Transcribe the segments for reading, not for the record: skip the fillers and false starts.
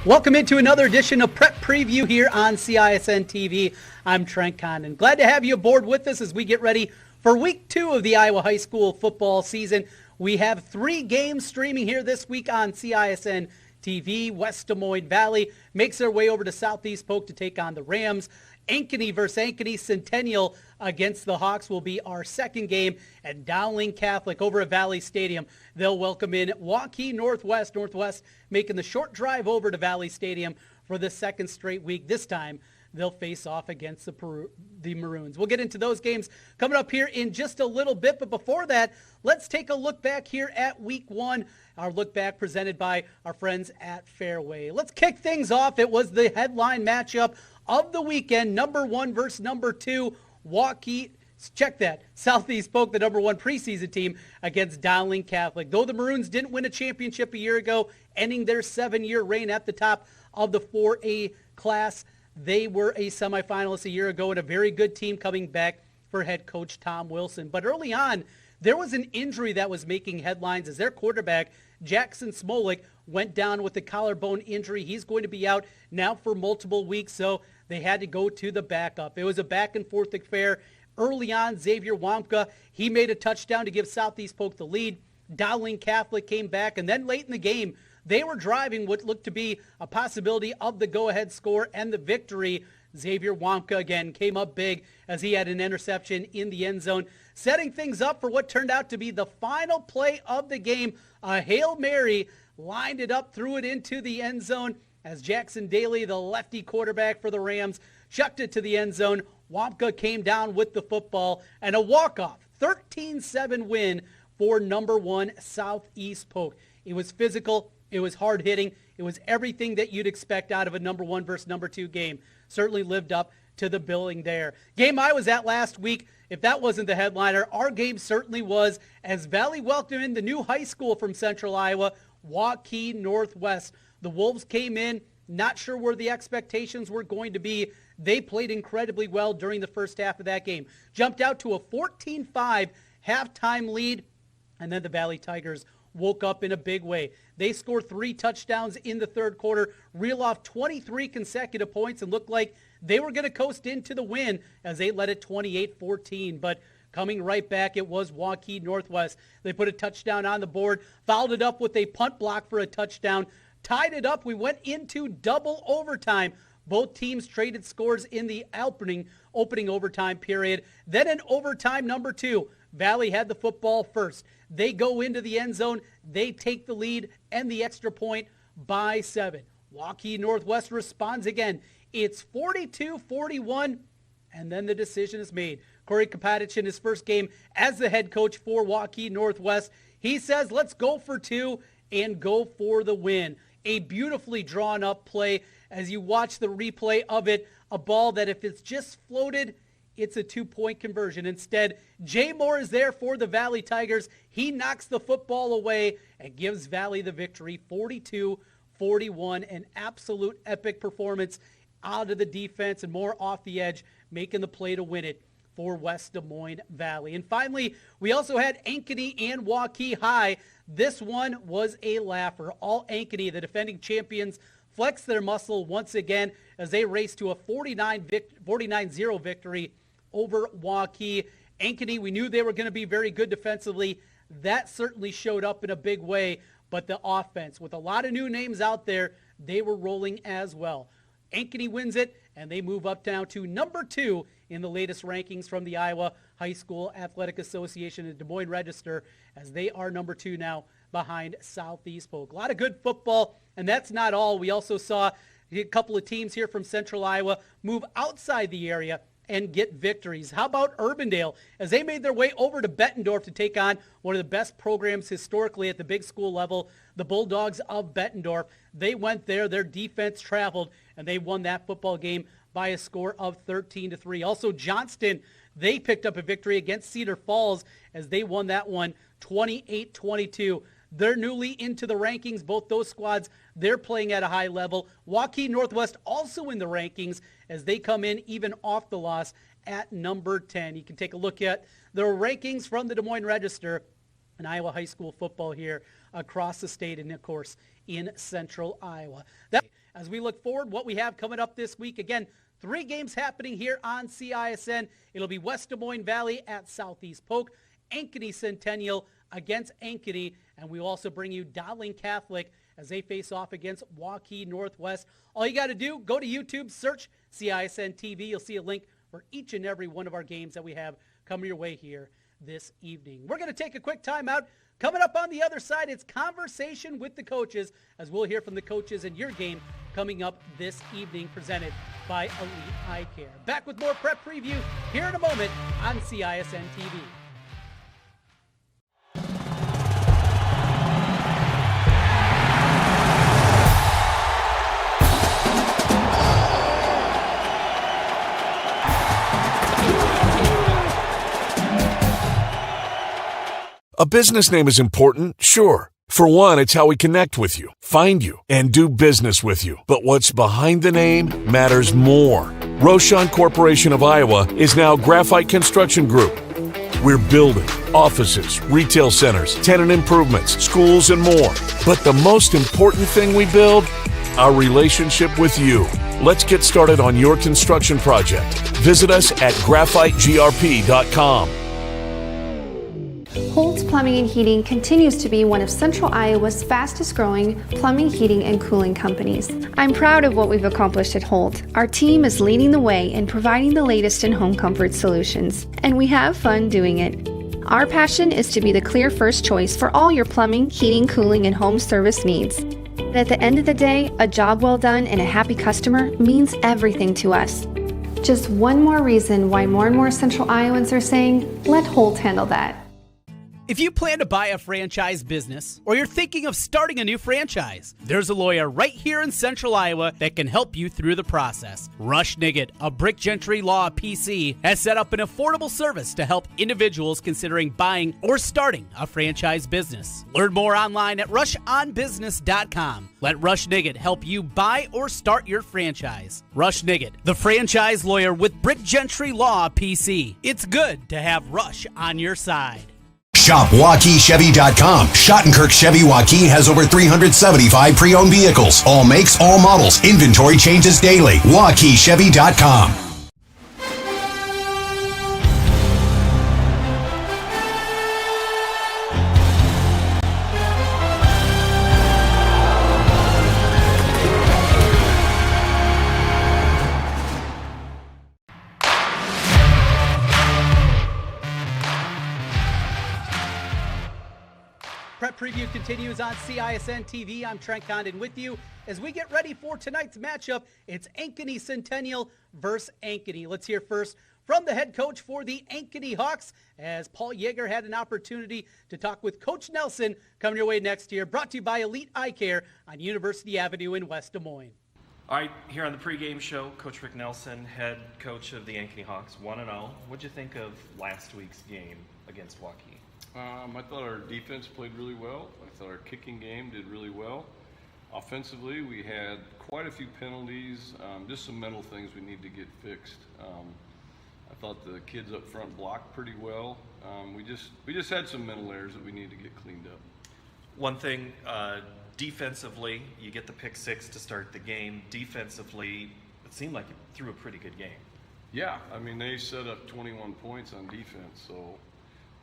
Welcome into another edition of Prep Preview here on CISN TV. I'm Trent Condon. Glad to have you aboard with us as we get ready for week 2 of the Iowa high school football season. We have 3 games streaming here this week on CISN TV. West Des Moines Valley makes their way over to Southeast Polk to take on the Rams. Ankeny versus Ankeny. Centennial against the Hawks will be our second game. And Dowling Catholic over at Valley Stadium, they'll welcome in Waukee Northwest. Northwest making the short drive over to Valley Stadium for the second straight week. This time, they'll face off against the Maroons. We'll get into those games coming up here in just a little bit. But before that, let's take a look back here at week 1. Our look back presented by our friends at Fairway. Let's kick things off. It was the headline matchup of the weekend, number 1 versus number 2, Waukee. Check that. Southeast Polk, the number 1 preseason team, against Dowling Catholic. Though the Maroons didn't win a championship a year ago, ending their 7-year reign at the top of the 4A class, they were a semifinalist a year ago and a very good team coming back for head coach Tom Wilson. But early on, there was an injury that was making headlines as their quarterback, Jackson Smolik, went down with a collarbone injury. He's going to be out now for multiple weeks, so they had to go to the backup. It was a back-and-forth affair. Early on, Xavier Wamka, he made a touchdown to give Southeast Polk the lead. Dowling Catholic came back, and then late in the game, they were driving what looked to be a possibility of the go-ahead score and the victory. Xavier Wamka again came up big as he had an interception in the end zone, setting things up for what turned out to be the final play of the game. A Hail Mary lined it up, threw it into the end zone as Jackson Daly, the lefty quarterback for the Rams, chucked it to the end zone. Wamka came down with the football and a walk-off 13-7 win for number 1 Southeast Polk. It was physical. It was hard-hitting. It was everything that you'd expect out of a number 1 versus number 2 game. Certainly lived up to the billing there. Game I was at last week, if that wasn't the headliner, our game certainly was, as Valley welcomed in the new high school from Central Iowa, Waukee Northwest. The Wolves came in, not sure where the expectations were going to be. They played incredibly well during the first half of that game. Jumped out to a 14-5 halftime lead, and then the Valley Tigers woke up in a big way. They scored 3 touchdowns in the third quarter, reel off 23 consecutive points, and looked like they were going to coast into the win as they led it 28-14. But Coming right back, it was Waukee Northwest. They put a touchdown on the board, fouled it up with a punt block for a touchdown, tied it up. We went into double overtime. Both teams traded scores in the opening overtime period. Then in overtime number 2, Valley had the football first. They go into the end zone. They take the lead and the extra point by 7. Waukee Northwest responds again. It's 42-41, and then the decision is made. Corey Kapatich in his first game as the head coach for Waukee Northwest. He says, let's go for 2 and go for the win. A beautifully drawn up play as you watch the replay of it, a ball that if it's just floated, it's a 2-point conversion. Instead, Jay Moore is there for the Valley Tigers. He knocks the football away and gives Valley the victory, 42-41, an absolute epic performance out of the defense and more off the edge, making the play to win it for West Des Moines Valley. And finally, we also had Ankeny and Waukee High. This one was a laugher. All Ankeny, the defending champions, flexed their muscle once again as they raced to a 49-0 victory over Waukee. Ankeny, we knew they were going to be very good defensively. That certainly showed up in a big way, but the offense, with a lot of new names out there, they were rolling as well. Ankeny wins it, and they move up now to number 2 in the latest rankings from the Iowa High School Athletic Association and Des Moines Register, as they are number 2 now behind Southeast Polk. A lot of good football, and that's not all. We also saw a couple of teams here from Central Iowa move outside the area and get victories. How about Urbandale as they made their way over to Bettendorf to take on one of the best programs historically at the big school level, the Bulldogs of Bettendorf. They went there, their defense traveled, and they won that football game by a score of 13-3. Also, Johnston, they picked up a victory against Cedar Falls as they won that one 28-22. They're newly into the rankings. Both those squads, they're playing at a high level. Waukee Northwest also in the rankings as they come in even off the loss at number 10. You can take a look at the rankings from the Des Moines Register and Iowa high school football here across the state and, of course, in Central Iowa. As we look forward, what we have coming up this week, again, 3 games happening here on CISN. It'll be West Des Moines Valley at Southeast Polk, Ankeny Centennial against Ankeny, and we will also bring you Dowling Catholic as they face off against Waukee Northwest. All you got to do, go to YouTube, search CISN TV. You'll see a link for each and every one of our games that we have coming your way here this evening. We're going to take a quick timeout. Coming up on the other side, it's Conversation with the Coaches, as we'll hear from the coaches in your game coming up this evening, presented by Elite Eye Care. Back with more Prep Preview here in a moment on CISN TV. A business name is important, sure. For one, it's how we connect with you, find you, and do business with you. But what's behind the name matters more. Roshan Corporation of Iowa is now Graphite Construction Group. We're building offices, retail centers, tenant improvements, schools, and more. But the most important thing we build, our relationship with you. Let's get started on your construction project. Visit us at graphitegrp.com. Holt's Plumbing and Heating continues to be one of Central Iowa's fastest growing plumbing, heating, and cooling companies. I'm proud of what we've accomplished at Holt. Our team is leading the way in providing the latest in home comfort solutions, and we have fun doing it. Our passion is to be the clear first choice for all your plumbing, heating, cooling, and home service needs. But at the end of the day, a job well done and a happy customer means everything to us. Just one more reason why more and more Central Iowans are saying, let Holt handle that. If you plan to buy a franchise business or you're thinking of starting a new franchise, there's a lawyer right here in Central Iowa that can help you through the process. Rush Niggett of Brick Gentry Law PC has set up an affordable service to help individuals considering buying or starting a franchise business. Learn more online at rushonbusiness.com. Let Rush Niggett help you buy or start your franchise. Rush Niggett, the franchise lawyer with Brick Gentry Law PC. It's good to have Rush on your side. Shop WaukeeChevy.com. Schottenkirk Chevy Waukee has over 375 pre-owned vehicles. All makes, all models. Inventory changes daily. WaukeeChevy.com. continues on CISN TV. I'm Trent Condon with you as we get ready for tonight's matchup. It's Ankeny Centennial versus Ankeny. Let's hear first from the head coach for the Ankeny Hawks, as Paul Yeager had an opportunity to talk with Coach Nelson, coming your way next year. Brought to you by Elite Eye Care on University Avenue in West Des Moines. All right, here on the Pregame Show, Coach Rick Nelson, head coach of the Ankeny Hawks, 1-0. What'd you think of last week's game against Waukee? I thought our defense played really well. I thought our kicking game did really well. Offensively, we had quite a few penalties, just some mental things we need to get fixed. I thought the kids up front blocked pretty well. We just had some mental errors that we need to get cleaned up. One thing, defensively, you get the pick six to start the game. Defensively, it seemed like you threw a pretty good game. Yeah, I mean, they set up 21 points on defense, so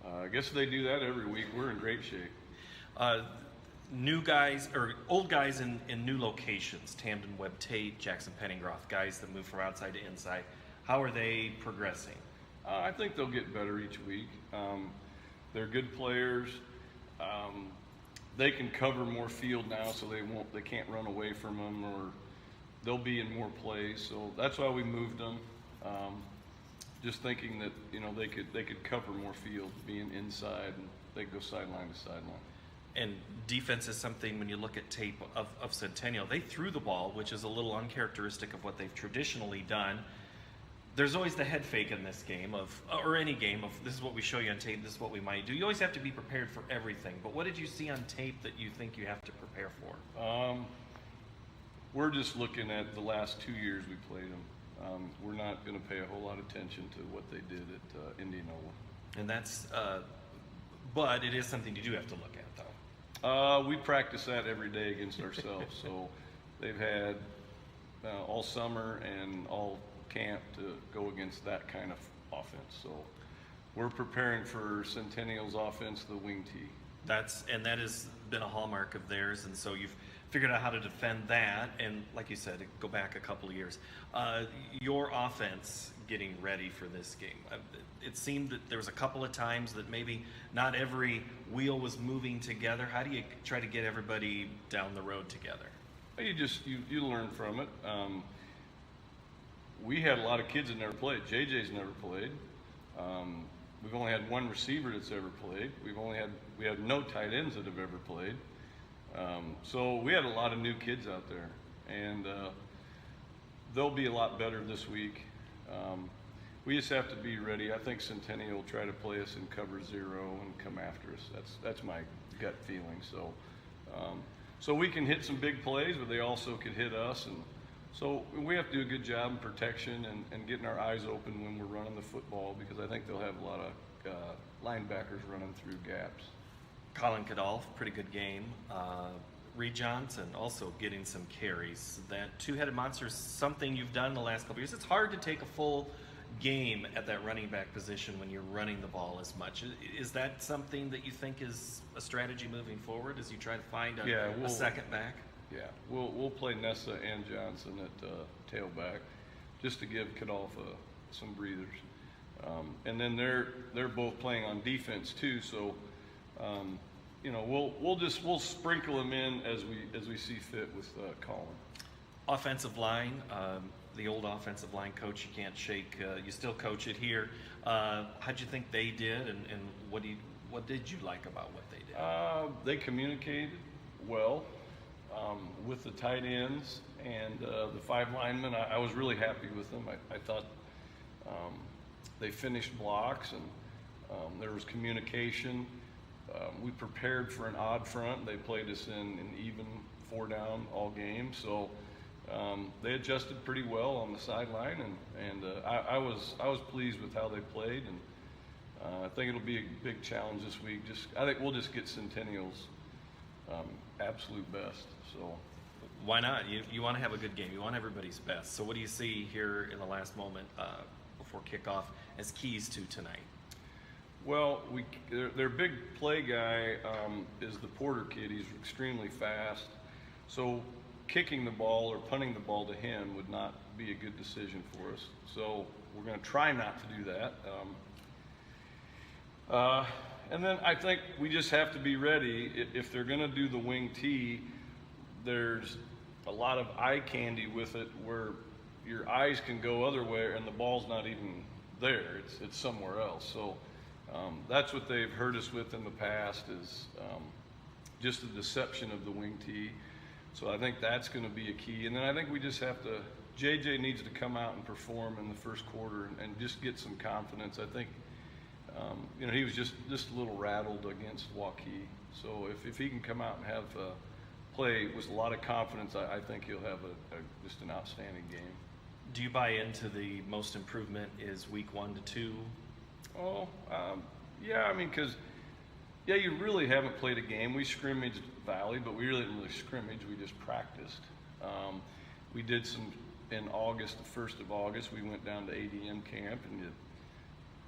I guess if they do that every week, we're in great shape. New guys, or old guys in new locations, Tamden Webb Tate, Jackson Penningroth, guys that move from outside to inside. How are they progressing? I think they'll get better each week. They're good players. They can cover more field now, so they can't run away from them, or they'll be in more plays. So that's why we moved them. Just thinking that they could cover more field, being inside, and they could go sideline to sideline. And defense is something, when you look at tape of Centennial, they threw the ball, which is a little uncharacteristic of what they've traditionally done. There's always the head fake in this game, or any game, of this is what we show you on tape, this is what we might do. You always have to be prepared for everything. But what did you see on tape that you think you have to prepare for? We're just looking at the last 2 years we played them. We're not going to pay a whole lot of attention to what they did at Indianola. And that's, but it is something you do have to look at, though. We practice that every day against ourselves. So they've had all summer and all camp to go against that kind of offense. So we're preparing for Centennial's offense, the wing tee. That has been a hallmark of theirs, and so you've figured out how to defend that. And like you said, go back a couple of years. Your offense getting ready for this game. It seemed that there was a couple of times that maybe not every wheel was moving together. How do you try to get everybody down the road together? You learn from it. We had a lot of kids that never played. JJ's never played. We've only had one receiver that's ever played. We had no tight ends that have ever played. So we had a lot of new kids out there, and they'll be a lot better this week. We just have to be ready. I think Centennial will try to play us in cover zero and come after us. That's my gut feeling. So we can hit some big plays, but they also could hit us, and so we have to do a good job in protection and getting our eyes open when we're running the football, because I think they'll have a lot of linebackers running through gaps. Colin Cadolph, pretty good game. Reed Johnson also getting some carries. That two-headed monster is something you've done in the last couple of years. It's hard to take a full game at that running back position when you're running the ball as much. Is that something that you think is a strategy moving forward as you try to find a second back? Yeah, we'll play Nessa and Johnson at tailback, just to give Cadolph some breathers. And then they're both playing on defense too, so we'll sprinkle them in as we see fit with Colin. Offensive line, the old offensive line coach, you can't shake. You still coach it here. How'd you think they did, and what did you like about what they did? They communicated well with the tight ends and the five linemen. I was really happy with them. I thought they finished blocks, and there was communication. We prepared for an odd front. They played us in an even 4-down all game, so they adjusted pretty well on the sideline, and I was pleased with how they played, and I think it'll be a big challenge this week. I think we'll just get Centennial's absolute best. So why not? You want to have a good game. You want everybody's best. So what do you see here in the last moment before kickoff as keys to tonight? Well, their big play guy is the Porter kid. He's extremely fast. So kicking the ball or punting the ball to him would not be a good decision for us. So we're going to try not to do that. And then I think we just have to be ready. If they're going to do the wing tee, there's a lot of eye candy with it where your eyes can go other way and the ball's not even there. It's somewhere else. So that's what they've hurt us with in the past is just the deception of the wing tee. So I think that's going to be a key. And then I think we just have to, JJ needs to come out and perform in the first quarter and just get some confidence. I think, he was just a little rattled against Waukee. So if he can come out and have play with a lot of confidence, I think he'll have just an outstanding game. Do you buy into the most improvement is week 1 to 2? Yeah, I mean, because, you really haven't played a game. We scrimmaged Valley, but we really didn't really scrimmage. We just practiced. We did some in August, the 1st of August, we went down to ADM camp, and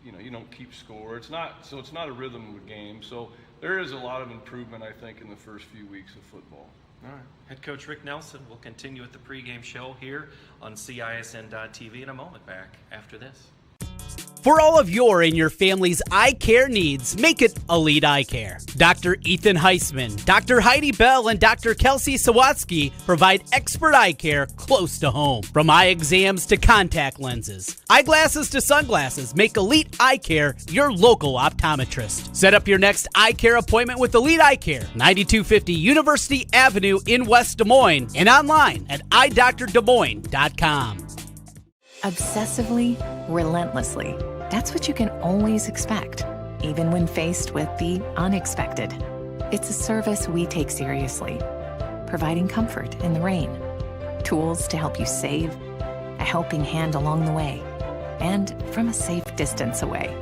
you don't keep score. It's not a rhythm of a game. So there is a lot of improvement, I think, in the first few weeks of football. All right. Head coach Rick Nelson will continue with the pregame show here on CISN.TV in a moment. Back after this. For all of your and your family's eye care needs, make it Elite Eye Care. Dr. Ethan Heisman, Dr. Heidi Bell, and Dr. Kelsey Sawatsky provide expert eye care close to home. From eye exams to contact lenses, eyeglasses to sunglasses, make Elite Eye Care your local optometrist. Set up your next eye care appointment with Elite Eye Care, 9250 University Avenue in West Des Moines, and online at eyedoctordemoines.com. Obsessively, relentlessly. That's what you can always expect, even when faced with the unexpected. It's a service we take seriously, providing comfort in the rain, tools to help you save, a helping hand along the way, and from a safe distance away,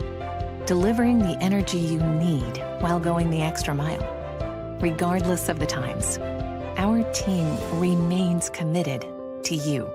delivering the energy you need while going the extra mile. Regardless of the times, our team remains committed to you.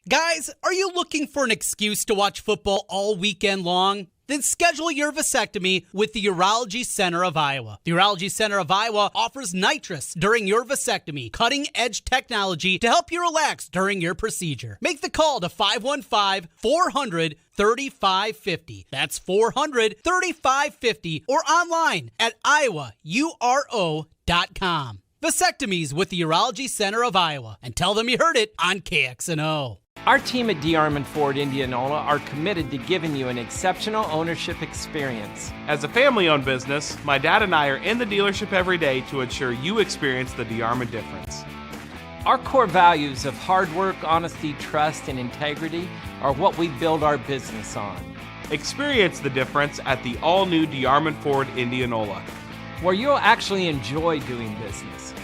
Guys, are you looking for an excuse to watch football all weekend long? Then schedule your vasectomy with the Urology Center of Iowa. The Urology Center of Iowa offers nitrous during your vasectomy, cutting-edge technology to help you relax during your procedure. Make the call to 515-400-3550. That's 400-3550 or online at iowauro.com. Vasectomies with the Urology Center of Iowa. And tell them you heard it on KXNO. Our team at D. Armand Ford Indianola are committed to giving you an exceptional ownership experience. As a family-owned business, my dad and I are in the dealership every day to ensure you experience the D. Armand difference. Our core values of hard work, honesty, trust, and integrity are what we build our business on. Experience the difference at the all-new D. Armand Ford Indianola, where you'll actually enjoy doing business.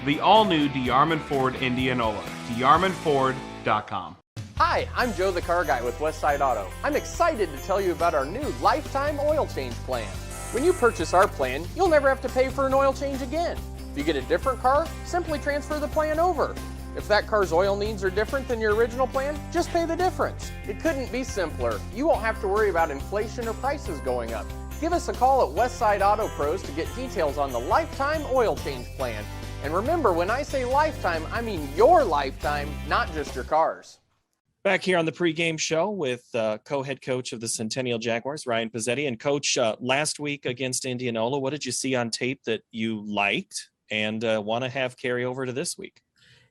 The all-new D. Armand Ford Indianola, DeArmandFord.com. Hi, I'm Joe the Car Guy with Westside Auto. I'm excited to tell you about our new lifetime oil change plan. When you purchase our plan, you'll never have to pay for an oil change again. If you get a different car, simply transfer the plan over. If that car's oil needs are different than your original plan, just pay the difference. It couldn't be simpler. You won't have to worry about inflation or prices going up. Give us a call at Westside Auto Pros to get details on the lifetime oil change plan. And remember, when I say lifetime, I mean your lifetime, not just your car's. Back here on the pregame show with co-head coach of the Centennial Jaguars, Ryan Pazzetti. And Coach, last week against Indianola, what did you see on tape that you liked and want to have carry over to this week?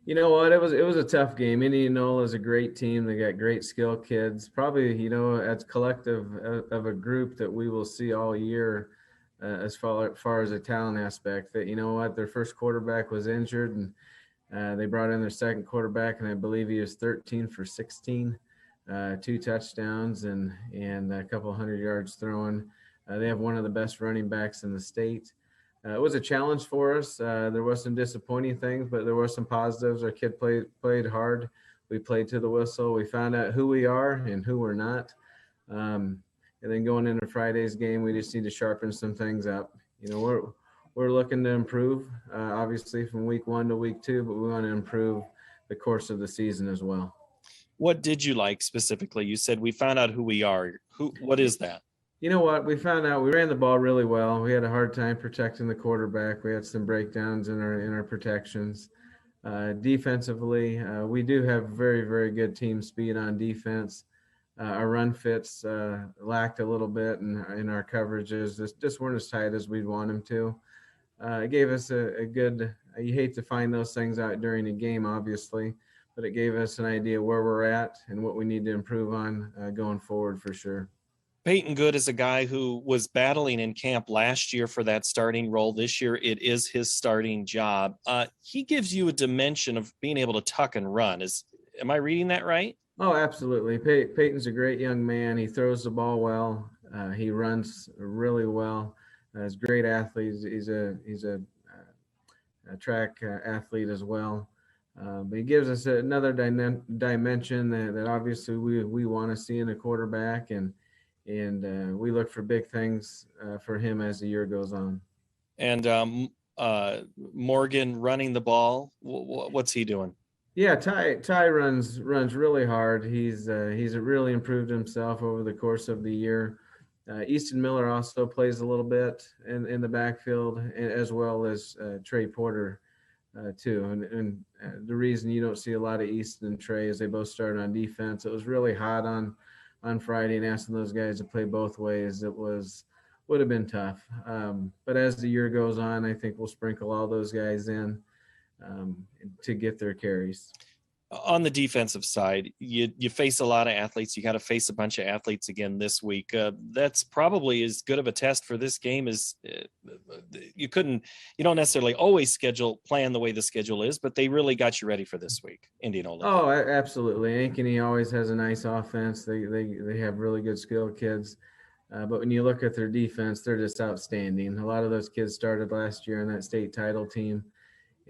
You know what? It was a tough game. Indianola is a great team. They got great skill kids. Probably, as collective of a group that we will see all year as far as a talent aspect. That, their first quarterback was injured, and they brought in their second quarterback, and I believe he was 13 for 16, 2 touchdowns and a couple 100 yards throwing. They have one of the best running backs in the state. It was a challenge for us. There was some disappointing things, but there were some positives. Our kid played hard. We played to the whistle. We found out who we are and who we're not. And then going into Friday's game, we just need to sharpen some things up. We're looking to improve, obviously, from week 1 to week 2, but we want to improve the course of the season as well. What did you like specifically? You said we found out who we are. What is that? You know what? We found out we ran the ball really well. We had a hard time protecting the quarterback. We had some breakdowns in our protections. Defensively, we do have very, very good team speed on defense. our run fits lacked a little bit, and in our coverages just weren't as tight as we'd want them to. It gave us a good, you hate to find those things out during a game, obviously, but it gave us an idea where we're at and what we need to improve on going forward for sure. Peyton Good is a guy who was battling in camp last year for that starting role. This year, it is his starting job. He gives you a dimension of being able to tuck and run. Am I reading that right? Oh, absolutely. Peyton's a great young man. He throws the ball well. He runs really well. He's a great athlete. He's a track athlete as well. But he gives us another dimension that obviously we want to see in a quarterback, and we look for big things for him as the year goes on. And Morgan running the ball, what's he doing? Yeah, Ty runs really hard. He's really improved himself over the course of the year. Easton Miller also plays a little bit in the backfield, as well as Trey Porter too. And the reason you don't see a lot of Easton and Trey is they both started on defense. It was really hot on Friday, and asking those guys to play both ways, would have been tough. But as the year goes on, I think we'll sprinkle all those guys in to get their carries. On the defensive side, you face a lot of athletes. You got to face a bunch of athletes again this week. That's probably as good of a test for this game as you don't necessarily always plan the way the schedule is, but they really got you ready for this week, Indianola. Oh, absolutely. Ankeny always has a nice offense. They have really good skilled kids. But when you look at their defense, they're just outstanding. A lot of those kids started last year on that state title team,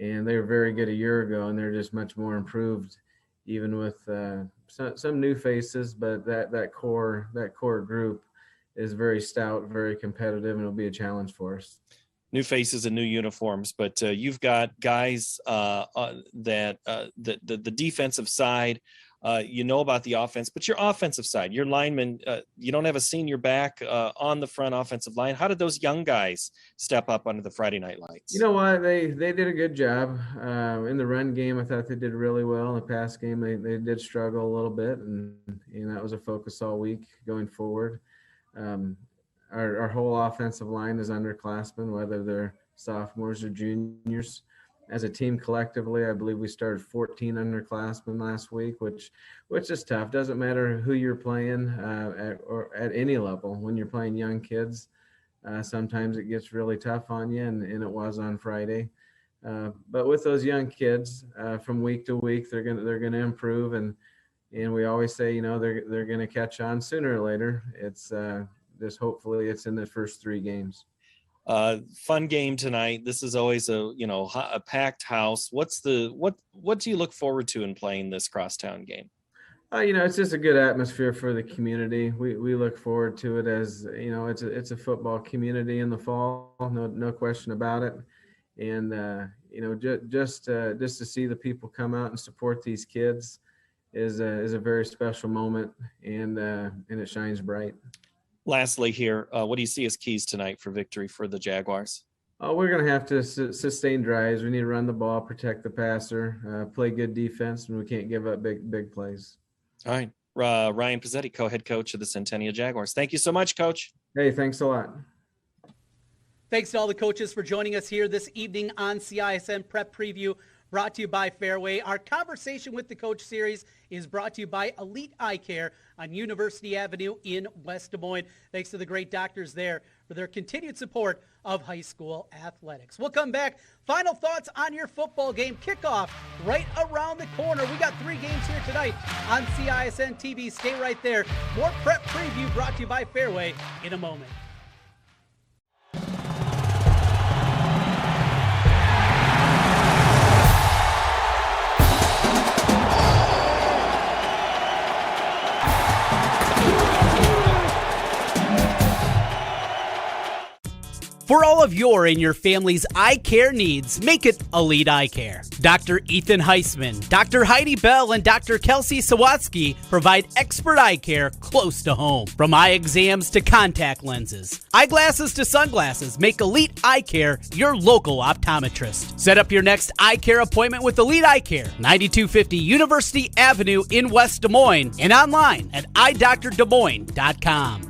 and they were very good a year ago, and they're just much more improved, even with some new faces. But that core group is very stout, very competitive, and it'll be a challenge for us. New faces and new uniforms, but you've got guys that the defensive side. You know about the offense, but your offensive side, your linemen, you don't have a senior back on the front offensive line. How did those young guys step up under the Friday night lights? You know what? They did a good job. In the run game, I thought they did really well. In the pass game, they did struggle a little bit, and that was a focus all week going forward. Our whole offensive line is underclassmen, whether they're sophomores or juniors. As a team collectively, I believe we started 14 underclassmen last week, which is tough. Doesn't matter who you're playing at any level. When you're playing young kids, sometimes it gets really tough on you, and it was on Friday. But with those young kids, from week to week, they're gonna improve, and we always say, they're gonna catch on sooner or later. It's just hopefully it's in the first 3 games. Fun game tonight. This is always a packed house. What do you look forward to in playing this crosstown game? It's just a good atmosphere for the community. We look forward to it as, it's a football community in the fall, no question about it. And, just to see the people come out and support these kids is a very special moment, and it shines bright. Lastly here, what do you see as keys tonight for victory for the Jaguars? We're going to have to sustain drives. We need to run the ball, protect the passer, play good defense, and we can't give up big plays. All right. Ryan Pazzetti, co-head coach of the Centennial Jaguars. Thank you so much, Coach. Hey, thanks a lot. Thanks to all the coaches for joining us here this evening on CISN Prep Preview, brought to you by Fairway. Our Conversation with the Coach series is brought to you by Elite Eye Care on University Avenue in West Des Moines. Thanks to the great doctors there for their continued support of high school athletics. We'll come back. Final thoughts on your football game. Kickoff right around the corner. We got 3 games here tonight on CISN TV. Stay right there. More Prep Preview brought to you by Fairway in a moment. For all of your and your family's eye care needs, make it Elite Eye Care. Dr. Ethan Heisman, Dr. Heidi Bell, and Dr. Kelsey Sawatsky provide expert eye care close to home. From eye exams to contact lenses, eyeglasses to sunglasses, make Elite Eye Care your local optometrist. Set up your next eye care appointment with Elite Eye Care, 9250 University Avenue in West Des Moines, and online at eyedoctordesmoines.com.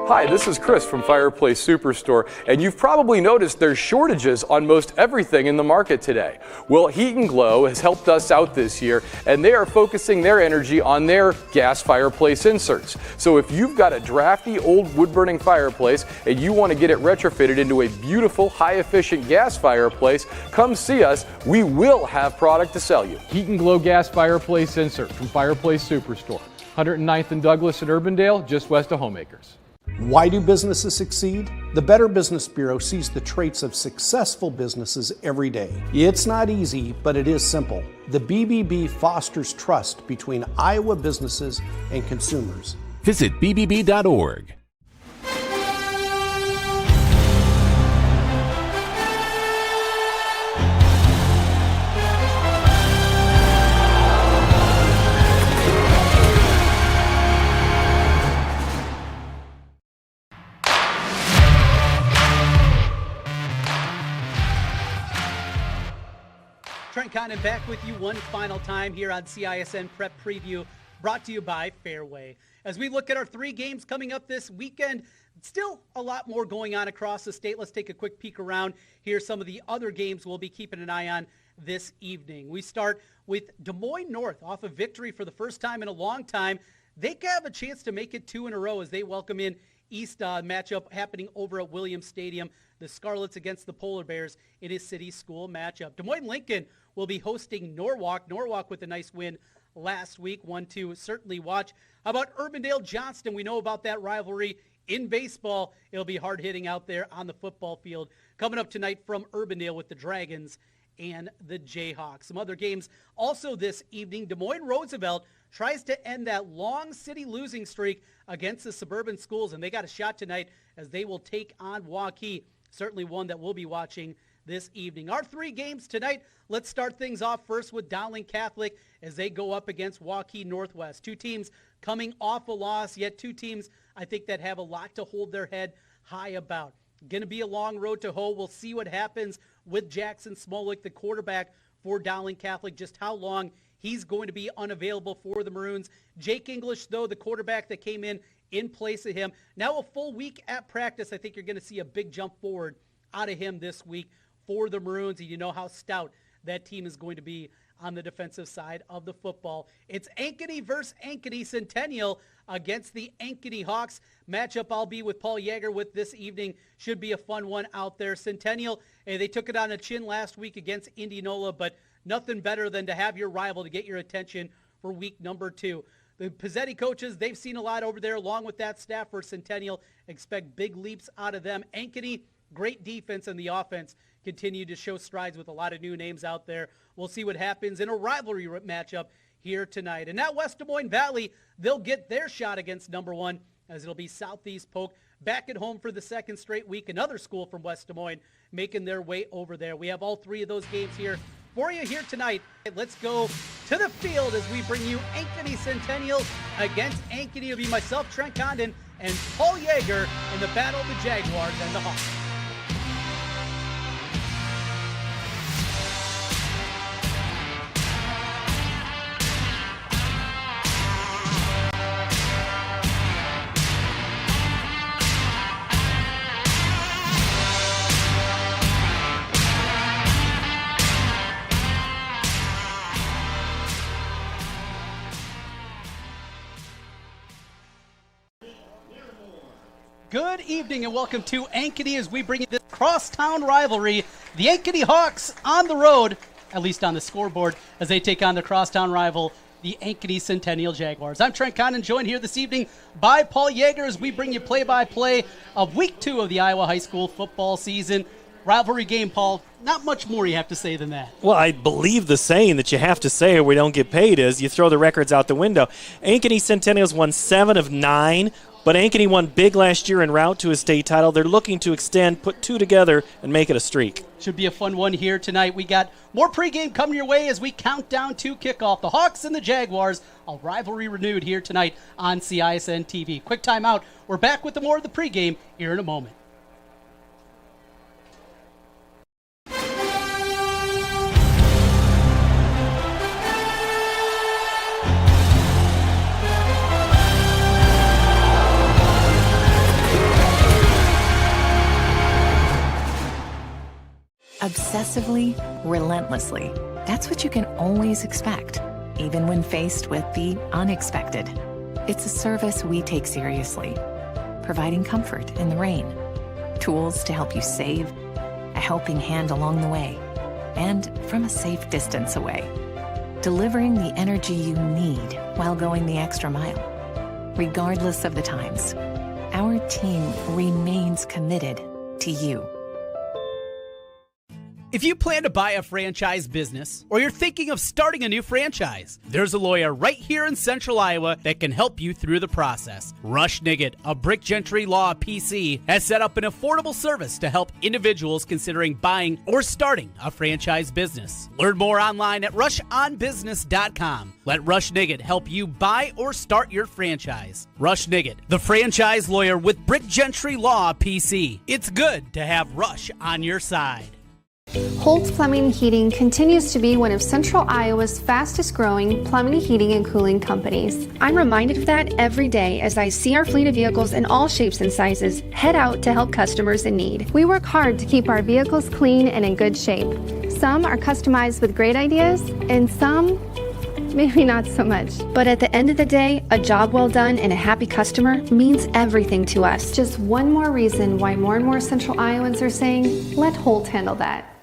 Hi, this is Chris from Fireplace Superstore, and you've probably noticed there's shortages on most everything in the market today. Well, Heat and Glow has helped us out this year, and they are focusing their energy on their gas fireplace inserts. So if you've got a drafty old wood-burning fireplace and you want to get it retrofitted into a beautiful, high-efficient gas fireplace, come see us. We will have product to sell you. Heat and Glow gas fireplace insert from Fireplace Superstore, 109th and Douglas in Urbandale, just west of Homeacres. Why do businesses succeed? The Better Business Bureau sees the traits of successful businesses every day. It's not easy, but it is simple. The BBB fosters trust between Iowa businesses and consumers. Visit bbb.org. Trent Condon back with you one final time here on CISN Prep Preview, brought to you by Fairway. As we look at our 3 games coming up this weekend, still a lot more going on across the state. Let's take a quick peek around. Here's some of the other games we'll be keeping an eye on this evening. We start with Des Moines North off a victory for the first time in a long time. They have a chance to make it 2 in a row as they welcome in East matchup happening over at Williams Stadium. The Scarlets against the Polar Bears in his city school matchup. Des Moines Lincoln will be hosting Norwalk. Norwalk with a nice win last week, one to certainly watch. How about Urbandale Johnston? We know about that rivalry in baseball. It'll be hard hitting out there on the football field. Coming up tonight from Urbandale with the Dragons and the Jayhawks. Some other games also this evening. Des Moines Roosevelt tries to end that long city losing streak against the suburban schools, and they got a shot tonight as they will take on Waukee. Certainly one that we'll be watching this evening. Our 3 games tonight, let's start things off first with Dowling Catholic as they go up against Waukee Northwest. 2 teams coming off a loss, yet 2 teams I think that have a lot to hold their head high about. Going to be a long road to hoe. We'll see what happens with Jackson Smolik, the quarterback for Dowling Catholic, just how long he's going to be unavailable for the Maroons. Jake English, though, the quarterback that came in place of him. Now a full week at practice. I think you're going to see a big jump forward out of him this week for the Maroons, and you know how stout that team is going to be on the defensive side of the football. It's Ankeny versus Ankeny. Centennial against the Ankeny Hawks. Matchup I'll be with Paul Yeager with this evening. Should be a fun one out there. Centennial, they took it on the chin last week against Indianola, but nothing better than to have your rival to get your attention for week number 2. The Pazzetti coaches, they've seen a lot over there along with that staff for Centennial. Expect big leaps out of them. Ankeny, great defense, and the offense continue to show strides with a lot of new names out there. We'll see what happens in a rivalry matchup here tonight. And now West Des Moines Valley, they'll get their shot against number 1 as it'll be Southeast Polk back at home for the 2nd straight week. Another school from West Des Moines making their way over there. We have all 3 of those games here for you here tonight. Let's go to the field as we bring you Ankeny Centennial against Ankeny. It'll be myself, Trent Condon, and Paul Yeager in the battle of the Jaguars and the Hawks. Good evening and welcome to Ankeny as we bring you this crosstown rivalry. The Ankeny Hawks on the road, at least on the scoreboard, as they take on their crosstown rival, the Ankeny Centennial Jaguars. I'm Trent Condon, joined here this evening by Paul Yeager as we bring you play-by-play of Week 2 of the Iowa High School football season. Rivalry game, Paul. Not much more you have to say than that. Well, I believe the saying that you have to say or we don't get paid is you throw the records out the window. Ankeny Centennial's won 7 of 9. But Ankeny won big last year en route to a state title. They're looking to extend, put two together, and make it a streak. Should be a fun one here tonight. We got more pregame coming your way as we count down to kickoff. The Hawks and the Jaguars, a rivalry renewed here tonight on CISN TV. Quick timeout. We're back with more of the pregame here in a moment. Obsessively, relentlessly. That's what you can always expect, even when faced with the unexpected. It's a service we take seriously, providing comfort in the rain, tools to help you save, a helping hand along the way, and from a safe distance away, delivering the energy you need while going the extra mile. Regardless of the times, our team remains committed to you. If you plan to buy a franchise business or you're thinking of starting a new franchise, there's a lawyer right here in Central Iowa that can help you through the process. Rush Niggett of Brick Gentry Law PC has set up an affordable service to help individuals considering buying or starting a franchise business. Learn more online at rushonbusiness.com. Let Rush Niggett help you buy or start your franchise. Rush Niggett, the franchise lawyer with Brick Gentry Law PC. It's good to have Rush on your side. Holt's Plumbing and Heating continues to be one of Central Iowa's fastest growing plumbing, heating, and cooling companies. I'm reminded of that every day as I see our fleet of vehicles in all shapes and sizes head out to help customers in need. We work hard to keep our vehicles clean and in good shape. Some are customized with great ideas, and some maybe not so much. But at the end of the day, a job well done and a happy customer means everything to us. Just one more reason why more and more Central Iowans are saying, let Holt handle that.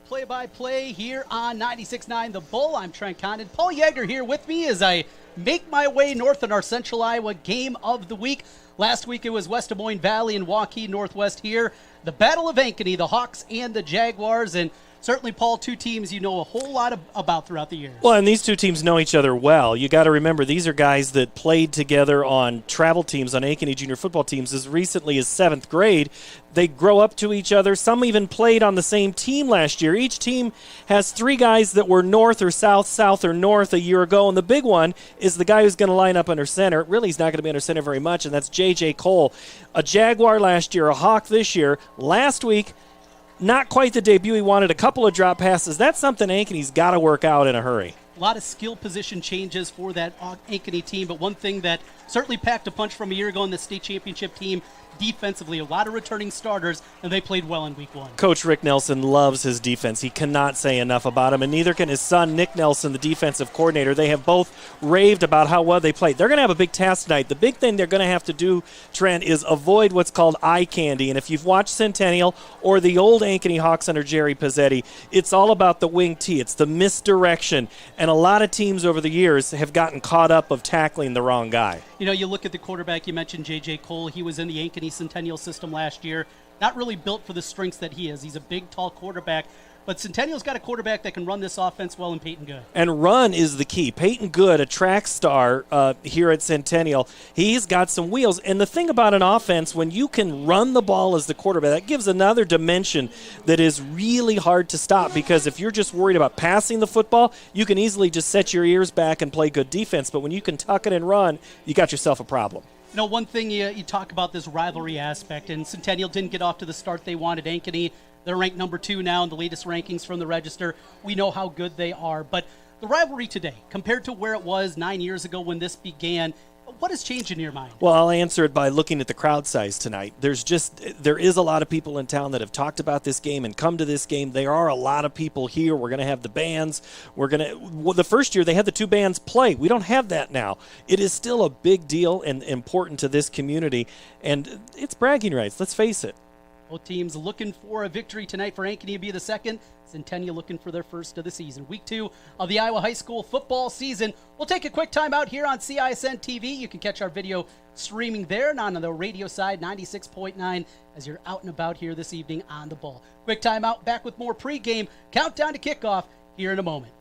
Play-by-play here on 96.9 The Bull. I'm Trent Condon. Paul Yeager here with me as I make my way north in our Central Iowa game of the week. Last week it was West Des Moines Valley and Waukee Northwest here. The Battle of Ankeny, the Hawks and the Jaguars. And certainly, Paul, two teams you know a whole lot about throughout the year. Well, and these two teams know each other well. You got to remember, these are guys that played together on travel teams, on Ankeny junior football teams as recently as 7th grade. They grow up to each other. Some even played on the same team last year. Each team has 3 guys that were north or south, south or north a year ago, and the big one is the guy who's going to line up under center. Really, he's not going to be under center very much, and that's J.J. Cole. A Jaguar last year, a Hawk this year. Last week, not quite the debut he wanted, a couple of drop passes. That's something Ankeny's got to work out in a hurry. A lot of skill position changes for that Ankeny team, but one thing that certainly packed a punch from a year ago in the state championship team, defensively, a lot of returning starters, and they played well in week 1. Coach Rick Nelson loves his defense. He cannot say enough about him, and neither can his son, Nick Nelson, the defensive coordinator. They have both raved about how well they played. They're going to have a big task tonight. The big thing they're going to have to do, Trent, is avoid what's called eye candy. And if you've watched Centennial or the old Ankeny Hawks under Jerry Pazzetti, it's all about the wing tee. It's the misdirection. And a lot of teams over the years have gotten caught up of tackling the wrong guy. You know, you look at the quarterback, you mentioned J.J. Cole. He was in the Ankeny Centennial system last year. not really built for the strengths that he is. He's a big, tall quarterback. But Centennial's got a quarterback that can run this offense well in Peyton Good. And run is the key. Peyton Good, a track star here at Centennial, he's got some wheels. And the thing about an offense, when you can run the ball as the quarterback, that gives another dimension that is really hard to stop, because if you're just worried about passing the football, you can easily just set your ears back and play good defense. But when you can tuck it and run, you got yourself a problem. You know, one thing you talk about this rivalry aspect, and Centennial didn't get off to the start they wanted. Ankeny, they're ranked number 2 now in the latest rankings from the Register. We know how good they are. But the rivalry today, compared to where it was 9 years ago when this began, what has changed in your mind? Well, I'll answer it by looking at the crowd size tonight. There is a lot of people in town that have talked about this game and come to this game. There are a lot of people here. We're going to have the bands. The first year they had the 2 bands play. We don't have that now. It is still a big deal and important to this community, and it's bragging rights. Let's face it. Both teams looking for a victory tonight. For Ankeny to be the second. Centennial looking for their first of the season. Week 2 of the Iowa high school football season. We'll take a quick time out here on CISN TV. You can catch our video streaming there and on the radio side, 96.9, as you're out and about here this evening on the ball. Quick time out, back with more pregame. Countdown to kickoff here in a moment.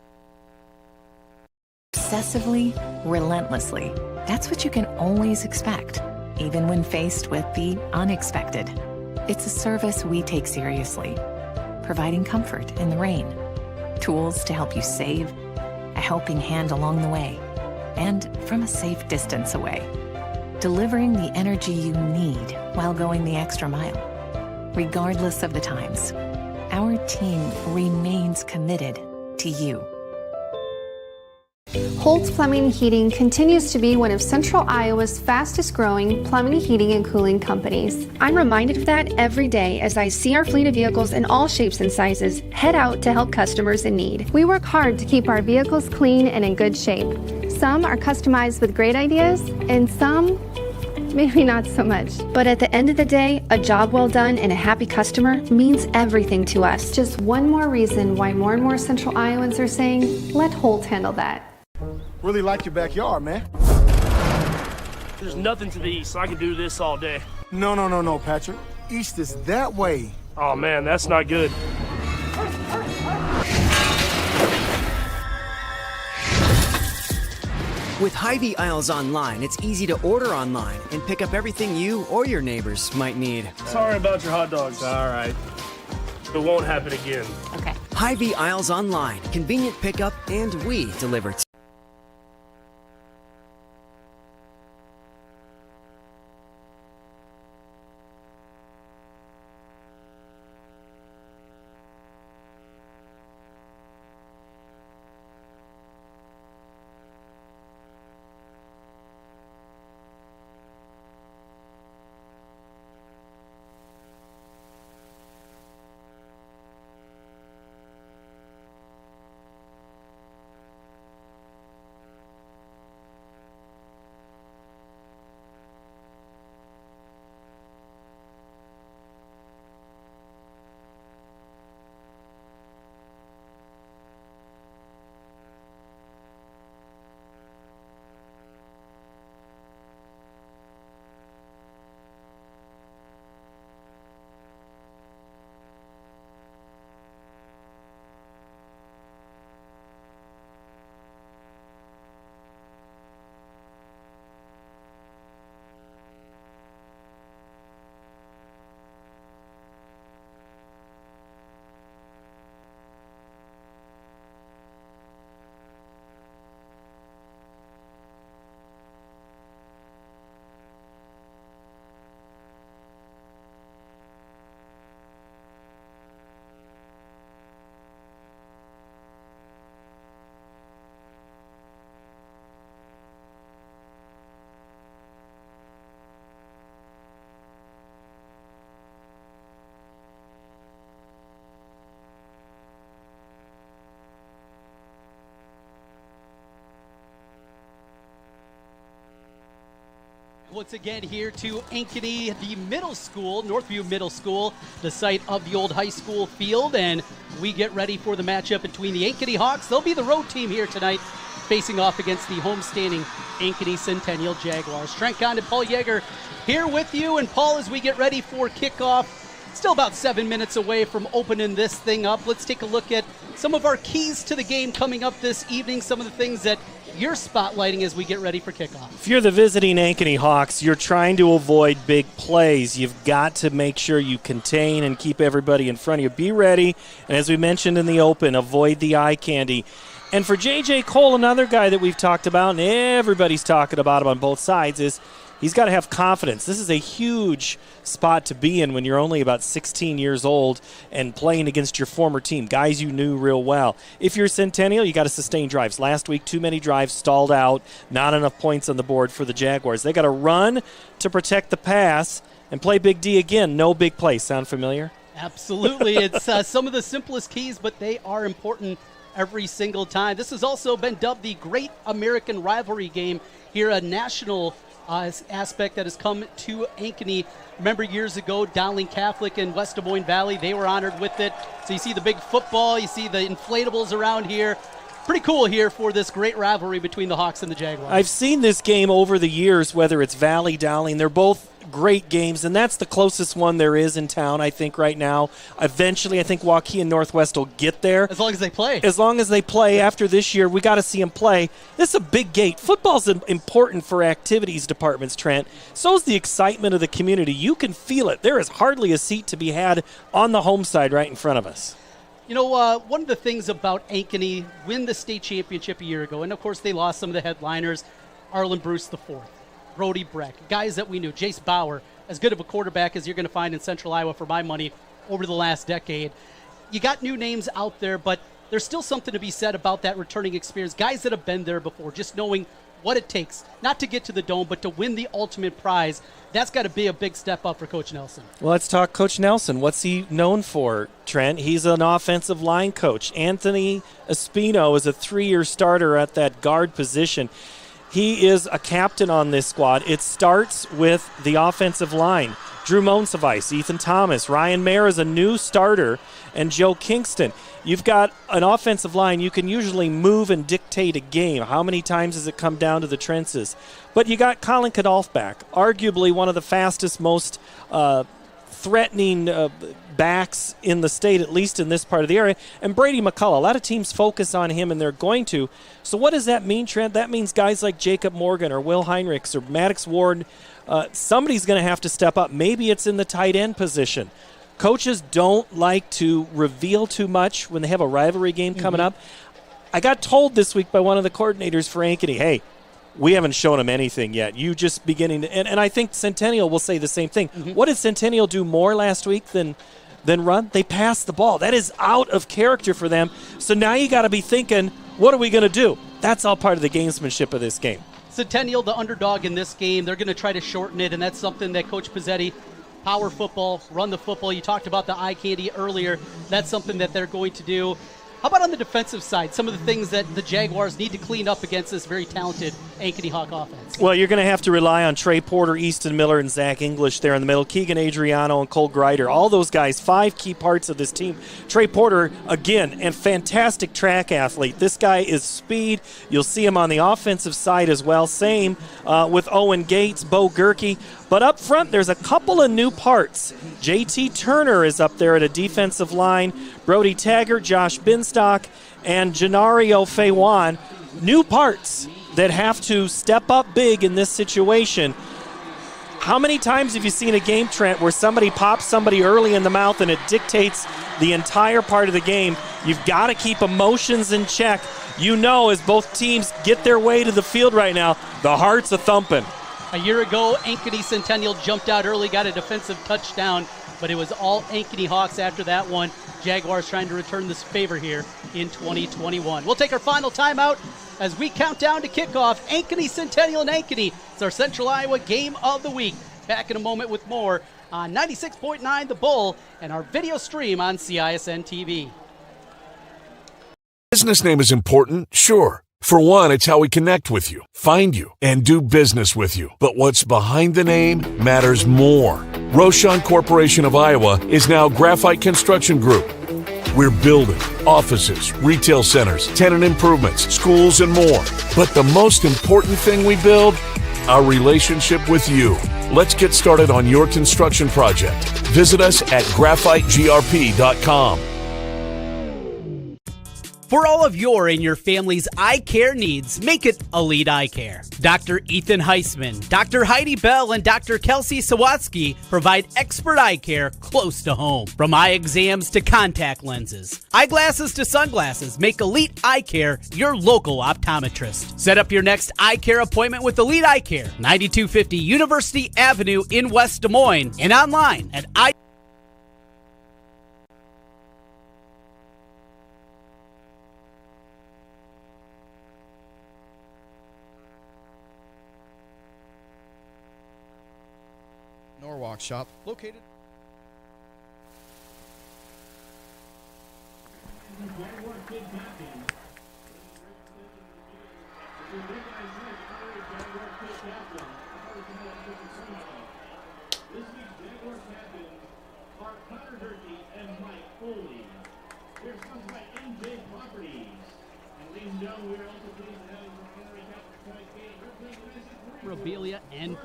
Obsessively, relentlessly. That's what you can always expect, even when faced with the unexpected. It's a service we take seriously, providing comfort in the rain, tools to help you save, a helping hand along the way, and from a safe distance away, delivering the energy you need while going the extra mile. Regardless of the times, our team remains committed to you. Holt's Plumbing and Heating continues to be one of Central Iowa's fastest growing plumbing, heating, and cooling companies. I'm reminded of that every day as I see our fleet of vehicles in all shapes and sizes head out to help customers in need. We work hard to keep our vehicles clean and in good shape. Some are customized with great ideas, and some maybe not so much. But at the end of the day, a job well done and a happy customer means everything to us. Just one more reason why more and more Central Iowans are saying, let Holt handle that. Really like your backyard, man. There's nothing to the east, so I can do this all day. No, Patrick. East is that way. Oh, man, that's not good. With Hy-Vee Aisles Online, it's easy to order online and pick up everything you or your neighbors might need. Sorry about your hot dogs. All right. It won't happen again. Okay. Hy-Vee Aisles Online, convenient pickup, and we deliver. Once again here to Ankeny, the middle school, Northview Middle School, the site of the old high school field, and we get ready for the matchup between the Ankeny Hawks. They'll be the road team here tonight, facing off against the homestanding Ankeny Centennial Jaguars. Trent Kahn and Paul Yeager here with you, and Paul, as we get ready for kickoff, Still about 7 minutes away from opening this thing up. Let's take a look at some of our keys to the game coming up this evening, some of the things that you're spotlighting as we get ready for kickoff. If you're the visiting Ankeny Hawks, you're trying to avoid big plays. You've got to make sure you contain and keep everybody in front of you. Be ready, and as we mentioned in the open, avoid the eye candy. And for J.J. Cole, another guy that we've talked about, and everybody's talking about him on both sides, is he's got to have confidence. This is a huge spot to be in when you're only about 16 years old and playing against your former team, guys you knew real well. If you're Centennial, you got to sustain drives. Last week, too many drives stalled out, not enough points on the board for the Jaguars. They got to run to protect the pass and play Big D again. No big play. Sound familiar? Absolutely. It's some of the simplest keys, but they are important every single time. This has also been dubbed the Great American Rivalry Game here, a national aspect that has come to Ankeny. Remember years ago, Dowling Catholic and West Des Moines Valley, they were honored with it. So you see the big football, you see the inflatables around here. Pretty cool here for this great rivalry between the Hawks and the Jaguars. I've seen this game over the years, whether it's Valley, Dowling. They're both great games, and that's the closest one there is in town, I think, right now. Eventually, I think Waukee and Northwest will get there. As long as they play. As long as they play after this year, we got to see them play. This is a big gate. Football's important for activities departments, Trent. So is the excitement of the community. You can feel it. There is hardly a seat to be had on the home side right in front of us. You know, one of the things about Ankeny, win the state championship a year ago, and of course they lost some of the headliners, Arlen Bruce IV, Brody Breck, guys that we knew, Jace Bauer, as good of a quarterback as you're going to find in Central Iowa for my money over the last decade. You got new names out there, but there's still something to be said about that returning experience, guys that have been there before, just knowing what it takes, not to get to the Dome, but to win the ultimate prize. That's got to be a big step up for Coach Nelson. Well, let's talk Coach Nelson. What's he known for, Trent? He's an offensive line coach. Anthony Espino is a 3-year starter at that guard position. He is a captain on this squad. It starts with the offensive line. Drew Monsevice, Ethan Thomas, Ryan Mayer is a new starter, and Joe Kingston. You've got an offensive line. You can usually move and dictate a game. How many times does it come down to the trenches? But you got Colin Kadolf back, arguably one of the fastest, most threatening backs in the state, at least in this part of the area. And Brady McCullough, a lot of teams focus on him, and they're going to. So what does that mean, Trent? That means guys like Jacob Morgan or Will Heinrichs or Maddox Ward, somebody's going to have to step up. Maybe it's in the tight end position. Coaches don't like to reveal too much when they have a rivalry game coming up. I got told this week by one of the coordinators for Ankeny, hey, we haven't shown them anything yet. You just beginning to, and I think Centennial will say the same thing. What did Centennial do more last week than run? They passed the ball. That is out of character for them. So now you got to be thinking, what are we going to do? That's all part of the gamesmanship of this game. Centennial, the underdog in this game, they're going to try to shorten it, and that's something that Coach Pazzetti, power football, run the football. You talked about the eye candy earlier. That's something that they're going to do. How about on the defensive side, some of the things that the Jaguars need to clean up against this very talented Ankeny Hawk offense? Well, you're going to have to rely on Trey Porter, Easton Miller, and Zach English there in the middle. Keegan Adriano and Cole Greider, all those guys, 5 key parts of this team. Trey Porter, again, a fantastic track athlete. This guy is speed. You'll see him on the offensive side as well. Same with Owen Gates, Bo Gerke. But up front, there's a couple of new parts. J.T. Turner is up there at a defensive line. Brody Taggart, Josh Binstock, and Janario Faywan. New parts that have to step up big in this situation. How many times have you seen a game, Trent, where somebody pops somebody early in the mouth and it dictates the entire part of the game? You've got to keep emotions in check. You know, as both teams get their way to the field right now, the heart's a-thumping. A year ago, Ankeny Centennial jumped out early, got a defensive touchdown, but it was all Ankeny Hawks after that one. Jaguars trying to return this favor here in 2021. We'll take our final timeout as we count down to kickoff. Ankeny Centennial and Ankeny. It's our Central Iowa Game of the Week. Back in a moment with more on 96.9 The Bull and our video stream on CISN TV. Business name is important, sure. For one, it's how we connect with you, find you, and do business with you. But what's behind the name matters more. Roshan Corporation of Iowa is now Graphite Construction Group. We're building offices, retail centers, tenant improvements, schools, and more. But the most important thing we build, our relationship with you. Let's get started on your construction project. Visit us at graphitegrp.com. For all of your and your family's eye care needs, make it Elite Eye Care. Dr. Ethan Heisman, Dr. Heidi Bell, and Dr. Kelsey Sawatsky provide expert eye care close to home. From eye exams to contact lenses, eyeglasses to sunglasses, make Elite Eye Care your local optometrist. Set up your next eye care appointment with Elite Eye Care, 9250 University Avenue in West Des Moines, and online at Norwalk shop located. Memorabilia and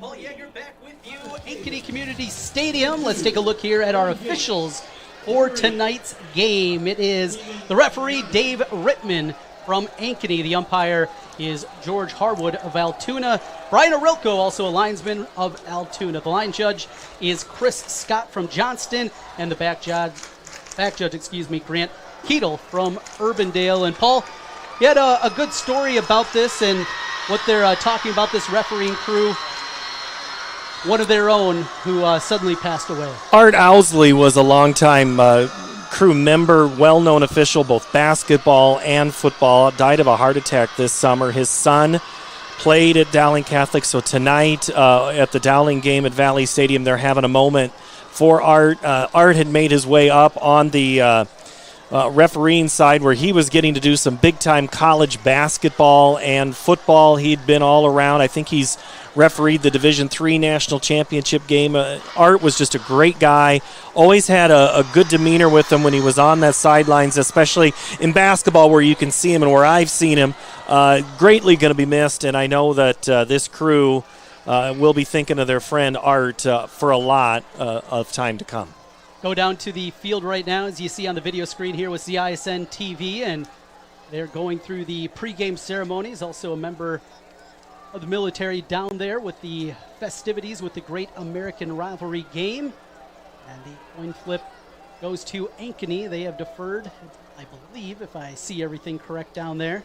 Paul Yeager back with you, Ankeny Community Stadium. Let's take a look here at our officials for tonight's game. It is the referee, Dave Rittman from Ankeny. The umpire is George Harwood of Altoona. Brian Arilko, also a linesman of Altoona. The line judge is Chris Scott from Johnston, and the back judge, Grant Keatle from Urbandale. And Paul, you had a good story about this and what they're talking about, this refereeing crew. One of their own who suddenly passed away. Art Owsley was a longtime crew member, well-known official, both basketball and football. Died of a heart attack this summer. His son played at Dowling Catholic, so tonight at the Dowling game at Valley Stadium, they're having a moment for Art. Art had made his way up on the refereeing side where he was getting to do some big-time college basketball and football. He'd been all around. I think he's refereed the Division III National Championship game. Art was just a great guy. Always had a good demeanor with him when he was on that sidelines, especially in basketball where you can see him and where I've seen him. Greatly going to be missed, and I know that this crew will be thinking of their friend Art for a lot of time to come. Go down to the field right now, as you see on the video screen here with CISN TV, and they're going through the pregame ceremonies. Also a member of the military down there with the festivities with the Great American Rivalry game. And the coin flip goes to Ankeny. They have deferred, I believe, if I see everything correct down there.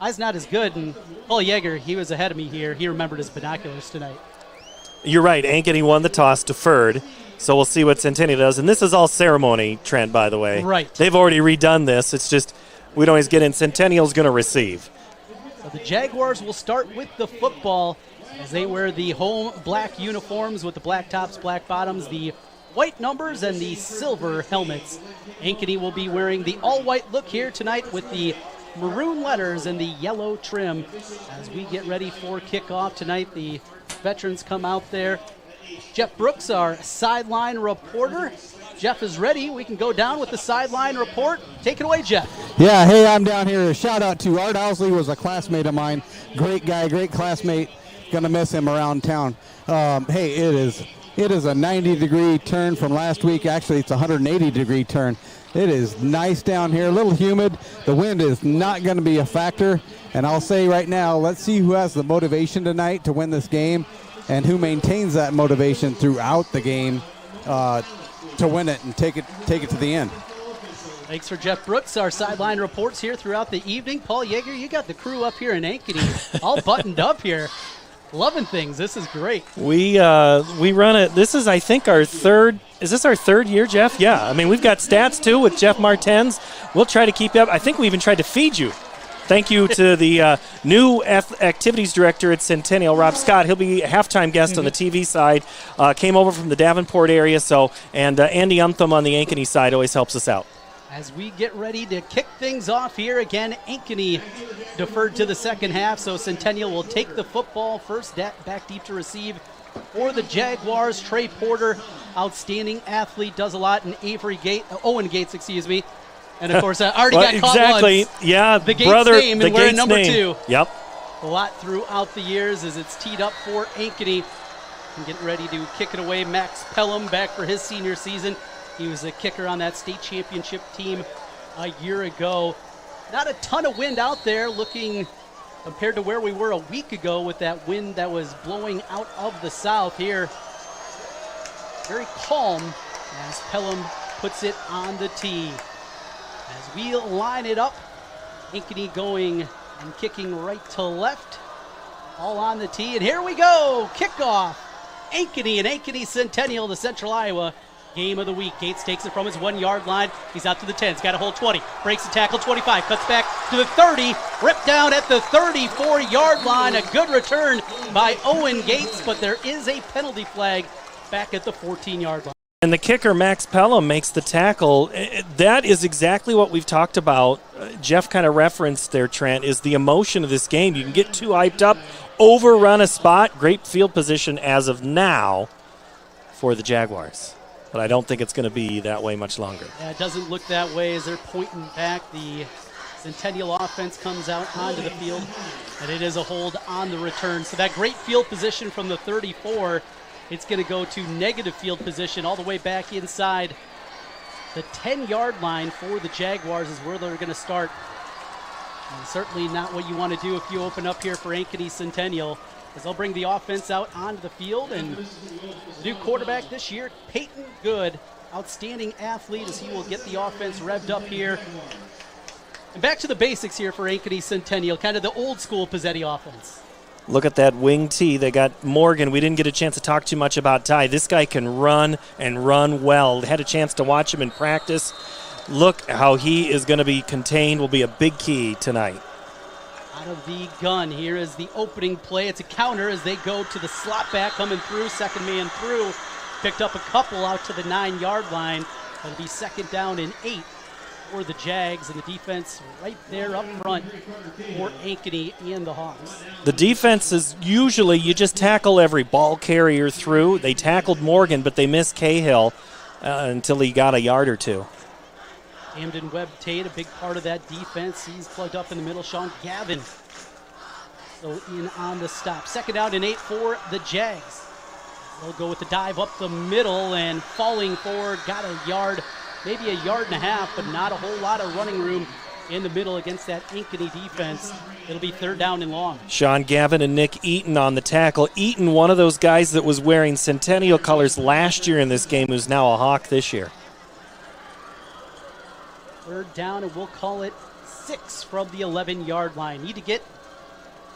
Eye's not as good, and Paul Yeager, he was ahead of me here. He remembered his binoculars tonight. You're right. Ankeny won the toss, deferred. So we'll see what Centennial does. And this is all ceremony, Trent, by the way. Right. They've already redone this. It's just we don't always get in. Centennial's going to receive. So the Jaguars will start with the football as they wear the home black uniforms with the black tops, black bottoms, the white numbers, and the silver helmets. Ankeny will be wearing the all-white look here tonight with the maroon letters and the yellow trim. As we get ready for kickoff tonight, the veterans come out there. Jeff Brooks, our sideline reporter. Jeff is ready. We can go down with the sideline report. Take it away, Jeff. Yeah, hey, I'm down here. A shout out to Art Owsley, was a classmate of mine. Great guy, great classmate. Gonna miss him around town. Hey, it is a 90-degree turn from last week. Actually, it's a 180-degree turn. It is nice down here, a little humid. The wind is not going to be a factor. And I'll say right now, let's see who has the motivation tonight to win this game and who maintains that motivation throughout the game to win it and take it to the end. Thanks for Jeff Brooks, our sideline reports here throughout the evening. Paul Yeager, you got the crew up here in Ankeny all buttoned up here. Loving things. This is great. We run it. This is, I think, our third. Is this our third year, Jeff? Yeah. I mean, we've got stats, too, with Jeff Martens. We'll try to keep you up. I think we even tried to feed you Thank you to the new activities director at Centennial, Rob Scott. He'll be a halftime guest on the TV side. Came over from the Davenport area, and Andy Umtham on the Ankeny side always helps us out. As we get ready to kick things off here, again, Ankeny deferred to the second half, so Centennial will take the football first, back deep to receive for the Jaguars. Trey Porter, outstanding athlete, does a lot, and Owen Gates, and of course, already got caught once. Yeah, the Gates brother, name, and wearing number 2. Yep. A lot throughout the years as it's teed up for Ankeny. And getting ready to kick it away, Max Pelham back for his senior season. He was a kicker on that state championship team a year ago. Not a ton of wind out there, looking compared to where we were a week ago with that wind that was blowing out of the south here. Very calm as Pelham puts it on the tee. As we line it up, Ankeny going and kicking right to left. All on the tee, and here we go. Kickoff. Ankeny and Ankeny Centennial, the Central Iowa game of the week. Gates takes it from his 1-yard line. He's out to the 10. He's got a hold 20. Breaks the tackle, 25. Cuts back to the 30. Ripped down at the 34-yard line. A good return by Owen Gates, but there is a penalty flag back at the 14-yard line. And the kicker, Max Pelham, makes the tackle. That is exactly what we've talked about. Jeff kind of referenced there, Trent, is the emotion of this game. You can get too hyped up, overrun a spot. Great field position as of now for the Jaguars. But I don't think it's going to be that way much longer. Yeah, it doesn't look that way as they're pointing back. The Centennial offense comes out onto the field, and it is a hold on the return. So that great field position from the 34, it's going to go to negative field position all the way back inside the 10-yard line for the Jaguars is where they're going to start. And certainly not what you want to do if you open up here for Ankeny Centennial, as they'll bring the offense out onto the field. And the new quarterback this year, Peyton Good, outstanding athlete, as he will get the offense revved up here. And back to the basics here for Ankeny Centennial, kind of the old school Pazzetti offense. Look at that wing tee. They got Morgan. We didn't get a chance to talk too much about Ty. This guy can run and run well. Had a chance to watch him in practice. Look how he is going to be contained, will be a big key tonight. Out of the gun, here is the opening play. It's a counter as they go to the slot back, coming through, second man through. Picked up a couple out to the 9-yard line. It'll be second down and 8 for the Jags, and the defense right there up front for Ankeny and the Hawks. The defense is usually you just tackle every ball carrier through. They tackled Morgan, but they missed Cahill until he got a yard or two. Camden Webb-Tate, a big part of that defense. He's plugged up in the middle. Sean Gavin, so in on the stop. Second down and 8 for the Jags. They'll go with the dive up the middle and falling forward. Got a yard, maybe a yard and a half, but not a whole lot of running room in the middle against that Ankeny defense. It'll be third down and long. Sean Gavin and Nick Eaton on the tackle. Eaton, one of those guys that was wearing Centennial colors last year in this game, who's now a Hawk this year. Third down, and we'll call it 6 from the 11-yard line. Need to get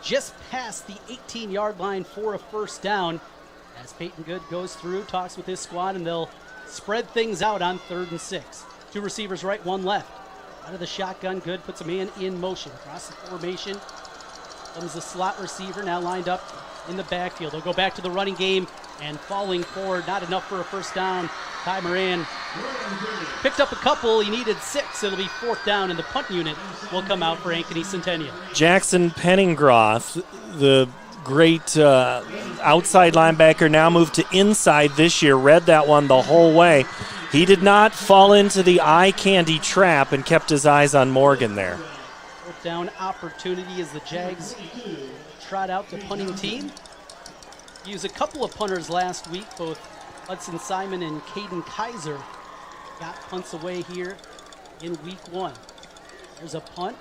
just past the 18-yard line for a first down. As Peyton Good goes through, talks with his squad, and they'll spread things out on 3rd and 6. 2 receivers right, 1 left. Out of the shotgun, Good puts a man in motion. Across the formation comes the slot receiver, now lined up in the backfield. They'll go back to the running game, and falling forward, not enough for a first down. Ty Moran picked up a couple. He needed 6. It'll be 4th down, and the punt unit will come out for Ankeny Centennial. Jackson Penningroth, the great outside linebacker, now moved to inside this year. Read that one the whole way. He did not fall into the eye candy trap and kept his eyes on Morgan there. 4th down opportunity as the Jags trot out the punting team. Used a couple of punters last week, both Hudson Simon and Caden Kaiser got punts away here in week 1. There's a punt,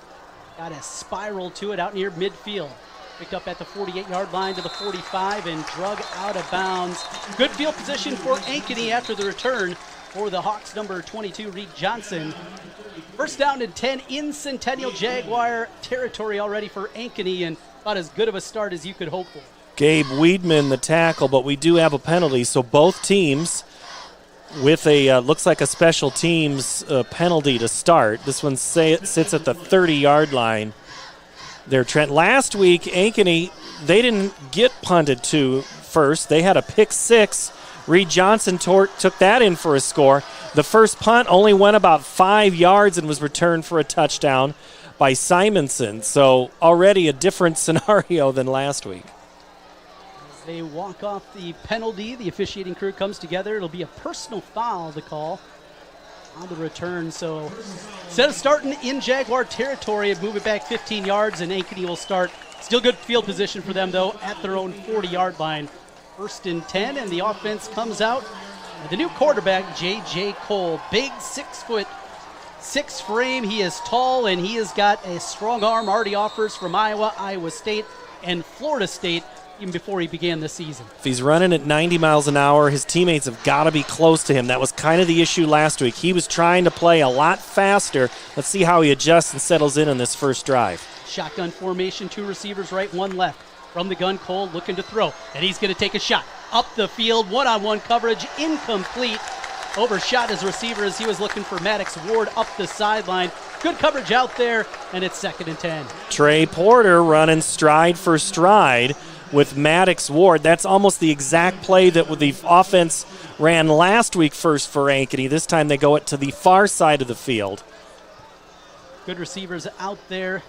got a spiral to it out near midfield. Picked up at the 48-yard line to the 45 and drug out of bounds. Good field position for Ankeny after the return for the Hawks, number 22, Reed Johnson. First down and 10 in Centennial Jaguar territory already for Ankeny, and about as good of a start as you could hope for. Gabe Weedman, the tackle, but we do have a penalty. So both teams with a, looks like a special teams penalty to start. This one sits at the 30-yard line. there, Trent. Last week, Ankeny, they didn't get punted to first. They had a pick six. Reed Johnson took that in for a score. The first punt only went about 5 yards and was returned for a touchdown by Simonson. So already a different scenario than last week. As they walk off the penalty, the officiating crew comes together. It'll be a personal foul to call on the return. So instead of starting in Jaguar territory and move it back 15 yards, and Ankeny will start. Still good field position for them, though, at their own 40-yard line. 1st and 10, and the offense comes out. The new quarterback, J.J. Cole, big 6'6" frame. He is tall, and he has got a strong arm. Already offers from Iowa, Iowa State, and Florida State even before he began this season. If he's running at 90 miles an hour, his teammates have got to be close to him. That was kind of the issue last week. He was trying to play a lot faster. Let's see how he adjusts and settles in this first drive. Shotgun formation, 2 receivers right, 1 left. From the gun, Cole looking to throw, and he's going to take a shot. Up the field, one-on-one coverage, incomplete. Overshot his receiver as he was looking for Maddox Ward up the sideline. Good coverage out there, and it's 2nd and 10. Trey Porter running stride for stride with Maddox Ward. That's almost the exact play that the offense ran last week first for Ankeny. This time they go it to the far side of the field. Good receivers out there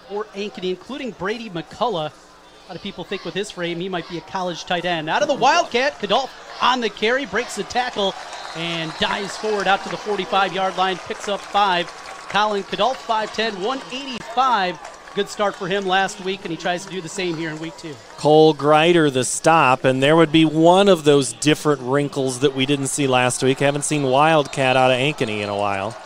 for Ankeny, including Brady McCullough. A lot of people think with his frame he might be a college tight end. Out of the Wildcat, Kadolf on the carry, breaks the tackle, and dives forward out to the 45-yard line, picks up 5. Colin Kadolf, 5'10", 185. Good start for him last week, and he tries to do the same here in week 2. Cole Greider the stop, and there would be one of those different wrinkles that we didn't see last week. Haven't seen Wildcat out of Ankeny in a while.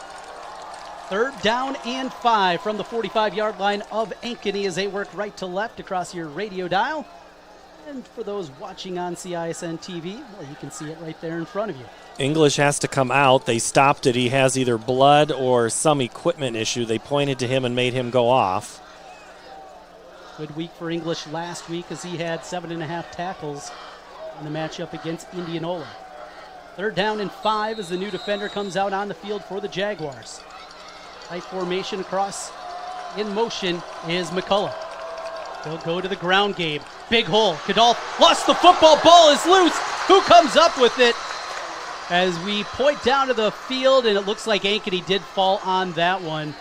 3rd down and 5 from the 45-yard line of Ankeny as they work right to left across your radio dial. And for those watching on CISN TV, well, you can see it right there in front of you. English has to come out. They stopped it. He has either blood or some equipment issue. They pointed to him and made him go off. Good week for English last week as he had 7.5 tackles in the matchup against Indianola. 3rd down and 5 as the new defender comes out on the field for the Jaguars. Tight formation across in motion is McCullough. They'll go to the ground game. Big hole. Kadolf lost the football. Ball is loose. Who comes up with it? As we point down to the field, and it looks like Ankeny did fall on that one.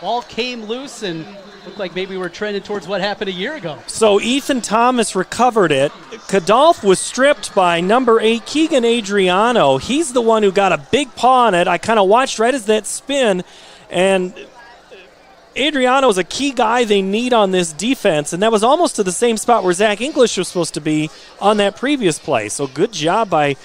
Ball came loose and looked like maybe we're trending towards what happened a year ago. So Ethan Thomas recovered it. Kadolf was stripped by number 8, Keegan Adriano. He's the one who got a big paw on it. I kind of watched right as that spin. And Adriano is a key guy they need on this defense, and that was almost to the same spot where Zach English was supposed to be on that previous play. So good job by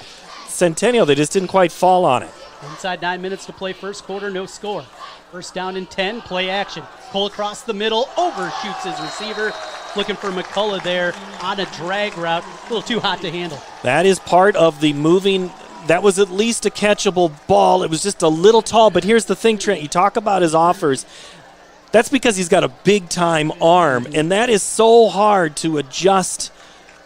Centennial. They just didn't quite fall on it. Inside 9 minutes to play first quarter, no score. 1st down and 10, play action. Cole across the middle, overshoots his receiver. Looking for McCullough there on a drag route. A little too hot to handle. That is part of the moving. That was at least a catchable ball. It was just a little tall. But here's the thing, Trent. You talk about his offers. That's because he's got a big-time arm, and that is so hard to adjust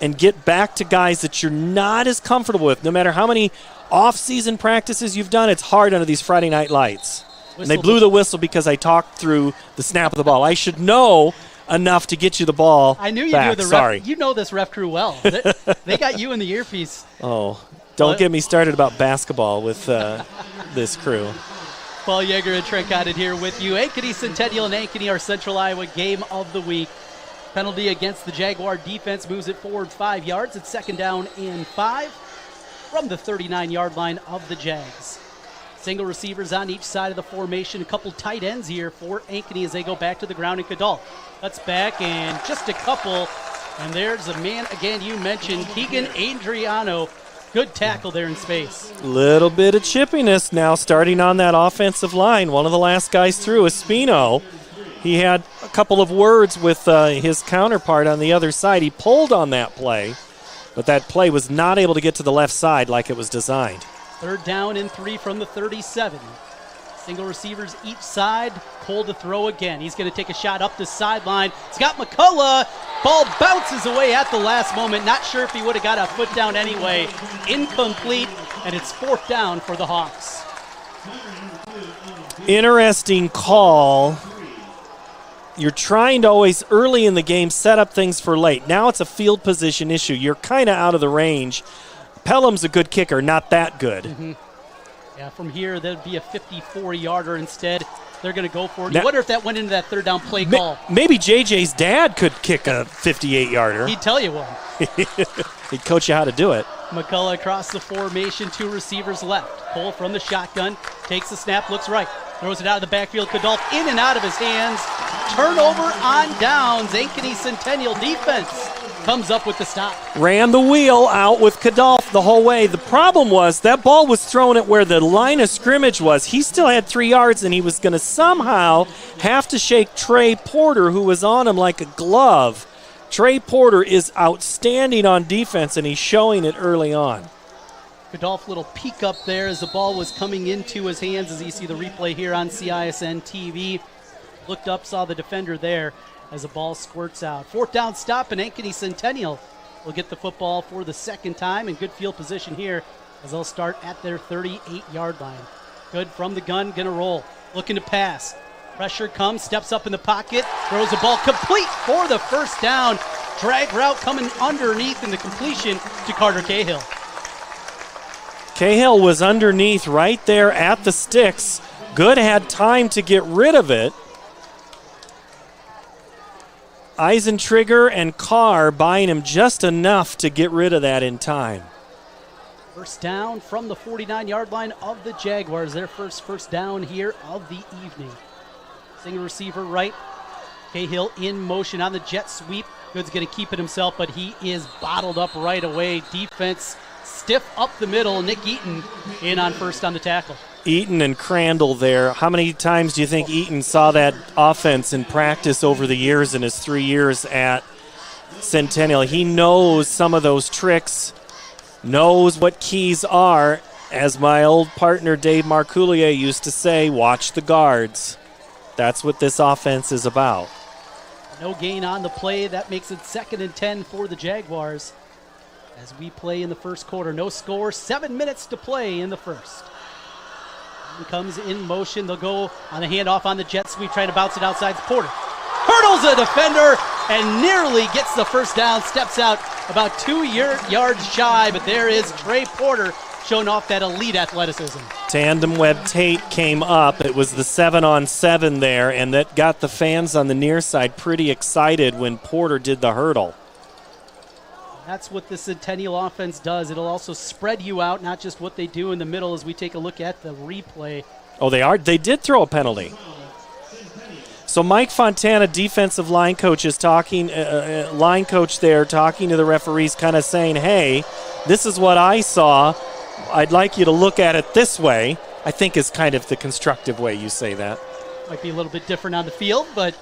and get back to guys that you're not as comfortable with. No matter how many off-season practices you've done, it's hard under these Friday night lights. And they blew the whistle because I talked through the snap of the ball. I should know enough to get you the ball. I knew you back. knew the ref. Sorry. You know this ref crew well. They got you in the earpiece. Oh, don't get me started about basketball with this crew. Paul Yeager and Trent Condon here with you. Ankeny Centennial and Ankeny, our Central Iowa game of the week. Penalty against the Jaguar defense moves it forward 5 yards. It's 2nd down and 5 from the 39-yard line of the Jags. Single receivers on each side of the formation. A couple tight ends here for Ankeny as they go back to the ground. And Kadolf cuts back and just a couple. And there's a man, again, you mentioned, Keegan Adriano. Good tackle there in space. Little bit of chippiness now starting on that offensive line. One of the last guys through, Espino. He had a couple of words with his counterpart on the other side. He pulled on that play, but that play was not able to get to the left side like it was designed. 3rd down and 3 from the 37. Single receivers each side. Cole to throw again. He's going to take a shot up the sideline. He's got McCullough. Ball bounces away at the last moment. Not sure if he would have got a foot down anyway. Incomplete, and it's 4th down for the Hawks. Interesting call. you're trying to always early in the game set up things for late. Now it's a field position issue. You're kind of out of the range. Pelham's a good kicker, not that good. Mm-hmm. Yeah, from here, that'd be a 54-yarder instead. They're going to go for it. Now, I wonder if that went into that third down play call. Maybe JJ's dad could kick a 58-yarder. He'd tell you one. He'd coach you how to do it. McCullough across the formation, 2 receivers left. Cole from the shotgun, takes the snap, looks right. Throws it out of the backfield. Kadolf in and out of his hands. Turnover on downs. Ankeny Centennial defense comes up with the stop. Ran the wheel out with Kadolf the whole way. The problem was that ball was thrown at where the line of scrimmage was. He still had 3 yards, and he was going to somehow have to shake Trey Porter, who was on him like a glove. Trey Porter is outstanding on defense, and he's showing it early on. Kadolf, little peek up there as the ball was coming into his hands, as you see the replay here on CISN TV. Looked up, saw the defender there as the ball squirts out. 4th down stop, and Ankeny Centennial will get the football for the second time in good field position here as they'll start at their 38-yard line. Good from the gun, gonna roll. Looking to pass. Pressure comes, steps up in the pocket, throws the ball complete for the first down. Drag route coming underneath in the completion to Carter Cahill. Cahill was underneath right there at the sticks. Good had time to get rid of it. Eisentrigger and Carr buying him just enough to get rid of that in time. First down from the 49-yard line of the Jaguars. Their first down here of the evening. Single receiver right. Cahill in motion on the jet sweep. Good's going to keep it himself, but he is bottled up right away. Defense stiff up the middle. Nick Eaton in on first on the tackle. Eaton and Crandall there. How many times do you think Eaton saw that offense in practice over the years in his 3 years at Centennial? He knows some of those tricks, knows what keys are. As my old partner Dave Marcoulier used to say, watch the guards. That's what this offense is about. No gain on the play. That makes it 2nd and 10 for the Jaguars as we play in the first quarter. No score, 7 minutes to play in the first. Comes in motion. They'll go on a handoff on the jet sweep, trying to bounce it outside. Porter hurdles a defender and nearly gets the first down. Steps out about 2 yards shy, but there is Trey Porter showing off that elite athleticism. Tandem Web Tate came up. It was the 7-on-7 there, and that got the fans on the near side pretty excited when Porter did the hurdle. That's what the Centennial offense does. It'll also spread you out, not just what they do in the middle as we take a look at the replay. Oh, they did throw a penalty. So Mike Fontana, defensive line coach, is talking, line coach there, talking to the referees, kind of saying, hey, this is what I saw. I'd like you to look at it this way, I think is kind of the constructive way you say that. Might be a little bit different on the field, but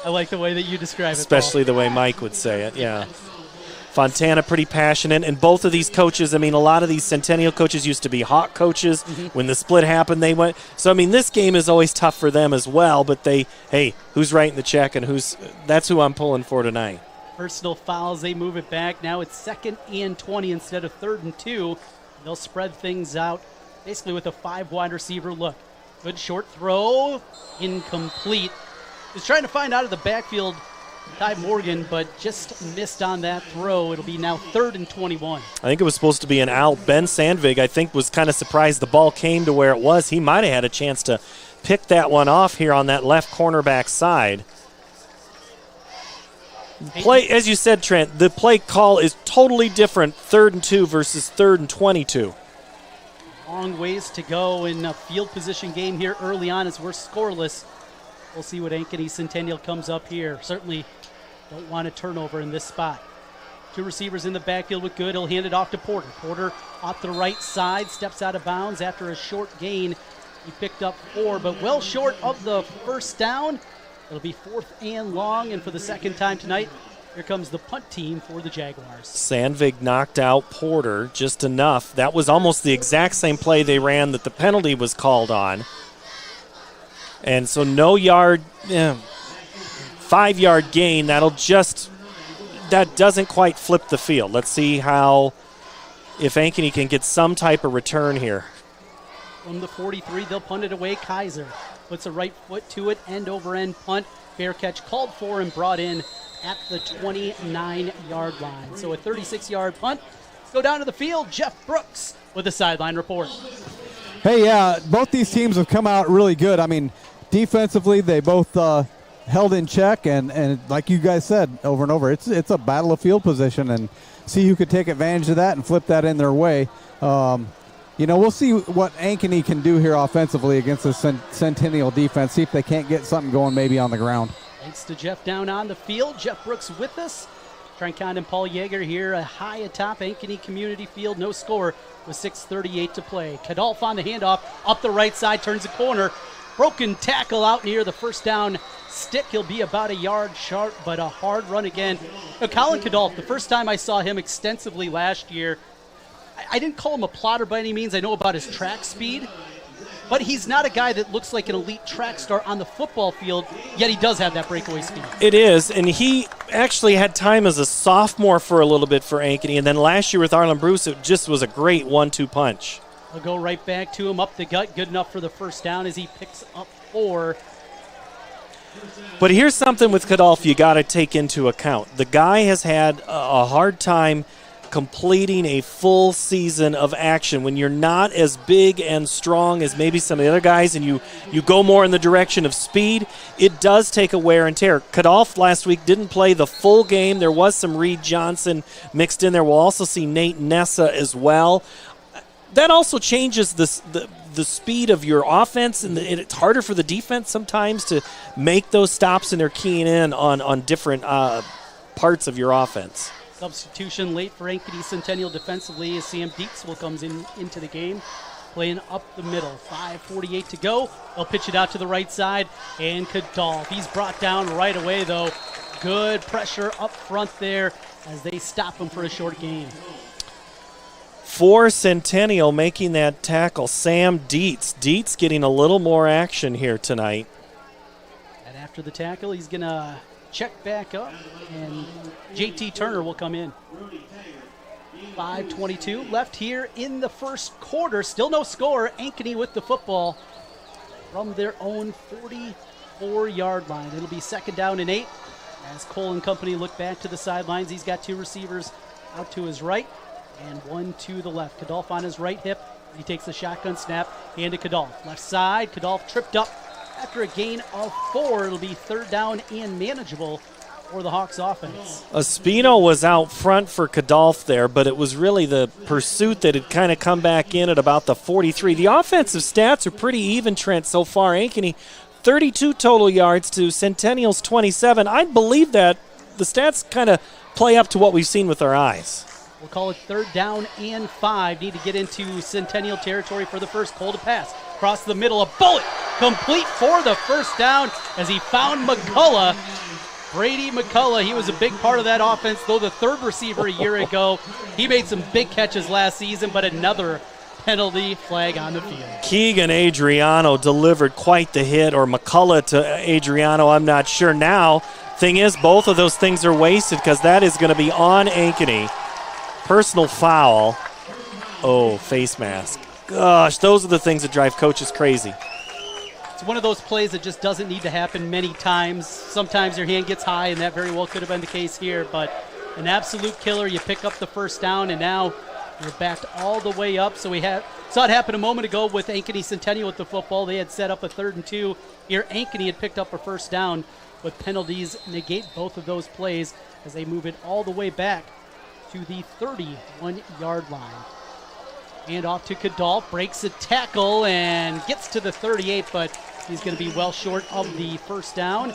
I like the way that you describe it, especially the way Mike would say it, yeah. Fontana pretty passionate, and both of these coaches, I mean, a lot of these Centennial coaches used to be Hawk coaches. Mm-hmm. When the split happened, they went. So, I mean, this game is always tough for them as well, but hey, who's writing the check and that's who I'm pulling for tonight. Personal fouls, they move it back. Now it's 2nd and 20 instead of 3rd and 2. They'll spread things out basically with a 5-wide receiver look. Good short throw, incomplete. He's trying to find out of the backfield Ty Morgan, but just missed on that throw. It'll be now 3rd and 21. I think it was supposed to be an out. Ben Sandvig, I think, was kind of surprised the ball came to where it was. He might have had a chance to pick that one off here on that left cornerback side. Play, as you said, Trent, the play call is totally different, 3rd and 2 versus 3rd and 22. Long ways to go in a field position game here early on as we're scoreless. We'll see what Ankeny Centennial comes up here. Certainly don't want a turnover in this spot. 2 receivers in the backfield with Good. He'll hand it off to Porter. Porter off the right side, steps out of bounds after a short gain. He picked up 4, but well short of the first down. It'll be 4th and long, and for the second time tonight, here comes the punt team for the Jaguars. Sandvig knocked out Porter just enough. That was almost the exact same play they ran that the penalty was called on. And so no yard, 5-yard gain. That doesn't quite flip the field. Let's see if Ankeny can get some type of return here. From the 43, they'll punt it away. Kaiser puts a right foot to it, end over end punt. Fair catch called for and brought in at the 29-yard line. So a 36-yard punt. Go down to the field. Jeff Brooks with a sideline report. Hey, yeah, both these teams have come out really good. I mean, defensively, they both held in check, and like you guys said over and over, it's a battle of field position, and see who could take advantage of that and flip that in their way. We'll see what Ankeny can do here offensively against the Centennial defense, see if they can't get something going maybe on the ground. Thanks to Jeff down on the field. Jeff Brooks with us. Trent Kahn and Paul Yeager here high atop Ankeny Community Field. No score with 6:38 to play. Kadolf on the handoff up the right side, turns the corner. Broken tackle out near the first down stick. He'll be about a yard short, but a hard run again. Colin Kadolf, the first time I saw him extensively last year, I didn't call him a plotter by any means. I know about his track speed, but he's not a guy that looks like an elite track star on the football field, yet he does have that breakaway speed. It is, and he actually had time as a sophomore for a little bit for Ankeny, and then last year with Arlen Bruce, it just was a great 1-2 punch. They'll go right back to him, up the gut, good enough for the first down as he picks up 4. But here's something with Kadolf you got to take into account. The guy has had a hard time completing a full season of action. When you're not as big and strong as maybe some of the other guys and you go more in the direction of speed, it does take a wear and tear. Kadolf last week didn't play the full game. There was some Reed Johnson mixed in there. We'll also see Nate Nessa as well. That also changes the speed of your offense, and it's harder for the defense sometimes to make those stops, and they're keying in on different parts of your offense. Substitution late for Ankeny Centennial defensively as Sam Dietzsel comes into the game, playing up the middle. 5:48 to go. They'll pitch it out to the right side, and Kadolf. He's brought down right away, though. Good pressure up front there as they stop him for a short gain. For Centennial making that tackle, Sam Dietz. Dietz getting a little more action here tonight. And after the tackle, he's going to check back up, and JT Turner will come in. 5:22 left here in the first quarter. Still no score. Ankeny with the football from their own 44-yard line. It'll be 2nd down and 8 as Cole and company look back to the sidelines. He's got 2 receivers out to his right and 1 to the left. Kadolf on his right hip. He takes the shotgun snap. Hand to Kadolf. Left side. Kadolf tripped up after a gain of 4. It'll be 3rd down and manageable for the Hawks offense. Espino was out front for Kadolf there, but it was really the pursuit that had kind of come back in at about the 43. The offensive stats are pretty even, Trent, so far. Ankeny, 32 total yards to Centennial's 27. I believe that the stats kind of play up to what we've seen with our eyes. We'll call it 3rd down and 5. Need to get into Centennial territory for the first. Cole to pass. Across the middle, a bullet complete for the first down as he found McCullough. Brady McCullough, he was a big part of that offense, though the 3rd receiver a year ago. He made some big catches last season, but another penalty flag on the field. Keegan Adriano delivered quite the hit, or McCullough to Adriano, I'm not sure now. Thing is, both of those things are wasted because that is going to be on Ankeny. Personal foul. Oh, face mask. Gosh, those are the things that drive coaches crazy. It's one of those plays that just doesn't need to happen many times. Sometimes your hand gets high, and that very well could have been the case here, but an absolute killer. You pick up the first down, and now you're backed all the way up. So we saw it happen a moment ago with Ankeny Centennial with the football. They had set up a 3rd and 2. Here, Ankeny had picked up a first down, but penalties negate both of those plays as they move it all the way back to the 31-yard line. And off to Kadolf, breaks a tackle and gets to the 38, but he's going to be well short of the first down.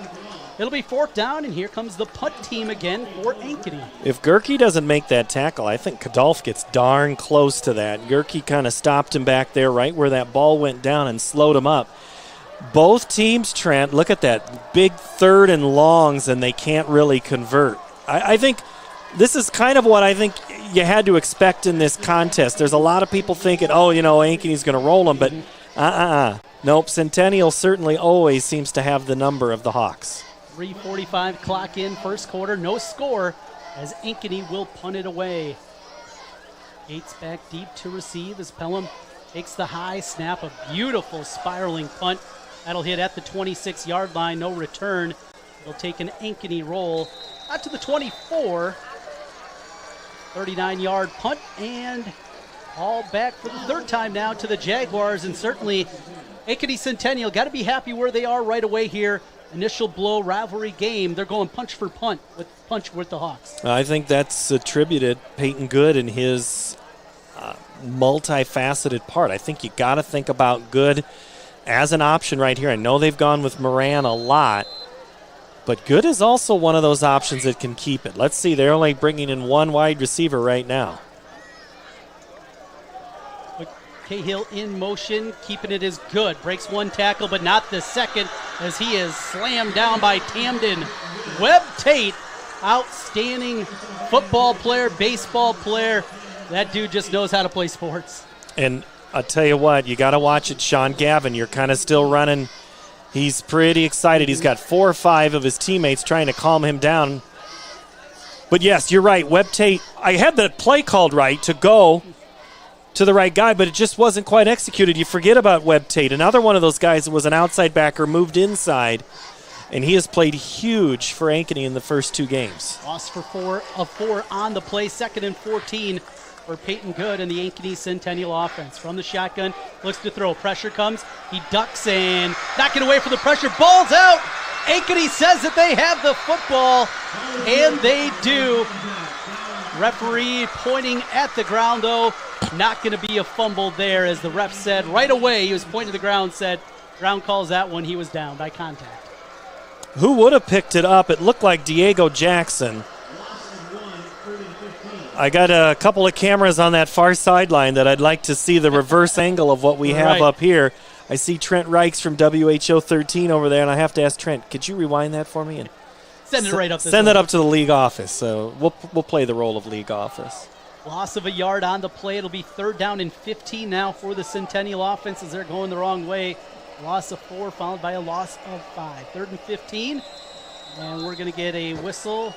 It'll be 4th down, and here comes the punt team again for Ankeny. If Gerke doesn't make that tackle, I think Kadolf gets darn close to that. Gerke kind of stopped him back there right where that ball went down and slowed him up. Both teams, Trent, look at that. Big 3rd and longs, and they can't really convert. I think this is kind of what I think you had to expect in this contest. There's a lot of people thinking, Ankeny's going to roll them, but Nope, Centennial certainly always seems to have the number of the Hawks. 3:45 clock in first quarter, no score as Ankeny will punt it away. Gates back deep to receive as Pelham takes the high snap, a beautiful spiraling punt That'll hit at the 26-yard line. No return. It'll take an Ankeny roll out to the 24. 39-yard punt, and all back for the third time now to the Jaguars. And certainly Ankeny Centennial got to be happy where they are right away here. Initial blow rivalry game. They're going punch for punch with the Hawks. I think that's attributed Peyton Good and his multifaceted part. I think you got to think about Good as an option right here. I know they've gone with Moran a lot, but Good is also one of those options that can keep it. Let's see, they're only bringing in one wide receiver right now. Cahill in motion, keeping it as Good. Breaks one tackle, but not the second, as he is slammed down by Tamden. Webb Tate, outstanding football player, baseball player. That dude just knows how to play sports. And I'll tell you what, you got to watch it, Sean Gavin. You're kind of still running. He's pretty excited. He's got 4 or 5 of his teammates trying to calm him down. But yes, you're right. Webb Tate, I had the play called right to go to the right guy, but it just wasn't quite executed. You forget about Webb Tate. Another one of those guys that was an outside backer, moved inside, and he has played huge for Ankeny in the first 2 games. Loss for 4 of 4 on the play. 2nd and 14 for Peyton Good and the Ankeny Centennial offense. From the shotgun, looks to throw. Pressure comes. He ducks and knocking away from the pressure. Ball's out. Ankeny says that they have the football, and they do. Referee pointing at the ground, though. Not going to be a fumble there, as the ref said right away. He was pointing to the ground, said ground calls that one. He was down by contact. Who would have picked it up? It looked like Diego Jackson. I got a couple of cameras on that far sideline that I'd like to see the reverse angle of what we have up here. I see Trent Reichs from WHO 13 over there, and I have to ask Trent, could you rewind that for me? And send it right up this Send way. that up to the league office. So we'll play the role of league office. Loss of a yard on the play. It'll be 3rd down and 15 now for the Centennial offense as they're going the wrong way. Loss of 4 followed by a loss of 5. 3rd and 15. And we're going to get a whistle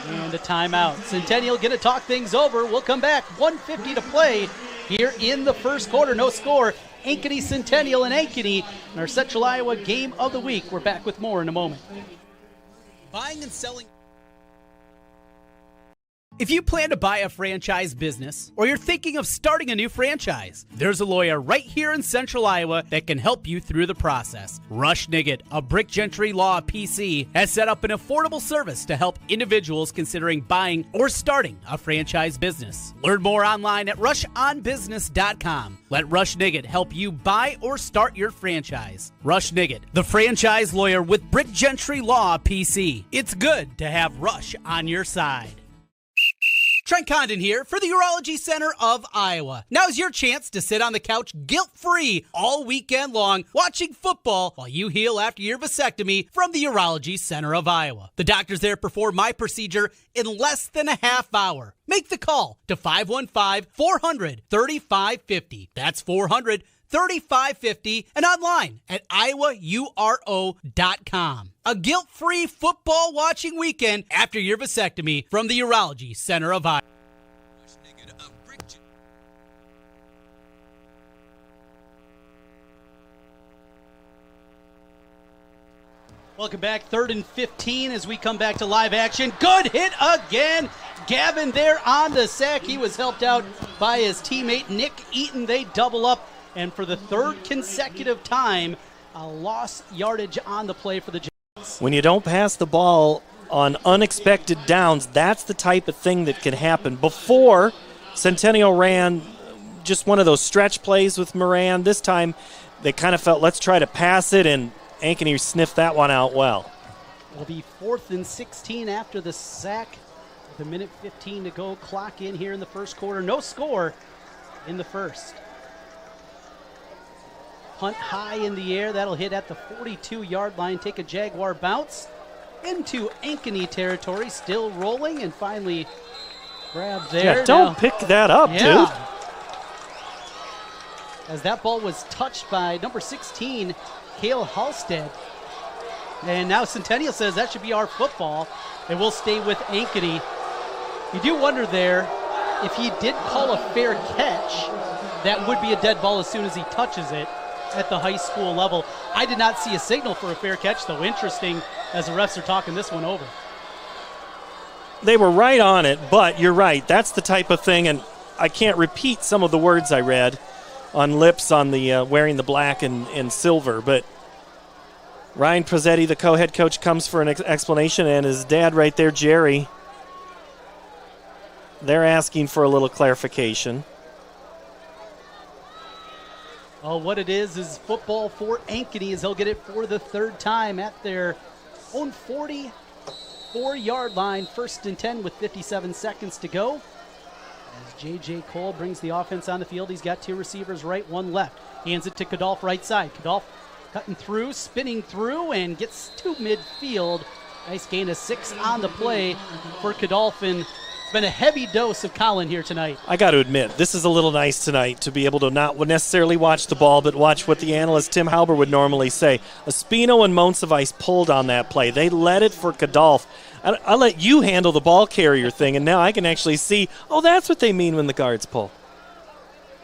and a timeout. Centennial going to talk things over. We'll come back. 1:50 to play here in the first quarter. No score. Ankeny Centennial and Ankeny in our Central Iowa game of the week. We're back with more in a moment. Buying and selling. If you plan to buy a franchise business or you're thinking of starting a new franchise, there's a lawyer right here in Central Iowa that can help you through the process. Rush Niggett of Brick Gentry Law PC has set up an affordable service to help individuals considering buying or starting a franchise business. Learn more online at rushonbusiness.com. Let Rush Niggett help you buy or start your franchise. Rush Niggett, the franchise lawyer with Brick Gentry Law PC. It's good to have Rush on your side. Trent Condon here for the Urology Center of Iowa. Now's your chance to sit on the couch guilt-free all weekend long watching football while you heal after your vasectomy from the Urology Center of Iowa. The doctors there perform my procedure in less than a half hour. Make the call to 515-400-3550. That's 400-3550 and online at iowauro.com. A guilt-free football watching weekend after your vasectomy from the Urology Center of Iowa. Welcome back. 3rd and 15 as we come back to live action. Good hit again. Gavin there on the sack. He was helped out by his teammate Nick Eaton. They double up. And for the 3rd consecutive time, a lost yardage on the play for the Giants. When you don't pass the ball on unexpected downs, that's the type of thing that can happen. Before, Centennial ran just one of those stretch plays with Moran. This time, they kind of felt, let's try to pass it, and Ankeny sniffed that one out well. It'll be 4th and 16 after the sack. With a minute 15 to go. Clock in here in the first quarter. No score in the first. Punt high in the air. That'll hit at the 42-yard line. Take a Jaguar bounce into Ankeny territory. Still rolling and finally grabbed there. Yeah, don't pick that up, dude. As that ball was touched by number 16, Cale Halstead. And now Centennial says that should be our football, and we'll stay with Ankeny. You do wonder there, if he did call a fair catch, that would be a dead ball as soon as he touches it. at the high school level. I did not see a signal for a fair catch, though. Interesting as the refs are talking this one over. They were right on it, but you're right. That's the type of thing, and I can't repeat some of the words I read on lips on the wearing the black and silver, but Ryan Pazzetti, the co-head coach, comes for an explanation, and his dad right there, Jerry, they're asking for a little clarification. Oh, what it is football for Ankeny as they'll get it for the third time at their own 44-yard line. 1st and 10 with 57 seconds to go. As J.J. Cole brings the offense on the field, he's got 2 receivers right, 1 left. Hands it to Kickoff right side. Kickoff cutting through, spinning through, and gets to midfield. Nice gain of 6 on the play for Kickoff, and it's been a heavy dose of Colin here tonight. I got to admit, this is a little nice tonight to be able to not necessarily watch the ball, but watch what the analyst Tim Halber would normally say. Espino and Monsivice pulled on that play. They led it for Kickoff. I let you handle the ball carrier thing, and now I can actually see, oh, that's what they mean when the guards pull.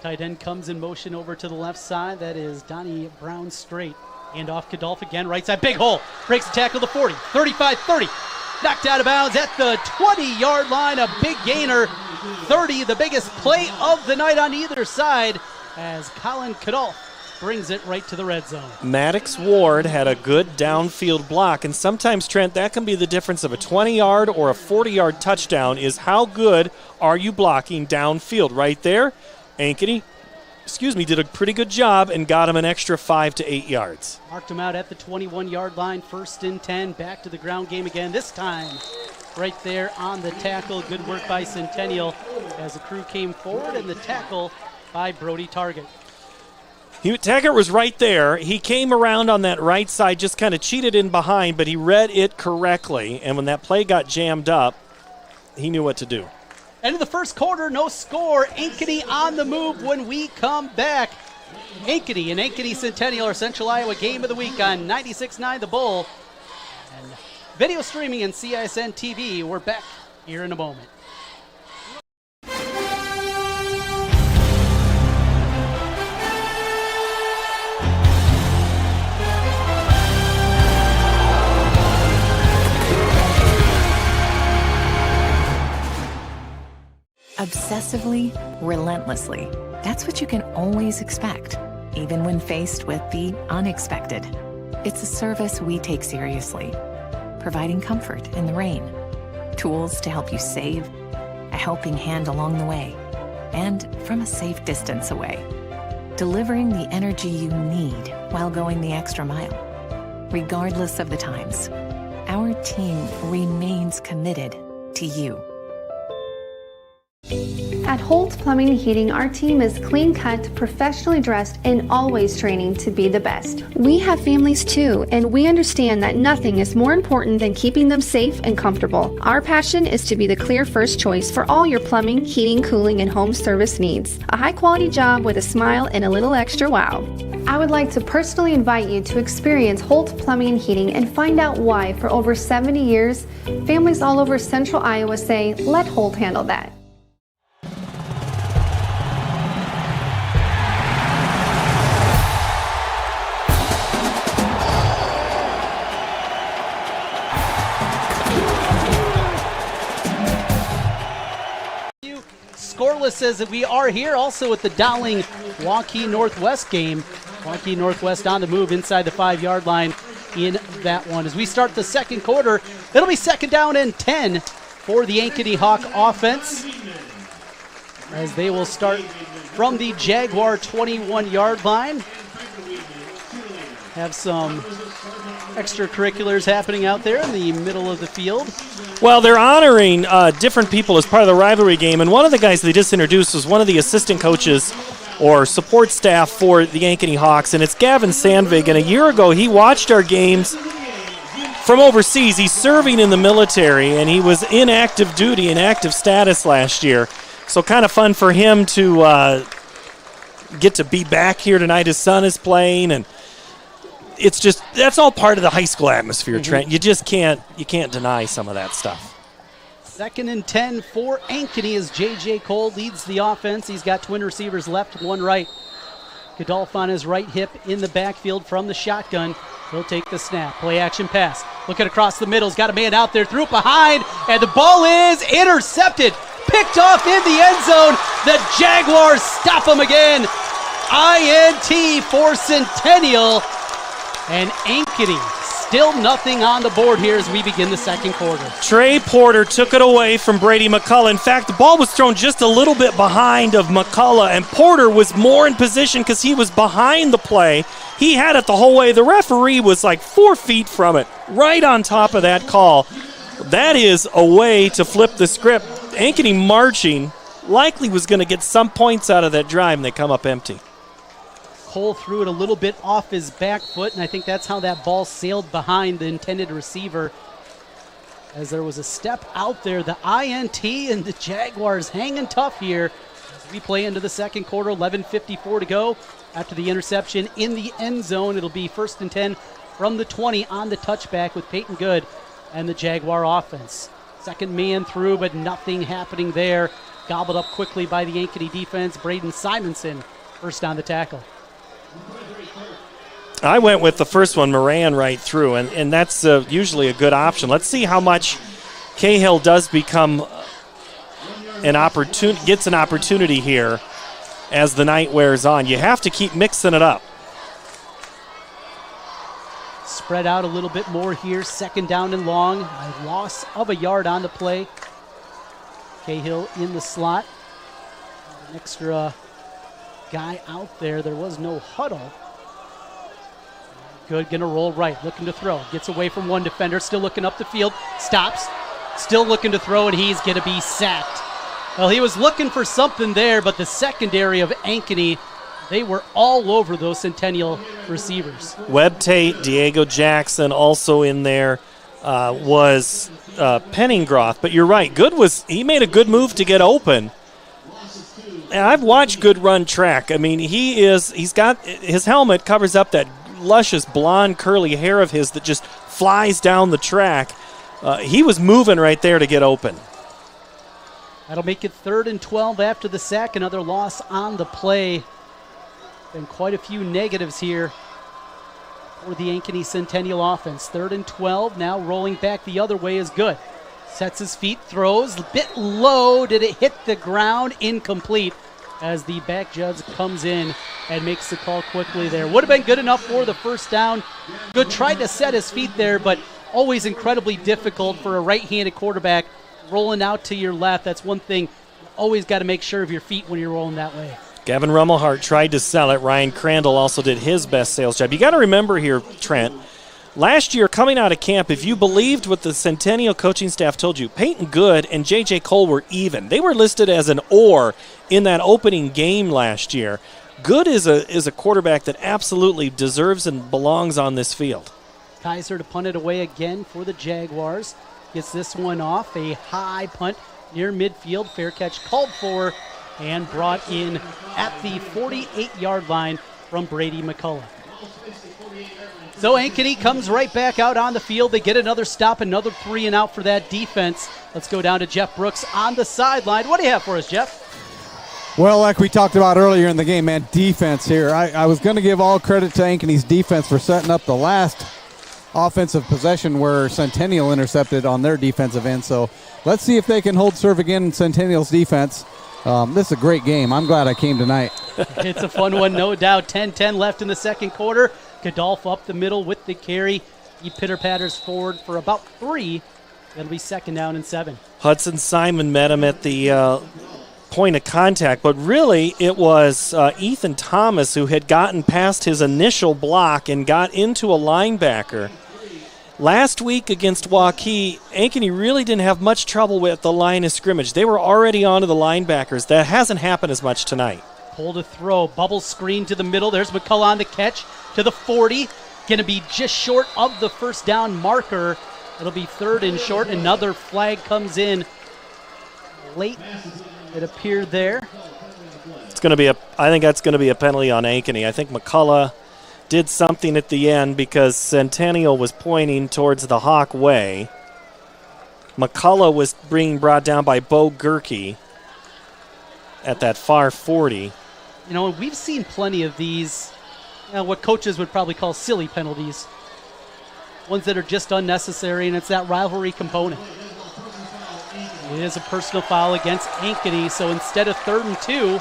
Tight end comes in motion over to the left side. That is Donnie Brown straight. And off Kickoff again, right side. Big hole. Breaks the tackle to 40. 35, 30. Knocked out of bounds at the 20-yard line. A big gainer. 30, the biggest play of the night on either side as Colin Kickoff brings it right to the red zone. Maddox Ward had a good downfield block, and sometimes, Trent, that can be the difference of a 20-yard or a 40-yard touchdown is how good are you blocking downfield. Right there, Ankeny, did a pretty good job and got him an extra 5 to 8 yards. Marked him out at the 21-yard line, 1st and 10. Back to the ground game again, this time right there on the tackle. Good work by Centennial as the crew came forward, and the tackle by Brody Target. Taggart was right there. He came around on that right side, just kind of cheated in behind, but he read it correctly, and when that play got jammed up, he knew what to do. End of the first quarter, no score. Ankeny on the move when we come back. Ankeny and Ankeny Centennial, our Central Iowa game of the week on 96.9 The Bull. And video streaming and CISN TV. We're back here in a moment. Obsessively, relentlessly. That's what you can always expect, even when faced with the unexpected. It's a service we take seriously, providing comfort in the rain, tools to help you save, a helping hand along the way, and from a safe distance away, delivering the energy you need while going the extra mile. Regardless of the times, our team remains committed to you. At Holt Plumbing and Heating, our team is clean-cut, professionally dressed, and always training to be the best. We have families too, and we understand that nothing is more important than keeping them safe and comfortable. Our passion is to be the clear first choice for all your plumbing, heating, cooling, and home service needs. A high-quality job with a smile and a little extra wow. I would like to personally invite you to experience Holt Plumbing and Heating and find out why, for over 70 years, families all over Central Iowa say, let Holt handle that. Scoreless says that we are here also at the Dowling Waukee Northwest game. Waukee Northwest on the move inside the 5-yard line in that one. As we start the second quarter, it'll be 2nd down and 10 for the Ankeny Hawk offense, as they will start from the Jaguar 21-yard line. Have some extracurriculars happening out there in the middle of the field. Well, they're honoring different people as part of the rivalry game, and one of the guys they just introduced was one of the assistant coaches or support staff for the Ankeny Hawks, and it's Gavin Sandvig. And a year ago, he watched our games from overseas. He's serving in the military, and he was in active duty, in active status last year. So kind of fun for him to get to be back here tonight. His son is playing, and it's just, that's all part of the high school atmosphere, Trent. You just can't deny some of that stuff. 2nd and 10 for Ankeny as J.J. Cole leads the offense. He's got twin receivers left, one right. Godolph on his right hip in the backfield from the shotgun. He'll take the snap. Play action pass. Looking across the middle. He's got a man out there. Threw it behind. And the ball is intercepted. Picked off in the end zone. The Jaguars stop him again. INT for Centennial. And Ankeny still nothing on the board here as we begin the second quarter. Trey Porter took it away from Brady McCullough. In fact, the ball was thrown just a little bit behind of McCullough, and Porter was more in position because he was behind the play. He had it the whole way. The referee was like 4 feet from it, right on top of that call. That is a way to flip the script. Ankeny marching likely was going to get some points out of that drive, and they come up empty. Cole threw it a little bit off his back foot, and I think that's how that ball sailed behind the intended receiver. As there was a step out there, the INT and the Jaguars hanging tough here as we play into the second quarter. 11:54 to go after the interception in the end zone. It'll be 1st and 10 from the 20 on the touchback with Peyton Good and the Jaguar offense. Second man through, but nothing happening there. Gobbled up quickly by the Ankeny defense. Braden Simonson first on the tackle. I went with the first one, Moran, right through, and that's usually a good option. Let's see how much Cahill does become gets an opportunity here as the night wears on. You have to keep mixing it up. Spread out a little bit more here. Second down and long. A loss of a yard on the play. Cahill in the slot. An extra guy out there. There was no huddle. Good, gonna roll right, looking to throw. Gets away from one defender, still looking up the field. Stops, still looking to throw, and he's gonna be sacked. Well, he was looking for something there, but the secondary of Ankeny, they were all over those Centennial receivers. Webb Tate, Diego Jackson also in there, was Penningroth. But you're right, he made a good move to get open. And I've watched Good run track. I mean, he's got his helmet covers up that luscious blonde curly hair of his that just flies down the track. He was moving right there to get open. That'll make it 3rd and 12 after the sack. Another loss on the play. Been quite a few negatives here for the Ankeny Centennial offense. 3rd and 12, now rolling back the other way is Good. Sets his feet, throws, a bit low. Did it hit the ground? Incomplete as the back judge comes in and makes the call quickly there. Would have been good enough for the first down. Good tried to set his feet there, but always incredibly difficult for a right-handed quarterback rolling out to your left. That's one thing. Always got to make sure of your feet when you're rolling that way. Gavin Rummelhart tried to sell it. Ryan Crandall also did his best sales job. You got to remember here, Trent, last year coming out of camp, if you believed what the Centennial coaching staff told you, Peyton Good and J.J. Cole were even. They were listed as an or in that opening game last year. Good is a quarterback that absolutely deserves and belongs on this field. Kaiser to punt it away again for the Jaguars. Gets this one off. A high punt near midfield. Fair catch called for and brought in at the 48-yard line from Brady McCullough. So Ankeny comes right back out on the field. They get another stop, another 3 and out for that defense. Let's go down to Jeff Brooks on the sideline. What do you have for us, Jeff? Well, like we talked about earlier in the game, man, defense here. I was going to give all credit to Ankeny's defense for setting up the last offensive possession where Centennial intercepted on their defensive end. So let's see if they can hold serve again in Centennial's defense. This is a great game. I'm glad I came tonight. It's a fun one, no doubt. 10-10 left in the second quarter. Godolph up the middle with the carry. He pitter-patters forward for about 3. That'll be 2nd down and 7. Hudson Simon met him at the point of contact, but really it was Ethan Thomas who had gotten past his initial block and got into a linebacker. Last week against Waukee, Ankeny really didn't have much trouble with the line of scrimmage. They were already onto the linebackers. That hasn't happened as much tonight. Pull to throw, bubble screen to the middle. There's McCullough on the catch to the 40. Going to be just short of the first down marker. It'll be 3rd and short. Another flag comes in late. It appeared there. It's going to be I think that's going to be a penalty on Ankeny. I think McCullough did something at the end because Centennial was pointing towards the Hawk Way. McCullough was being brought down by Bo Gerke at that far 40. we've seen plenty of these, what coaches would probably call silly penalties, ones that are just unnecessary, and it's that rivalry component. It is a personal foul against Ankeny, so instead of 3rd and 2,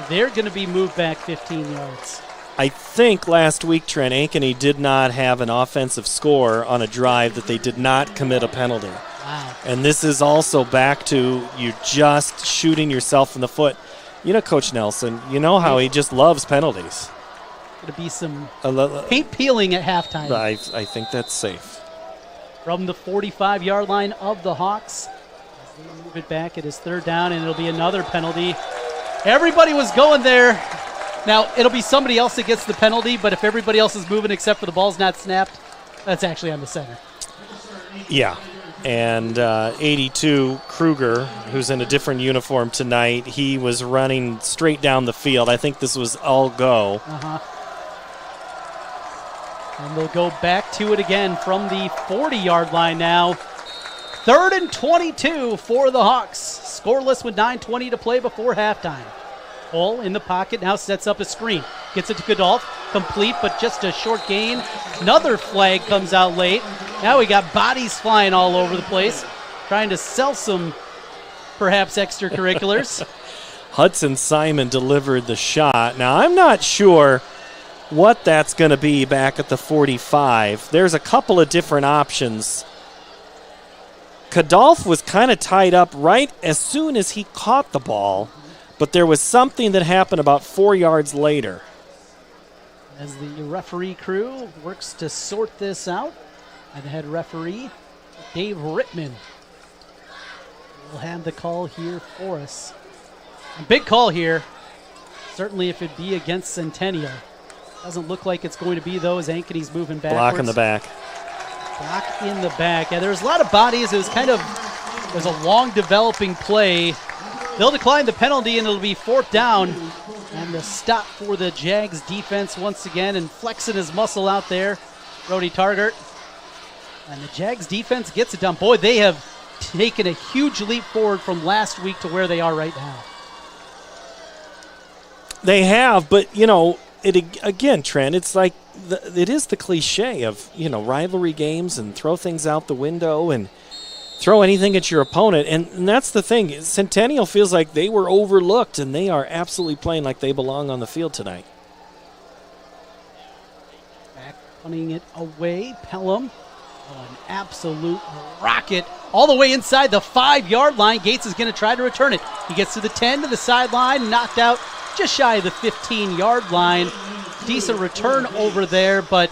they're going to be moved back 15 yards. I think last week, Trent, Ankeny did not have an offensive score on a drive that they did not commit a penalty. Wow. And this is also back to you just shooting yourself in the foot. Coach Nelson, you know how he just loves penalties. Going to be some paint peeling at halftime. I think that's safe. From the 45-yard line of the Hawks, as they move it back, it is 3rd down, and it'll be another penalty. Everybody was going there. Now, it'll be somebody else that gets the penalty, but if everybody else is moving except for the ball's not snapped, that's actually on the center. Yeah. And 82, Kruger, who's in a different uniform tonight, he was running straight down the field. I think this was all go. And they'll go back to it again from the 40-yard line now. 3rd and 22 for the Hawks. Scoreless with 9:20 to play before halftime. Cole in the pocket now sets up a screen. Gets it to Godolph. Complete, but just a short gain. Another flag comes out late. Now we got bodies flying all over the place. Trying to sell some, perhaps, extracurriculars. Hudson Simon delivered the shot. Now, I'm not sure what that's going to be back at the 45. There's a couple of different options. Godolph was kind of tied up right as soon as he caught the ball, but there was something that happened about 4 yards later. As the referee crew works to sort this out, and the head referee, Dave Rittman, will have the call here for us. A big call here, certainly if it be against Centennial. Doesn't look like it's going to be, though, as Ankeny's moving backwards. Block in the back. Block in the back. Yeah, there's a lot of bodies. It was a long developing play. They'll decline the penalty, and it'll be 4th down. And the stop for the Jags defense once again, and flexing his muscle out there, Brody Targert. And the Jags defense gets it done. Boy, they have taken a huge leap forward from last week to where they are right now. They have, but, again, Trent, it's like it is the cliche of, rivalry games and throw things out the window and throw anything at your opponent. And that's the thing. Centennial feels like they were overlooked, and they are absolutely playing like they belong on the field tonight. Back punting it away. Pelham, an absolute rocket all the way inside the 5-yard line. Gates is going to try to return it. He gets to the 10, to the sideline, knocked out just shy of the 15-yard line. Decent return over there, but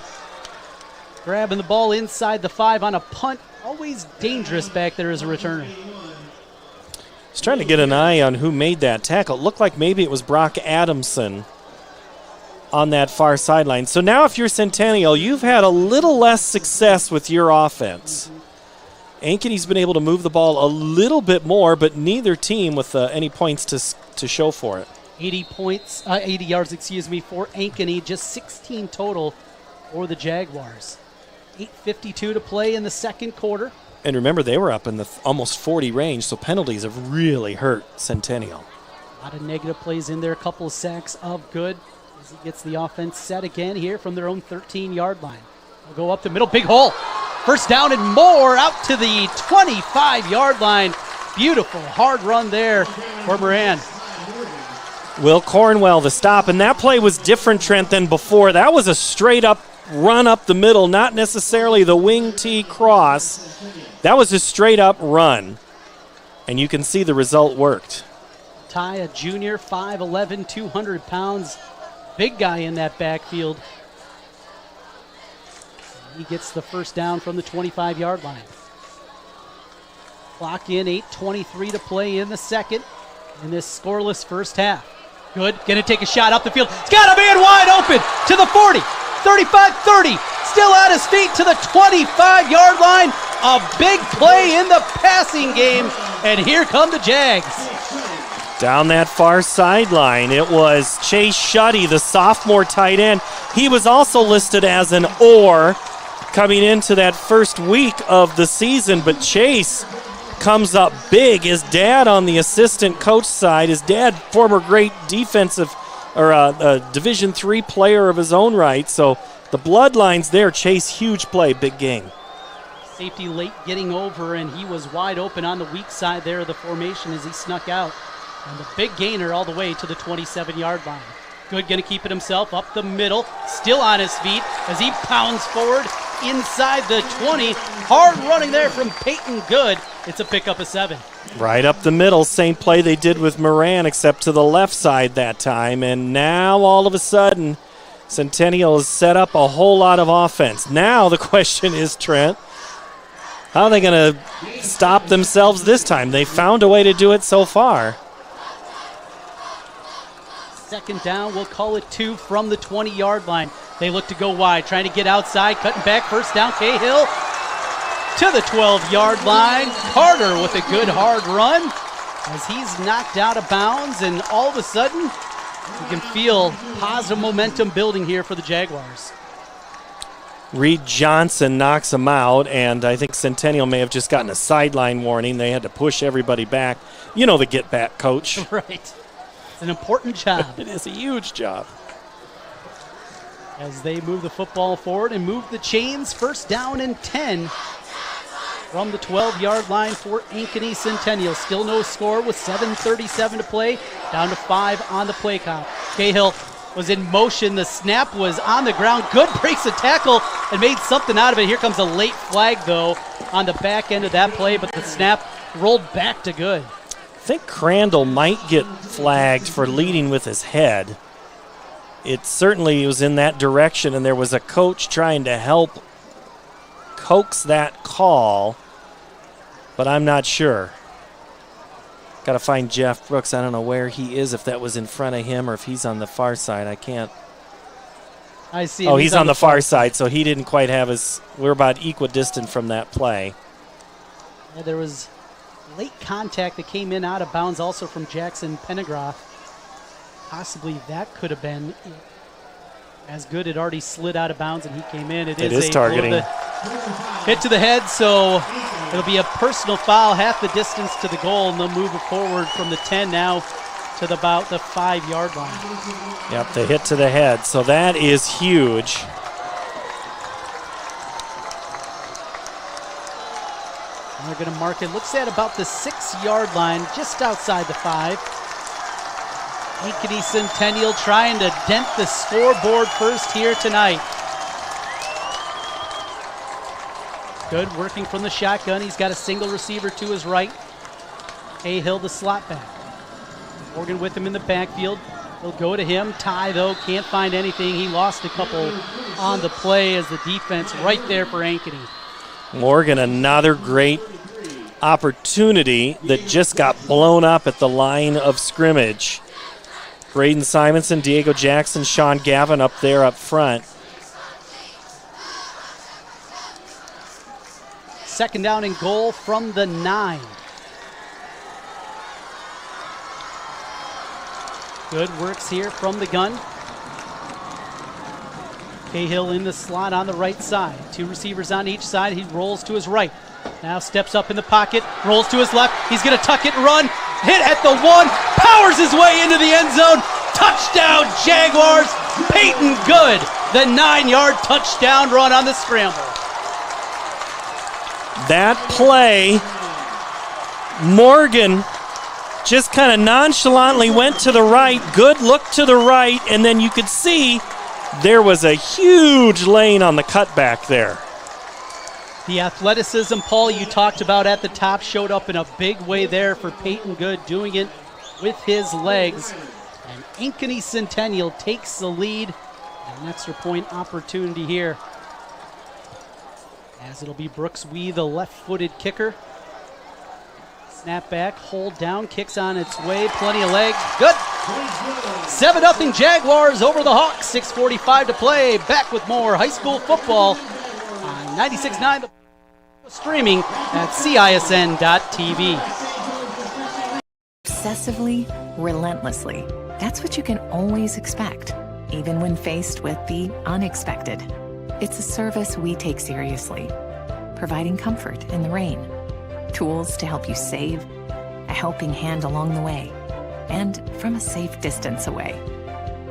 grabbing the ball inside the 5 on a punt, always dangerous back there as a returner. Just trying to get an eye on who made that tackle. It looked like maybe it was Brock Adamson on that far sideline. So now if you're Centennial, you've had a little less success with your offense. Ankeny's been able to move the ball a little bit more, but neither team with any points to show for it. 80 yards, for Ankeny, just 16 total for the Jaguars. 8:52 to play in the second quarter. And remember, they were up in the almost 40 range, so penalties have really hurt Centennial. A lot of negative plays in there, a couple of sacks of good as he gets the offense set again here from their own 13-yard line. They'll go up the middle, big hole. 1st down and more, out to the 25-yard line. Beautiful hard run there for Moran. Will Cornwell the stop, and that play was different, Trent, than before. That was a straight-up run up the middle, not necessarily the wing T cross. That was a straight-up run, and you can see the result worked. Ty, a junior, 5'11", 200 pounds. Big guy in that backfield. He gets the 1st down from the 25-yard line. Clock in, 8:23 to play in the second in this scoreless first half. Good, gonna take a shot up the field. It's got a man wide open to the 40, 35-30, still at his feet to the 25-yard line. A big play in the passing game, and here come the Jags. Down that far sideline, it was Chase Shuddy, the sophomore tight end. He was also listed as an or coming into that first week of the season, but Chase comes up big. His dad on the assistant coach side, his dad, former great defensive or a Division III player of his own right. So the bloodline's there. Chase, huge play, big game. Safety late getting over, and he was wide open on the weak side there of the formation as he snuck out. And the big gainer all the way to the 27-yard line. Good going to keep it himself up the middle, still on his feet as he pounds forward inside the 20. Hard running there from Peyton Good. It's a pickup of 7. Right up the middle, same play they did with Moran, except to the left side that time. And now all of a sudden, Centennial has set up a whole lot of offense. Now the question is, Trent, how are they going to stop themselves this time? They found a way to do it so far. Second down, we'll call it 2 from the 20-yard line. They look to go wide, trying to get outside, cutting back, first down, Cahill to the 12-yard line. Carter with a good hard run as he's knocked out of bounds, and all of a sudden, you can feel positive momentum building here for the Jaguars. Reed Johnson knocks him out, and I think Centennial may have just gotten a sideline warning. They had to push everybody back. You know the get-back coach. Right. An important job. It is a huge job. As they move the football forward and move the chains, first down and 10 from the 12-yard line for Ankeny Centennial. Still no score with 7:37 to play, down to 5 on the play clock. Cahill was in motion. The snap was on the ground. Good breaks a tackle and made something out of it. Here comes a late flag, though, on the back end of that play, but the snap rolled back to Good. I think Crandall might get flagged for leading with his head. It certainly was in that direction, and there was a coach trying to help coax that call, but I'm not sure. Got to find Jeff Brooks. I don't know where he is, if that was in front of him or if he's on the far side. I can't. I see. Oh, he's on the far side, so he didn't quite have his. We're about equidistant from that play. Yeah, there was late contact that came in out of bounds also from Jackson Pennegroff. Possibly that could have been it. As Good had already slid out of bounds and he came in. It is a targeting. Hit to the head, so it'll be a personal foul, half the distance to the goal, and they'll move it forward from the 10 now to about the 5-yard line. Yep, the hit to the head, so that is huge. And they're going to mark it, looks at about the 6-yard line, just outside the 5. Ankeny Centennial trying to dent the scoreboard first here tonight. Good working from the shotgun. He's got a single receiver to his right. Cahill the slot back. Morgan with him in the backfield. He'll go to him. Ty, though, can't find anything. He lost a couple on the play as the defense right there for Ankeny. Morgan, another great opportunity that just got blown up at the line of scrimmage. Braden Simonson, Diego Jackson, Sean Gavin up there up front. Second down and goal from the 9. Good works here from the gun. Cahill in the slot on the right side. 2 receivers on each side. He rolls to his right. Now steps up in the pocket, rolls to his left. He's going to tuck it and run. Hit at the 1, powers his way into the end zone. Touchdown, Jaguars. Peyton Good, the 9-yard touchdown run on the scramble. That play, Morgan just kind of nonchalantly went to the right. Good looked to the right, and then you could see there was a huge lane on the cutback there. The athleticism, Paul, you talked about at the top showed up in a big way there for Peyton Good, doing it with his legs. And Ankeny Centennial takes the lead. And an extra point opportunity here. As it'll be Brooks Wee, the left-footed kicker. Snap back, hold down, kicks on its way, plenty of legs. Good. 7-0 Jaguars over the Hawks, 6:45 to play. Back with more high school football on 96.9, streaming at CISN.TV. Obsessively, relentlessly. That's what you can always expect, even when faced with the unexpected. It's a service we take seriously, providing comfort in the rain, tools to help you save, a helping hand along the way, and from a safe distance away.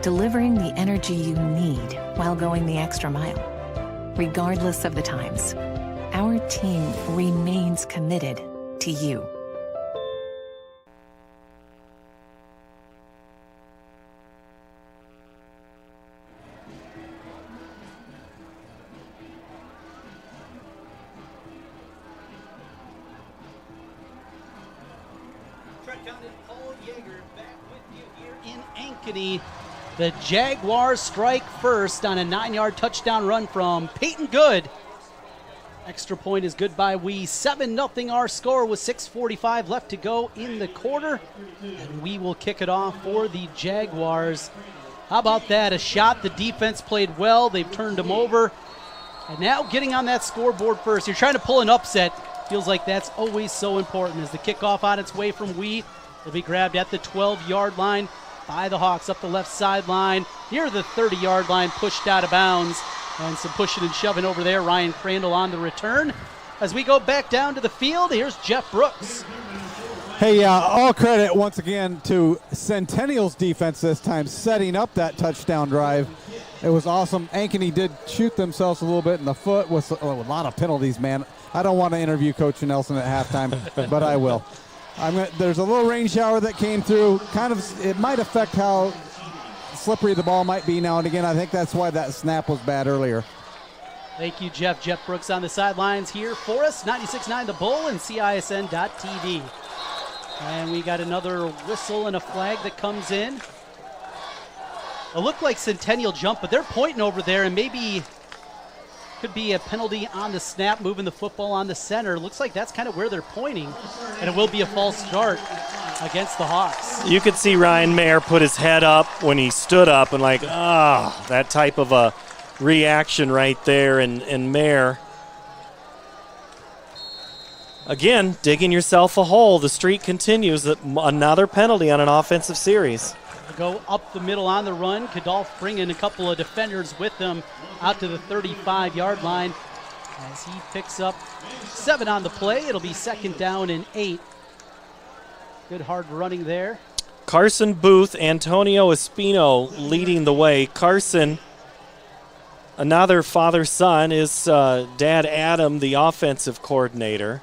delivering the energy you need while going the extra mile. Regardless of the times, our team remains committed to you. Ankeny. The Jaguars strike first on a 9-yard touchdown run from Peyton Good. Extra point is good by Wee. 7-0 our score with 6:45 left to go in the quarter. And we will kick it off for the Jaguars. How about that? A shot. The defense played well. They've turned them over. And now getting on that scoreboard first. You're trying to pull an upset. Feels like that's always so important. As the kickoff on its way from Wee, it'll be grabbed at the 12-yard line by the Hawks up the left sideline. Near the 30-yard line, pushed out of bounds. And some pushing and shoving over there. Ryan Crandall on the return. As we go back down to the field, here's Jeff Brooks. Hey, all credit once again to Centennial's defense this time, setting up that touchdown drive. It was awesome. Ankeny did shoot themselves a little bit in the foot with a lot of penalties, man. I don't want to interview Coach Nelson at halftime, but I will. There's a little rain shower that came through. It might affect how slippery the ball might be now and again. I think that's why that snap was bad earlier. Thank you, Jeff. Jeff Brooks on the sidelines here for us. 96.9 The Bull and CISN.TV. And we got another whistle and a flag that comes in. It looked like Centennial jumped, but they're pointing over there, and maybe could be a penalty on the snap, moving the football on the center. Looks like that's kind of where they're pointing, and it will be a false start against the Hawks. You could see Ryan Mayer put his head up when he stood up and that type of a reaction right there. And Mayer, again, digging yourself a hole. The streak continues. Another penalty on an offensive series. Go up the middle on the run. Kadolf bringing a couple of defenders with him out to the 35-yard line as he picks up 7 on the play. It'll be 2nd down and 8. Good hard running there. Carson Booth, Antonio Espino leading the way. Carson, another father-son, is Dad Adam, the offensive coordinator.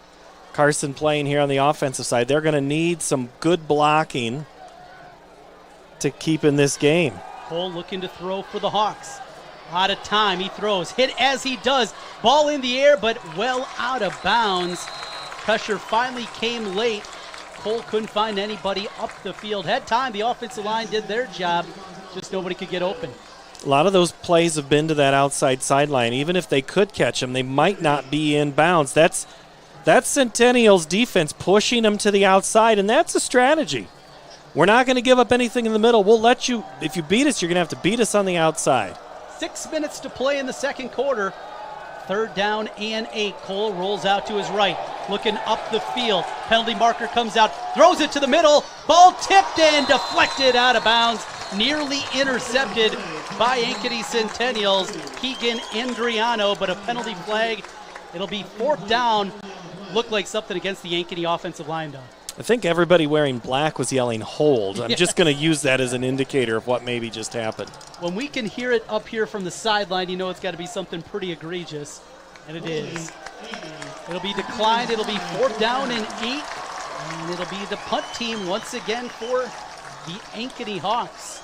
Carson playing here on the offensive side. They're going to need some good blocking to keep in this game. Cole looking to throw for the Hawks. Out of time, he throws. Hit as he does. Ball in the air, but well out of bounds. Pressure finally came late. Cole couldn't find anybody up the field. Had time. The offensive line did their job. Just nobody could get open. A lot of those plays have been to that outside sideline. Even if they could catch them, they might not be in bounds. That's Centennial's defense pushing them to the outside, and that's a strategy. We're not going to give up anything in the middle. We'll let you, if you beat us, you're going to have to beat us on the outside. 6 minutes to play in the second quarter. 3rd down and 8. Cole rolls out to his right, looking up the field. Penalty marker comes out, throws it to the middle. Ball tipped and deflected out of bounds. Nearly intercepted by Ankeny Centennials. Keegan Andriano, but a penalty flag. It'll be 4th down. Looked like something against the Ankeny offensive line, though. I think everybody wearing black was yelling hold. I'm just going to use that as an indicator of what maybe just happened. When we can hear it up here from the sideline, you know it's got to be something pretty egregious, and it is. It'll be declined. It'll be 4th down and 8, and it'll be the punt team once again for the Ankeny Hawks.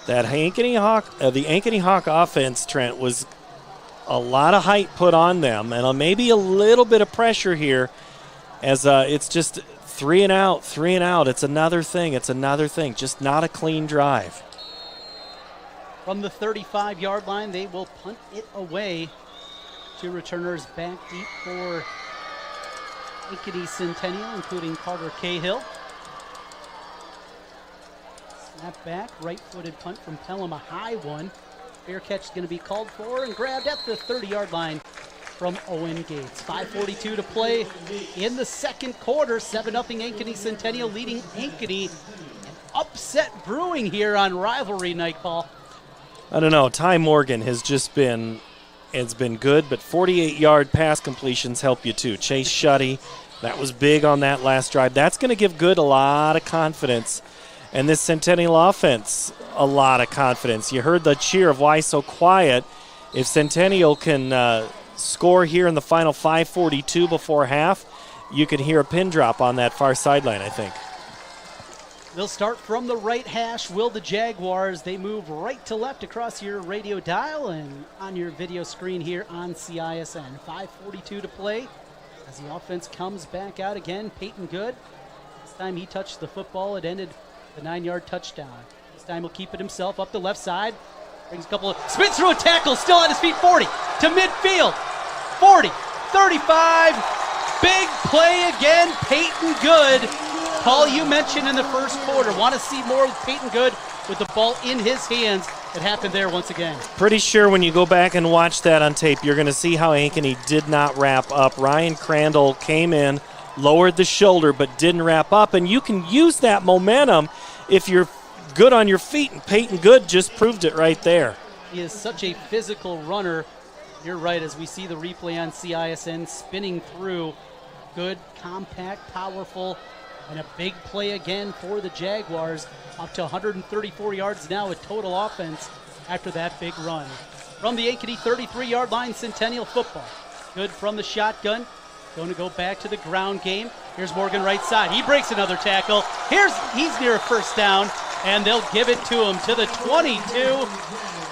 That the Ankeny Hawk offense, Trent, was a lot of height put on them, and maybe a little bit of pressure here. As it's just 3 and out. It's another thing. Just not a clean drive. From the 35-yard line, they will punt it away. 2 returners back deep for Ankeny Centennial, including Carter Cahill. Snap back, right-footed punt from Pelham, a high one. Fair catch is going to be called for and grabbed at the 30-yard line from Owen Gates. 5:42 to play in the second quarter. 7-0 Ankeny Centennial leading Ankeny. An upset brewing here on rivalry night, Paul. I don't know. Ty Morgan has been good, but 48-yard pass completions help you too. Chase Shuddy, that was big on that last drive. That's going to give Good a lot of confidence. And this Centennial offense, a lot of confidence. You heard the cheer of why so quiet. If Centennial can score here in the final 5:42 before half, you could hear a pin drop on that far sideline, I think. They'll start from the right hash. Will the Jaguars? They move right to left across your radio dial and on your video screen here on CISN. 5:42 to play as the offense comes back out again. Peyton Good. This time he touched the football. It ended the 9-yard touchdown. This time he'll keep it himself up the left side. Brings a couple of spins through a tackle. Still on his feet. 40 to midfield. 40, 35. Big play again. Peyton Good. Paul, you mentioned in the first quarter, want to see more of Peyton Good with the ball in his hands. It happened there once again. Pretty sure when you go back and watch that on tape, you're going to see how Ankeny did not wrap up. Ryan Crandall came in, lowered the shoulder, but didn't wrap up. And you can use that momentum if you're good on your feet, and Peyton Good just proved it right there. He is such a physical runner. You're right, as we see the replay on CISN, spinning through. Good, compact, powerful. And a big play again for the Jaguars, up to 134 yards now with total offense after that big run. From the Ankeny 33-yard line, Centennial football. Good from the shotgun. Going to go back to the ground game. Here's Morgan right side. He breaks another tackle. He's near a first down, and they'll give it to him to the 22.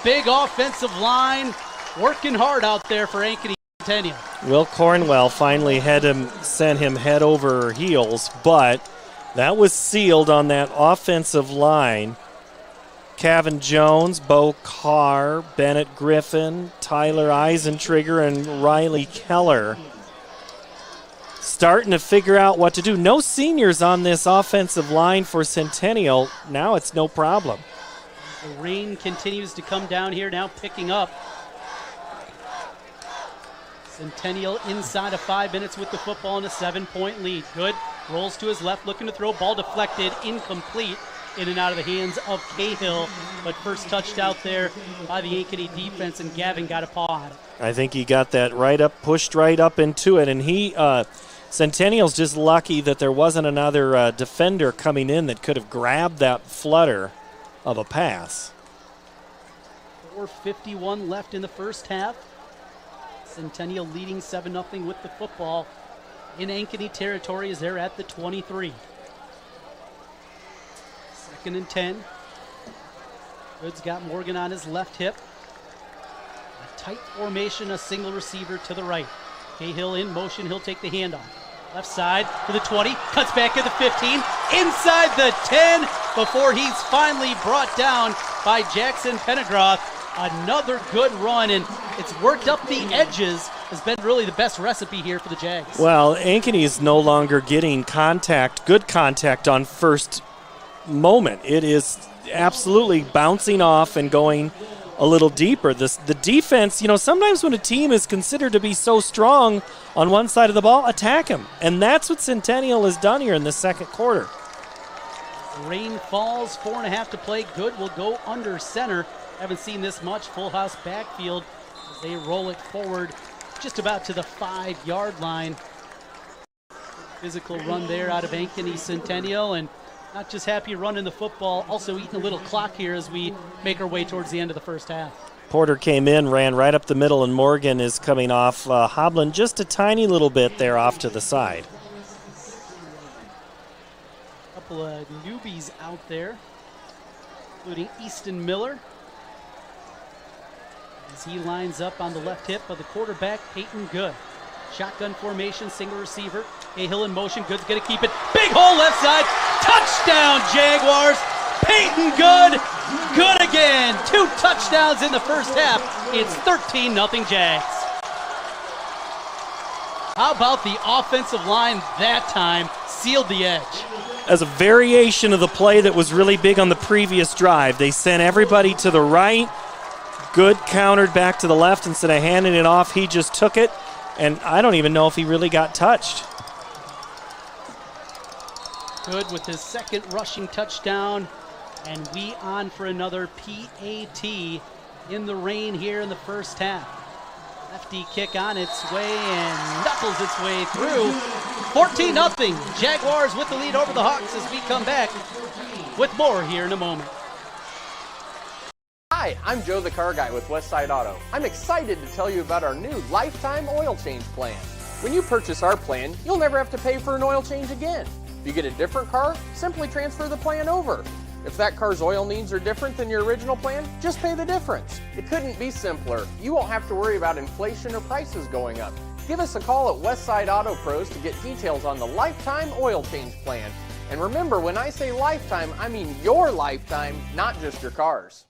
Big offensive line working hard out there for Ankeny Centennial. Will Cornwell finally sent him head over heels, but that was sealed on that offensive line. Kevin Jones, Bo Carr, Bennett Griffin, Tyler Eisentrigger, and Riley Keller starting to figure out what to do. No seniors on this offensive line for Centennial. Now it's no problem. The rain continues to come down here, now picking up. Centennial inside of 5 minutes with the football in a 7-point lead. Good. Rolls to his left, looking to throw. Ball deflected, incomplete, in and out of the hands of Cahill. But first touched out there by the Ankeny defense, and Gavin got a paw on it. I think he got that right up, pushed right up into it. And Centennial's just lucky that there wasn't another defender coming in that could have grabbed that flutter of a pass. 4:51 left in the first half. Centennial leading 7-0 with the football in Ankeny territory as they're at the 23. 2nd and 10. Good's got Morgan on his left hip. A tight formation, a single receiver to the right. Cahill in motion, he'll take the handoff. Left side to the 20, cuts back at the 15, inside the 10 before he's finally brought down by Jackson Pennegroth. Another good run, and it's worked up the edges, has been really the best recipe here for the Jags. Well, Ankeny is no longer getting good contact on first moment. It is absolutely bouncing off and going a little deeper. The defense, sometimes when a team is considered to be so strong on one side of the ball, attack them. And that's what Centennial has done here in the second quarter. Rain falls, 4.5 to play. Good will go under center. Haven't seen this much. Full house backfield as they roll it forward just about to the 5-yard line. Physical run there out of Ankeny Centennial, and not just happy running the football, also eating a little clock here as we make our way towards the end of the first half. Porter came in, ran right up the middle, and Morgan is coming off, hobbling just a tiny little bit there off to the side. A couple of newbies out there, including Easton Miller, as he lines up on the left hip of the quarterback, Peyton Good. Shotgun formation, single receiver. Cahill in motion. Good's going to keep it. Big hole left side. Touchdown, Jaguars. Peyton Good. Good again. 2 touchdowns in the first half. It's 13-0 Jags. How about the offensive line that time? Sealed the edge. As a variation of the play that was really big on the previous drive, they sent everybody to the right. Good countered back to the left. Instead of handing it off, he just took it. And I don't even know if he really got touched. Good with his second rushing touchdown. And we on for another PAT in the rain here in the first half. Lefty kick on its way and knuckles its way through. 14-0. Jaguars with the lead over the Hawks as we come back with more here in a moment. Hi, I'm Joe the Car Guy with Westside Auto. I'm excited to tell you about our new lifetime oil change plan. When you purchase our plan, you'll never have to pay for an oil change again. If you get a different car, simply transfer the plan over. If that car's oil needs are different than your original plan, just pay the difference. It couldn't be simpler. You won't have to worry about inflation or prices going up. Give us a call at Westside Auto Pros to get details on the lifetime oil change plan. And remember, when I say lifetime, I mean your lifetime, not just your car's.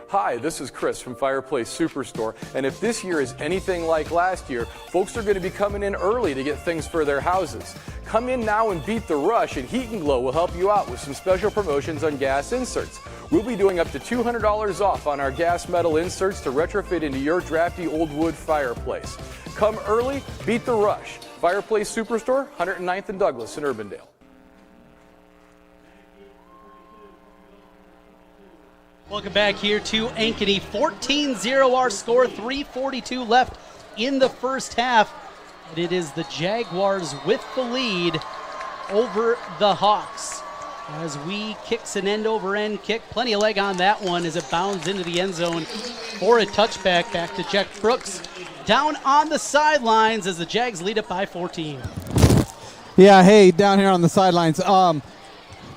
Hi, this is Chris from Fireplace Superstore, and if this year is anything like last year, folks are going to be coming in early to get things for their houses. Come in now and beat the rush, and Heat & Glow will help you out with some special promotions on gas inserts. We'll be doing up to $200 off on our gas metal inserts to retrofit into your drafty old wood fireplace. Come early, beat the rush. Fireplace Superstore, 109th and Douglas in Urbandale. Welcome back here to Ankeny. 14-0 our score, 3:42 left in the first half. And it is the Jaguars with the lead over the Hawks. As we kicks an end-over-end kick, plenty of leg on that one as it bounds into the end zone for a touchback. Back to Jack Brooks down on the sidelines as the Jags lead it by 14. Yeah, hey, down here on the sidelines.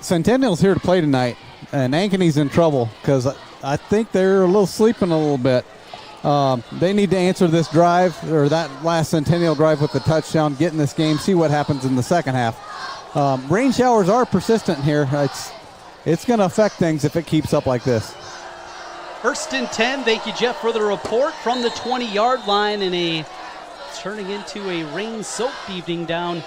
Centennial's here to play tonight, and Ankeny's in trouble because I think they're a little sleeping a little bit. They need to answer this drive, or that last Centennial drive with the touchdown, get in this game, see what happens in the second half. Rain showers are persistent here. It's going to affect things if it keeps up like this. 1st and 10. Thank you, Jeff, for the report from the 20-yard line, and turning into a rain-soaked evening down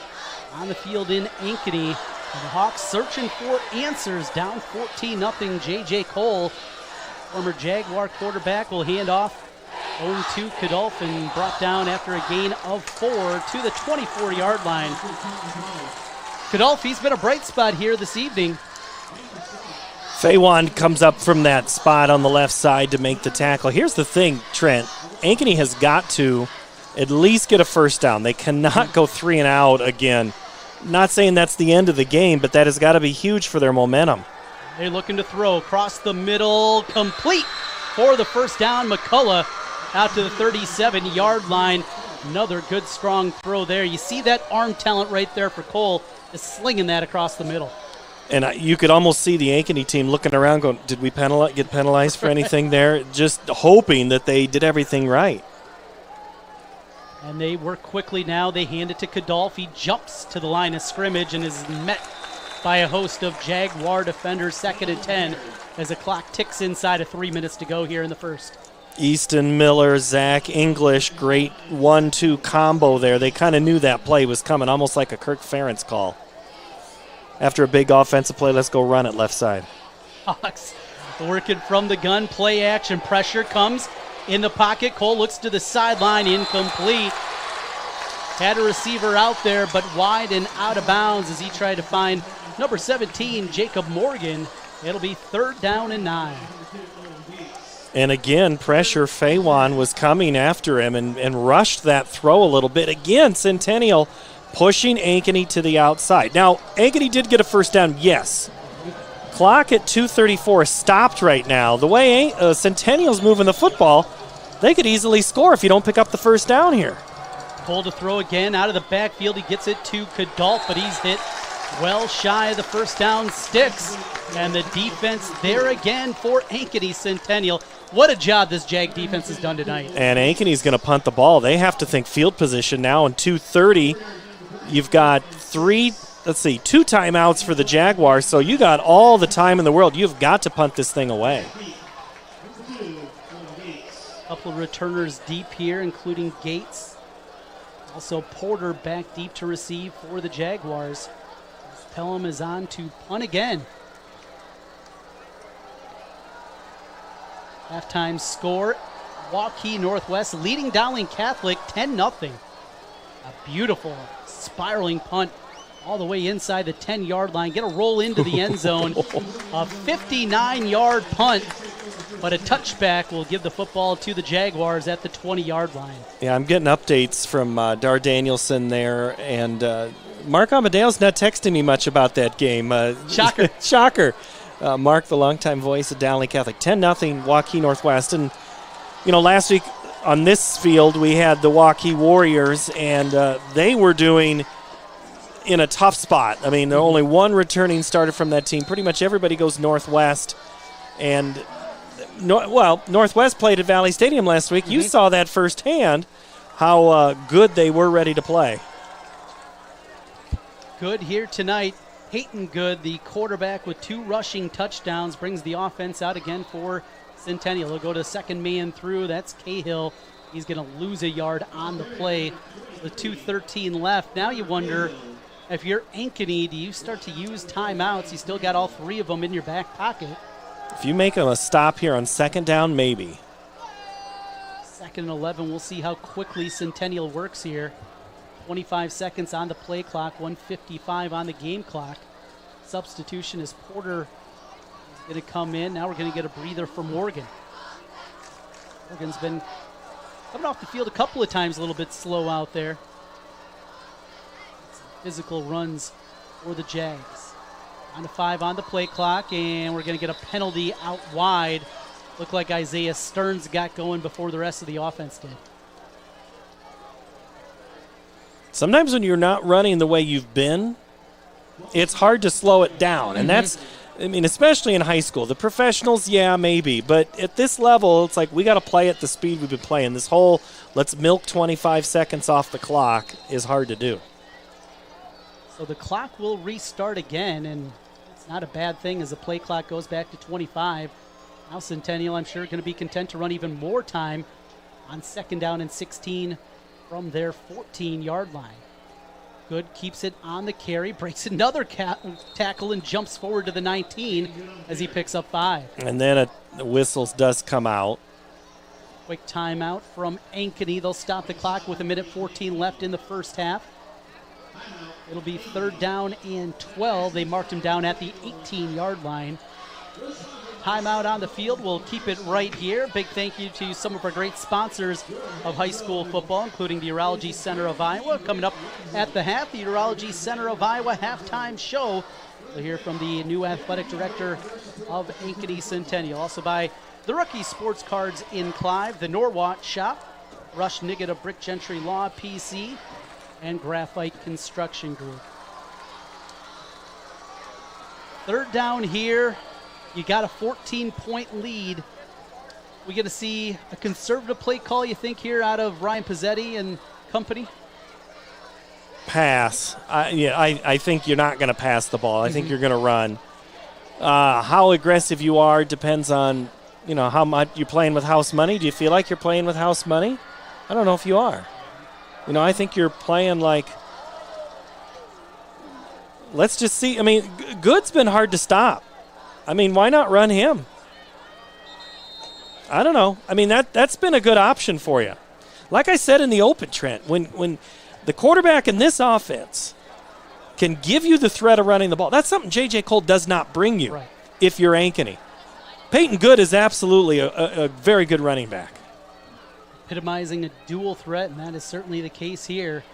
on the field in Ankeny. The Hawks searching for answers, down 14-0. J.J. Cole, former Jaguar quarterback, will hand off to Kickoff and brought down after a gain of 4 to the 24-yard line. Kickoff, he's been a bright spot here this evening. Faywan comes up from that spot on the left side to make the tackle. Here's the thing, Trent. Ankeny has got to at least get a first down. They cannot go 3 and out again. Not saying that's the end of the game, but that has got to be huge for their momentum. They're looking to throw across the middle, complete for the first down. McCullough out to the 37-yard line. Another good, strong throw there. You see that arm talent right there for Cole, is slinging that across the middle. And you could almost see the Ankeny team looking around going, did we get penalized for anything there? Just hoping that they did everything right. And they work quickly now. They hand it to Kickoff. He jumps to the line of scrimmage and is met by a host of Jaguar defenders. 2nd and 10 as the clock ticks inside of 3 minutes to go here in the first. Easton Miller, Zach English, great 1-2 combo there. They kind of knew that play was coming, almost like a Kirk Ferentz call. After a big offensive play, let's go run it left side. Hawks working from the gun, play action, pressure comes in the pocket. Cole looks to the sideline, incomplete. Had a receiver out there, but wide and out of bounds as he tried to find number 17, Jacob Morgan. It'll be 3rd down and 9. And again, pressure. Faywan was coming after him and rushed that throw a little bit. Again, Centennial pushing Ankeny to the outside. Now, Ankeny did get a first down, yes. Clock at 2:34 stopped right now. The way Centennial's moving the football, they could easily score if you don't pick up the first down here. Cole to throw again out of the backfield. He gets it to Kickoff, but he's hit well shy of the first down sticks. And the defense there again for Ankeny Centennial. What a job this Jag defense has done tonight. And Ankeny's going to punt the ball. They have to think field position now in 2:30. You've got 2 timeouts for the Jaguars, so you got all the time in the world. You've got to punt this thing away. A couple of returners deep here, including Gates. Also Porter back deep to receive for the Jaguars. Pelham is on to punt again. Halftime score, Waukee Northwest leading Dowling Catholic 10-0. A beautiful spiraling punt all the way inside the 10-yard line. Get a roll into the end zone. A 59-yard punt, but a touchback will give the football to the Jaguars at the 20-yard line. Yeah, I'm getting updates from Dar Danielson there, and Mark Amadeo's not texting me much about that game. Shocker. Shocker. Mark, the longtime voice of Downley Catholic. 10-0 Waukee Northwest. And, last week on this field we had the Waukee Warriors, and they were doing in a tough spot. I mean, only one returning starter from that team. Pretty much everybody goes Northwest. And, Northwest played at Valley Stadium last week. You saw that firsthand, how good they were ready to play. Good here tonight. Peyton Good, the quarterback with 2 rushing touchdowns, brings the offense out again for Centennial. They'll go to second man through. That's Cahill. He's going to lose a yard on the play with 2:13 left. Now you wonder, if you're Ankeny, do you start to use timeouts? You still got all 3 of them in your back pocket. If you make a stop here on second down, maybe. 2nd and 11. We'll see how quickly Centennial works here. 25 seconds on the play clock, 1:55 on the game clock. Substitution is Porter is going to come in. Now we're going to get a breather for Morgan. Morgan's been coming off the field a couple of times, a little bit slow out there. Physical runs for the Jags. 9-5 on the play clock, and we're going to get a penalty out wide. Looked like Isaiah Stearns got going before the rest of the offense did. Sometimes when you're not running the way you've been, it's hard to slow it down. And that's, especially in high school. The professionals, yeah, maybe. But at this level, it's like we got to play at the speed we've been playing. This whole let's milk 25 seconds off the clock is hard to do. So the clock will restart again, and it's not a bad thing as the play clock goes back to 25. Now Centennial, I'm sure, going to be content to run even more time on 2nd down and 16 from their 14-yard line. Good keeps it on the carry, breaks another tackle, and jumps forward to the 19 as he picks up 5. And then a whistle does come out. Quick timeout from Ankeny. They'll stop the clock with 1:14 left in the first half. It'll be 3rd down and 12. They marked him down at the 18-yard line. Timeout on the field. We'll keep it right here. Big thank you to some of our great sponsors of high school football, including the Urology Center of Iowa. Coming up at the half, the Urology Center of Iowa halftime show. We'll hear from the new athletic director of Ankeny Centennial. Also by the Rookie Sports Cards in Clive, the Norwalk Shop, Rush Niggett of Brick Gentry Law PC, and Graphite Construction Group. 3rd down here. You got a 14-point lead. We get to see a conservative play call, you think, here out of Ryan Pazzetti and company? Pass. I think you're not going to pass the ball. I think you're going to run. How aggressive you are depends on, how much you're playing with house money. Do you feel like you're playing with house money? I don't know if you are. I think you're playing like, let's just see. Good's been hard to stop. Why not run him? I don't know. That's been a good option for you. Like I said in the open, Trent, when the quarterback in this offense can give you the threat of running the ball, that's something J.J. Cole does not bring you if you're Ankeny. Peyton Good is absolutely a very good running back. Epitomizing a dual threat, and that is certainly the case here.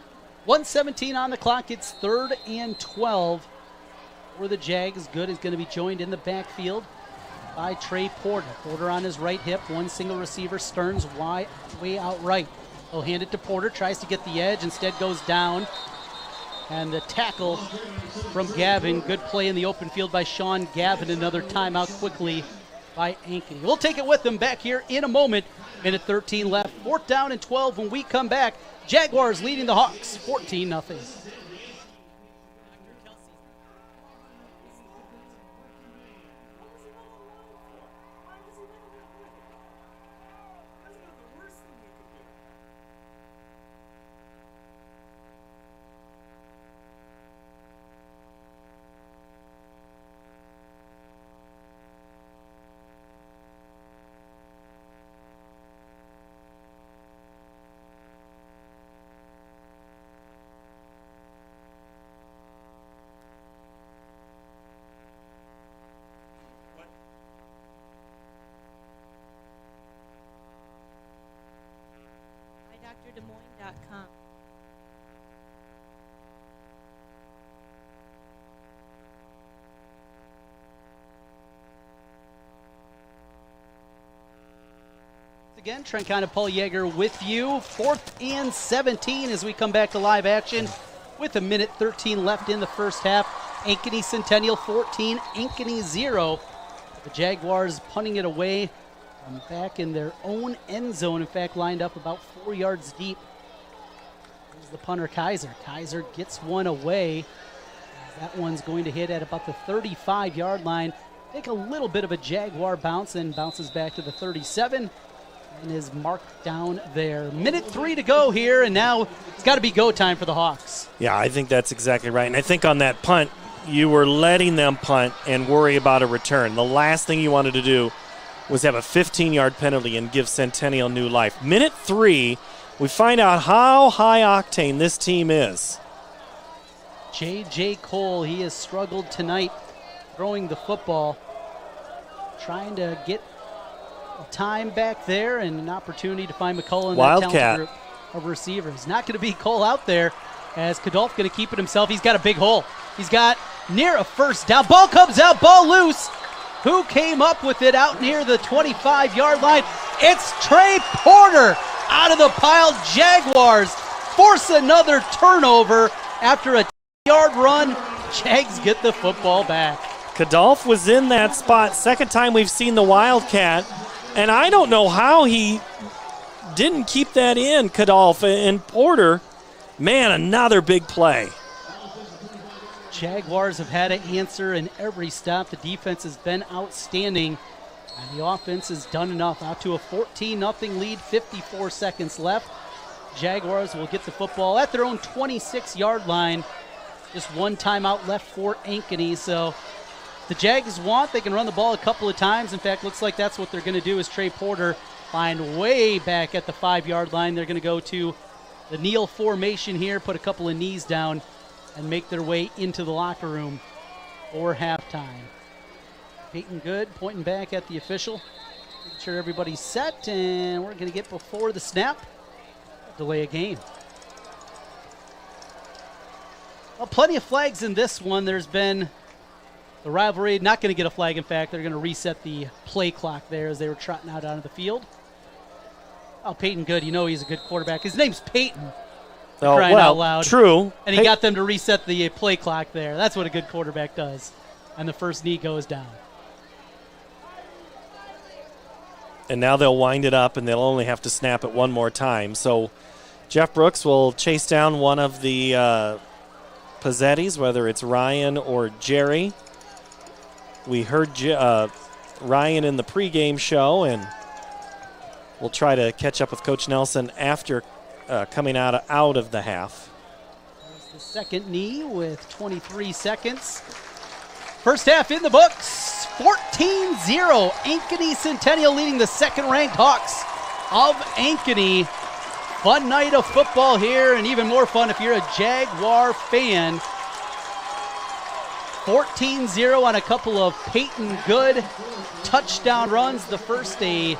1:17 on the clock. It's 3rd and 12 for the Jags. Good is going to be joined in the backfield by Trey Porter. Porter on his right hip, one single receiver. Stearns way out right. He'll hand it to Porter, tries to get the edge, instead goes down. And the tackle from Gavin. Good play in the open field by Sean Gavin. Another timeout quickly by Ankeny. We'll take it with them back here in a moment. Minute 13 left. 4th down and 12 when we come back. Jaguars leading the Hawks 14-0. Again, Trent Kahn and Paul Yeager with you. 4th and 17 as we come back to live action with 1:13 left in the first half. Ankeny Centennial 14, Ankeny 0. The Jaguars punting it away from back in their own end zone. In fact, lined up about 4 yards deep. Here's the punter, Kaiser. Kaiser gets one away. That one's going to hit at about the 35-yard line. Take a little bit of a Jaguar bounce and bounces back to the 37 and is marked down there. 1:03 to go here, and now it's got to be go time for the Hawks. Yeah, I think that's exactly right. And I think on that punt, you were letting them punt and worry about a return. The last thing you wanted to do was have a 15-yard penalty and give Centennial new life. 1:03, we find out how high octane this team is. J.J. Cole, he has struggled tonight throwing the football, trying to get time back there and an opportunity to find McCullough in that talented group of receivers. Not going to be Cole out there as Kadolf going to keep it himself. He's got a big hole. He's got near a first down. Ball comes out, ball loose. Who came up with it out near the 25-yard line? It's Trey Porter out of the pile. Jaguars force another turnover after a 10-yard run. Jags get the football back. Kadolf was in that spot. Second time we've seen the Wildcat. And I don't know how he didn't keep that in, Kadolf. And Porter, man, another big play. Jaguars have had to answer in every stop. The defense has been outstanding, and the offense has done enough. Out to a 14-0 lead, 54 seconds left. Jaguars will get the football at their own 26-yard line. Just one timeout left for Ankeny, so the Jags want, they can run the ball a couple of times. In fact, looks like that's what they're going to do is Trey Porter find way back at the 5-yard line. They're going to go to the kneel formation here, put a couple of knees down, and make their way into the locker room for halftime. Peyton Good pointing back at the official, making sure everybody's set, and we're going to get before the snap, delay a game. Well, plenty of flags in this one. There's been the rivalry, not going to get a flag. In fact, they're going to reset the play clock there as they were trotting out onto the field. Oh, Peyton Good, you know he's a good quarterback. His name's Peyton. Oh, crying well, out loud. True. And he got them to reset the play clock there. That's what a good quarterback does. And the first knee goes down. And now they'll wind it up, and they'll only have to snap it one more time. So Jeff Brooks will chase down one of the Pazzettis, whether it's Ryan or Jerry. We heard Ryan in the pregame show, and we'll try to catch up with Coach Nelson after coming out of the half. There's the second knee with 23 seconds. First half in the books, 14-0. Ankeny Centennial leading the second-ranked Hawks of Ankeny. Fun night of football here, and even more fun if you're a Jaguar fan. 14-0 on a couple of Peyton Good touchdown runs. The first a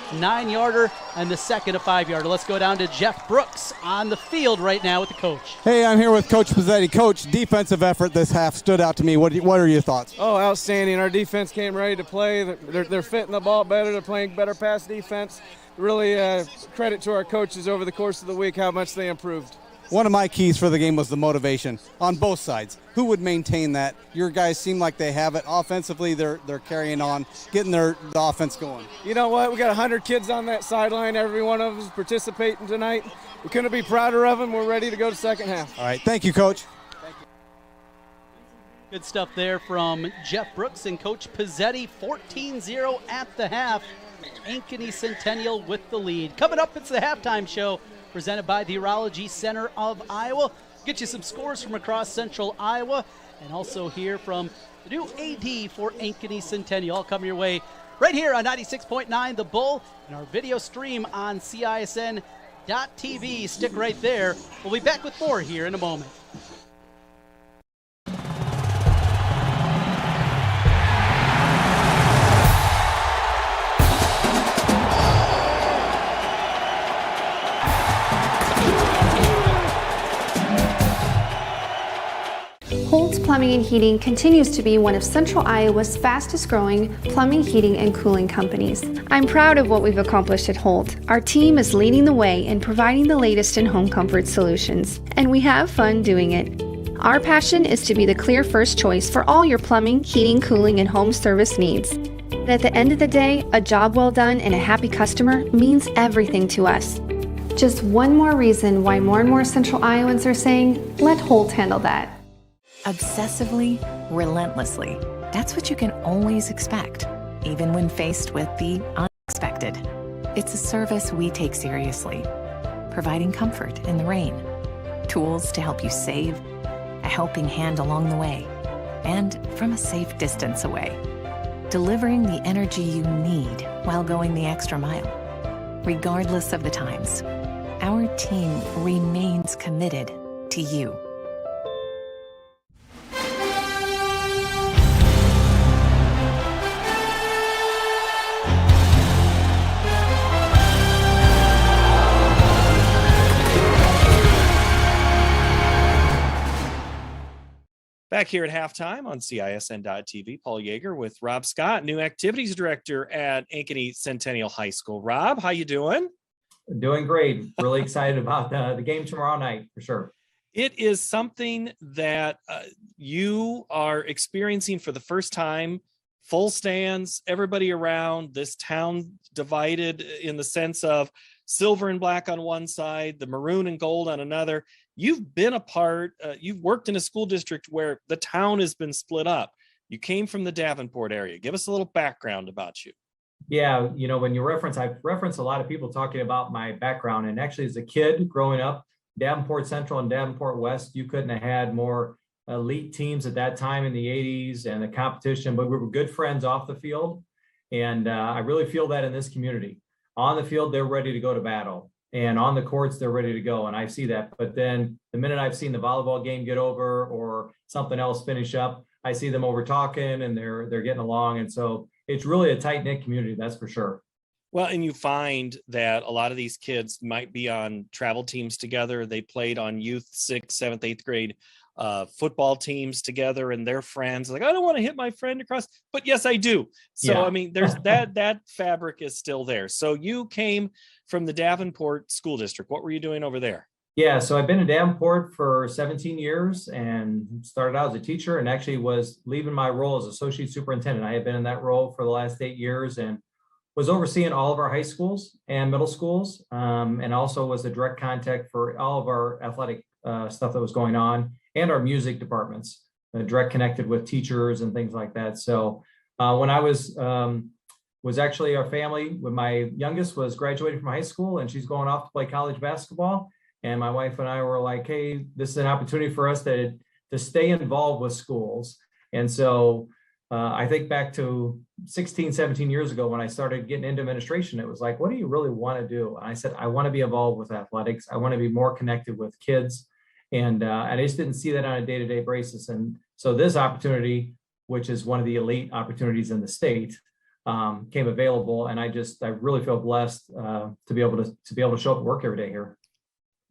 9-yarder and the second a 5-yarder. Let's go down to Jeff Brooks on the field right now with the coach. Hey, I'm here with Coach Pazzetti. Coach, defensive effort this half stood out to me. What are your thoughts? Oh, outstanding. Our defense came ready to play. They're fitting the ball better. They're playing better pass defense. Really credit to our coaches over the course of the week how much they improved. One of my keys for the game was the motivation on both sides. Who would maintain that? Your guys seem like they have it. Offensively, they're carrying on, getting the offense going. You know what? We got 100 kids on that sideline. Every one of us is participating tonight. We couldn't be prouder of them. We're ready to go to second half. All right. Thank you, Coach. Good stuff there from Jeff Brooks and Coach Pazzetti. 14-0 at the half. Ankeny Centennial with the lead. Coming up, it's the halftime show presented by the Urology Center of Iowa. Get you some scores from across central Iowa and also hear from the new AD for Ankeny Centennial. All come your way right here on 96.9 The Bull and our video stream on CISN.TV. Stick right there. We'll be back with more here in a moment. Plumbing and Heating continues to be one of Central Iowa's fastest growing plumbing, heating, and cooling companies. I'm proud of what we've accomplished at Holt. Our team is leading the way in providing the latest in home comfort solutions, and we have fun doing it. Our passion is to be the clear first choice for all your plumbing, heating, cooling, and home service needs. But at the end of the day, a job well done and a happy customer means everything to us. Just one more reason why more and more Central Iowans are saying, let Holt handle that. Obsessively, relentlessly. That's what you can always expect, even when faced with the unexpected. It's a service we take seriously, providing comfort in the rain, tools to help you save, a helping hand along the way, and from a safe distance away. Delivering the energy you need while going the extra mile. Regardless of the times, our team remains committed to you. Back here at halftime on CISN.TV, Paul Yeager with Rob Scott, new activities director at Ankeny Centennial High School. Rob, how you doing? Doing great. Really excited about the game tomorrow night, for sure. It is something that you are experiencing for the first time. Full stands, everybody around, this town divided in the sense of silver and black on one side, the maroon and gold on another. You've been a part, you've worked in a school district where the town has been split up. You came from the Davenport area. Give us a little background about you. Yeah, when you I've referenced a lot of people talking about my background. And actually, as a kid growing up, Davenport Central and Davenport West, you couldn't have had more elite teams at that time in the 80s and the competition, but we were good friends off the field. And I really feel that in this community. On the field, they're ready to go to battle. And on the courts, they're ready to go. And I see that. But then the minute I've seen the volleyball game get over or something else finish up, I see them over talking and they're getting along. And so it's really a tight-knit community, that's for sure. Well, and you find that a lot of these kids might be on travel teams together. They played on youth 6th, 7th, 8th grade football teams together, and they're friends. Like, I don't want to hit my friend across, but yes, I do. So, yeah. I mean, there's that fabric is still there. So you came from the Davenport School District. What were you doing over there? Yeah, so I've been in Davenport for 17 years and started out as a teacher and actually was leaving my role as associate superintendent. I had been in that role for the last 8 years and was overseeing all of our high schools and middle schools, and also was the direct contact for all of our athletic stuff that was going on and our music departments, direct connected with teachers and things like that. So when I was actually our family, when my youngest was graduating from high school and she's going off to play college basketball. And my wife and I were like, hey, this is an opportunity for us to stay involved with schools. And so I think back to 16, 17 years ago when I started getting into administration, it was like, what do you really want to do? And I said, I want to be involved with athletics. I want to be more connected with kids. And I just didn't see that on a day-to-day basis. And so this opportunity, which is one of the elite opportunities in the state, came available. And I really feel blessed to be able to show up at work every day here.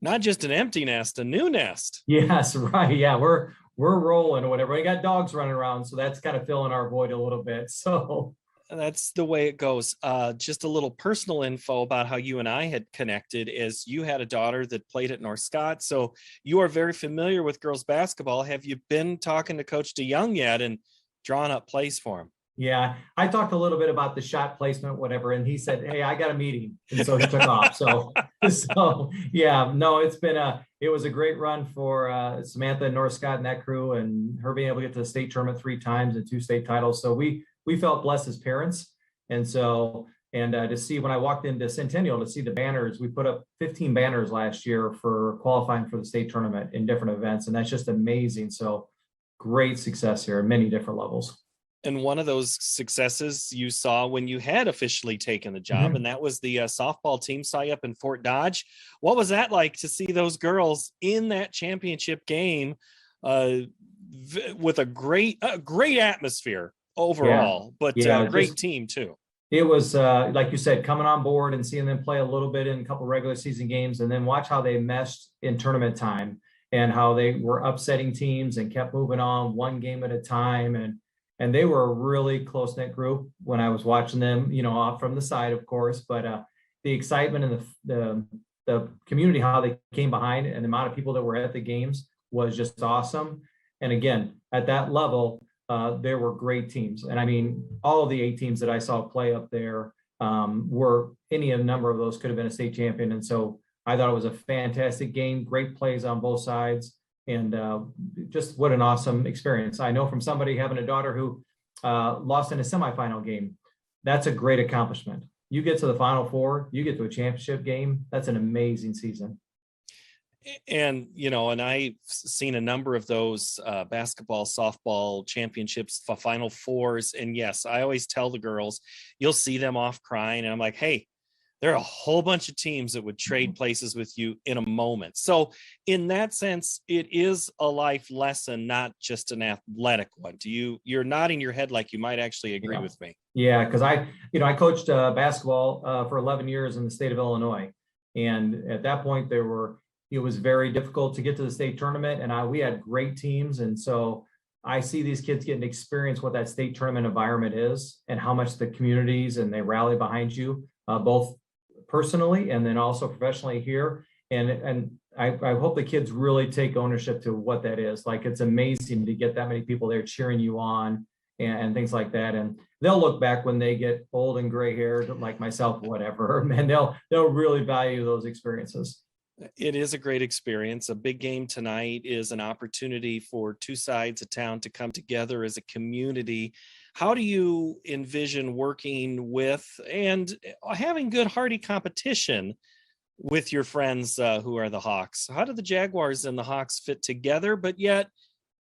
Not just an empty nest, a new nest. Yes, right. Yeah, we're rolling or whatever. We got dogs running around, so that's kind of filling our void a little bit. So that's the way it goes. Just a little personal info about how you and I had connected is you had a daughter that played at North Scott, so you are very familiar with girls basketball. Have you been talking to Coach DeYoung yet and drawn up plays for him? Yeah, I talked a little bit about the shot placement, whatever, and he said, hey, I got a meeting. And so he took off. So yeah, no, it was a great run for Samantha and North Scott and that crew, and her being able to get to the state tournament 3 times and 2 state titles. So we felt blessed as parents. And so, to see when I walked into Centennial to see the banners, we put up 15 banners last year for qualifying for the state tournament in different events. And that's just amazing. So great success here at many different levels. And one of those successes you saw when you had officially taken the job, and that was the softball team saw you up in Fort Dodge. What was that like to see those girls in that championship game with a great atmosphere overall, but great team too? It was, like you said, coming on board and seeing them play a little bit in a couple regular season games and then watch how they meshed in tournament time and how they were upsetting teams and kept moving on one game at a time. And they were a really close-knit group when I was watching them, off from the side, of course, but the excitement and the community, how they came behind, and the amount of people that were at the games was just awesome. And again, at that level, there were great teams. And I mean, all of the 8 teams that I saw play up there were any number of those could have been a state champion. And so I thought it was a fantastic game, great plays on both sides, and just what an awesome experience. I know from somebody having a daughter who lost in a semifinal game, that's a great accomplishment. You get to the Final Four, you get to a championship game, that's an amazing season. And, and I've seen a number of those basketball, softball championships, Final Fours. And yes, I always tell the girls, you'll see them off crying. And I'm like, hey, there are a whole bunch of teams that would trade places with you in a moment. So in that sense, it is a life lesson, not just an athletic one. You're nodding your head like you might actually agree with me. Yeah, because I coached basketball for 11 years in the state of Illinois. And at that point, it was very difficult to get to the state tournament, and we had great teams. And so I see these kids getting to experience what that state tournament environment is and how much the communities and they rally behind you, both personally and then also professionally here. And I hope the kids really take ownership to what that is. Like, it's amazing to get that many people there cheering you on and things like that. And they'll look back when they get old and gray haired like myself, whatever, and they'll really value those experiences. It is a great experience. A big game tonight is an opportunity for two sides of town to come together as a community. How do you envision working with and having good, hearty competition with your friends who are the Hawks? How do the Jaguars and the Hawks fit together, but yet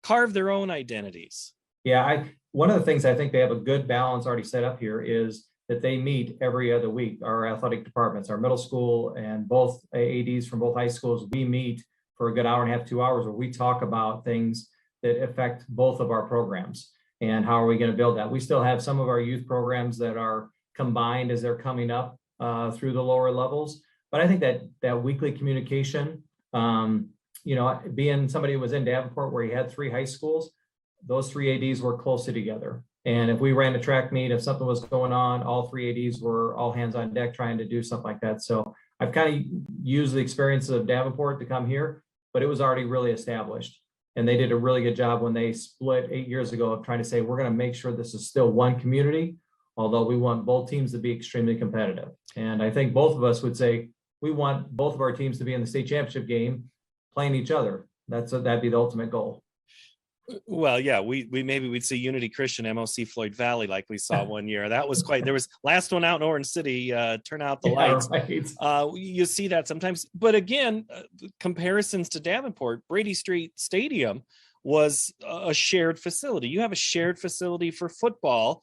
carve their own identities? Yeah, one of the things I think they have a good balance already set up here is that they meet every other week. Our athletic departments, our middle school and both ADs from both high schools, we meet for a good hour and a half, 2 hours, where we talk about things that affect both of our programs and how are we going to build that. We still have some of our youth programs that are combined as they're coming up through the lower levels. But I think that weekly communication, being somebody who was in Davenport where he had 3 high schools, those 3 ADs were closely together. And if we ran a track meet, if something was going on, all 3 ADs were all hands on deck trying to do something like that. So I've kind of used the experience of Davenport to come here, but it was already really established. And they did a really good job when they split 8 years ago of trying to say, we're going to make sure this is still one community, although we want both teams to be extremely competitive. And I think both of us would say, we want both of our teams to be in the state championship game playing each other. That'd be the ultimate goal. Well, yeah, we'd see Unity Christian MOC Floyd Valley like we saw one year. That was there was last one out in Orange City, turn out the lights. Right. You see that sometimes. But again, comparisons to Davenport, Brady Street Stadium was a shared facility. You have a shared facility for football.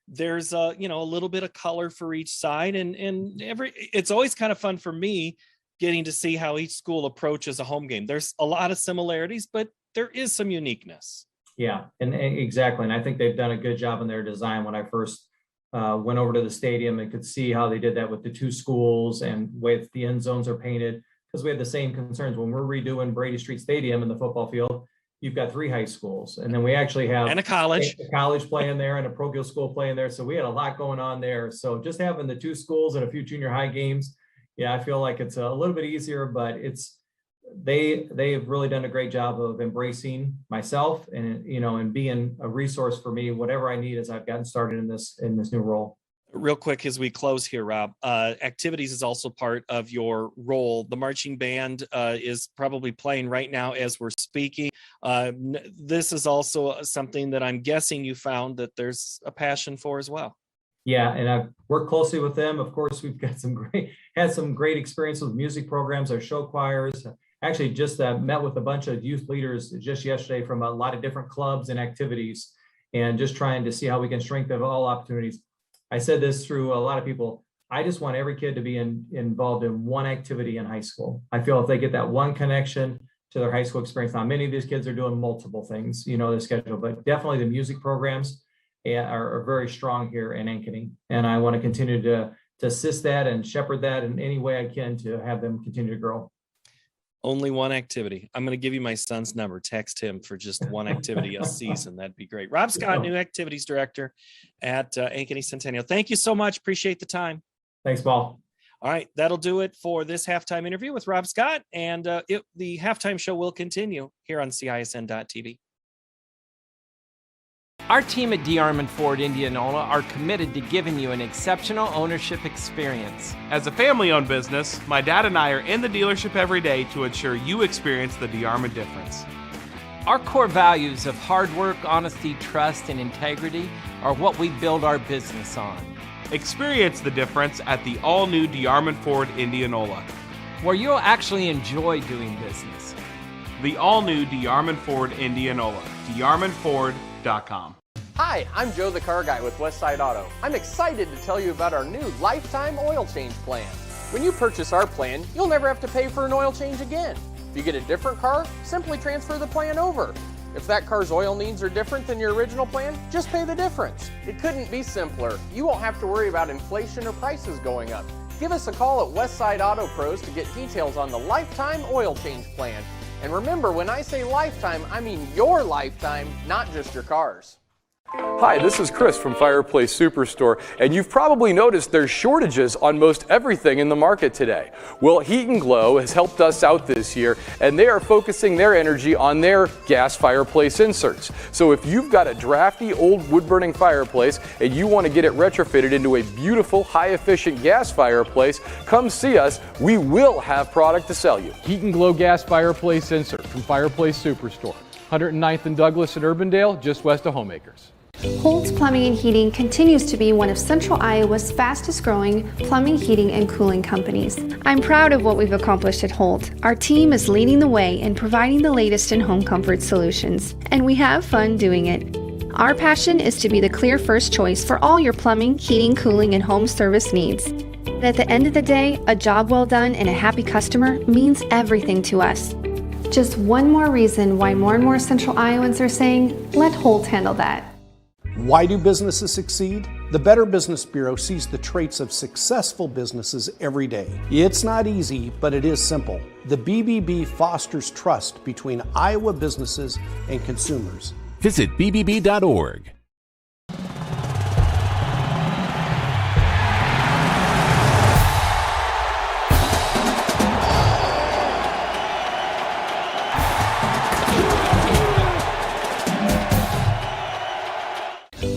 There's a little bit of color for each side. And it's always kind of fun for me getting to see how each school approaches a home game. There's a lot of similarities, but there is some uniqueness. Yeah, and exactly. And I think they've done a good job in their design. When I first went over to the stadium and could see how they did that with the 2 schools and with the end zones are painted, because we had the same concerns when we're redoing Brady Street Stadium in the football field. You've got 3 high schools, and then we actually have a college playing there and a parochial school playing there. So we had a lot going on there. So just having the 2 schools and a few junior high games, yeah, I feel like it's a little bit easier, but they have really done a great job of embracing myself and being a resource for me, whatever I need as I've gotten started in this new role. Real quick as we close here, Rob, activities is also part of your role. The marching band is probably playing right now as we're speaking. This is also something that I'm guessing you found that there's a passion for as well. Yeah, and I've worked closely with them. Of course, we've got had some great experience with music programs, our show choirs. Actually, just met with a bunch of youth leaders just yesterday from a lot of different clubs and activities, and just trying to see how we can strengthen all opportunities. I said this through a lot of people. I just want every kid to be involved in one activity in high school. I feel if they get that one connection to their high school experience. Now, many of these kids are doing multiple things, the schedule, but definitely the music programs are very strong here in Ankeny. And I want to continue to assist that and shepherd that in any way I can to have them continue to grow. Only one activity. I'm going to give you my son's number. Text him for just one activity a season. That'd be great. Rob Scott, new activities director at Ankeny Centennial. Thank you so much. Appreciate the time. Thanks, Paul. All right, that'll do it for this halftime interview with Rob Scott, and the halftime show will continue here on CISN.TV. Our team at D. Armand Ford Indianola are committed to giving you an exceptional ownership experience. As a family-owned business, my dad and I are in the dealership every day to ensure you experience the D. Armand difference. Our core values of hard work, honesty, trust, and integrity are what we build our business on. Experience the difference at the all-new D. Armand Ford Indianola, where you'll actually enjoy doing business. The all-new D. Armand Ford Indianola, darmandford.com. Hi, I'm Joe the Car Guy with Westside Auto. I'm excited to tell you about our new lifetime oil change plan. When you purchase our plan, you'll never have to pay for an oil change again. If you get a different car, simply transfer the plan over. If that car's oil needs are different than your original plan, just pay the difference. It couldn't be simpler. You won't have to worry about inflation or prices going up. Give us a call at Westside Auto Pros to get details on the lifetime oil change plan. And remember, when I say lifetime, I mean your lifetime, not just your car's. Hi, this is Chris from Fireplace Superstore, and you've probably noticed there's shortages on most everything in the market today. Well, Heat and Glow has helped us out this year, and they are focusing their energy on their gas fireplace inserts. So if you've got a drafty old wood-burning fireplace and you want to get it retrofitted into a beautiful, high-efficient gas fireplace, come see us. We will have product to sell you. Heat and Glow gas fireplace insert from Fireplace Superstore. 109th and Douglas in Urbandale, just west of Homeacres. Holt's Plumbing and Heating continues to be one of Central Iowa's fastest growing plumbing, heating, and cooling companies. I'm proud of what we've accomplished at Holt. Our team is leading the way in providing the latest in home comfort solutions, and we have fun doing it. Our passion is to be the clear first choice for all your plumbing, heating, cooling, and home service needs. But at the end of the day, a job well done and a happy customer means everything to us. Just one more reason why more and more Central Iowans are saying, let Holt handle that. Why do businesses succeed? The Better Business Bureau sees the traits of successful businesses every day. It's not easy, but it is simple. The BBB fosters trust between Iowa businesses and consumers. Visit bbb.org.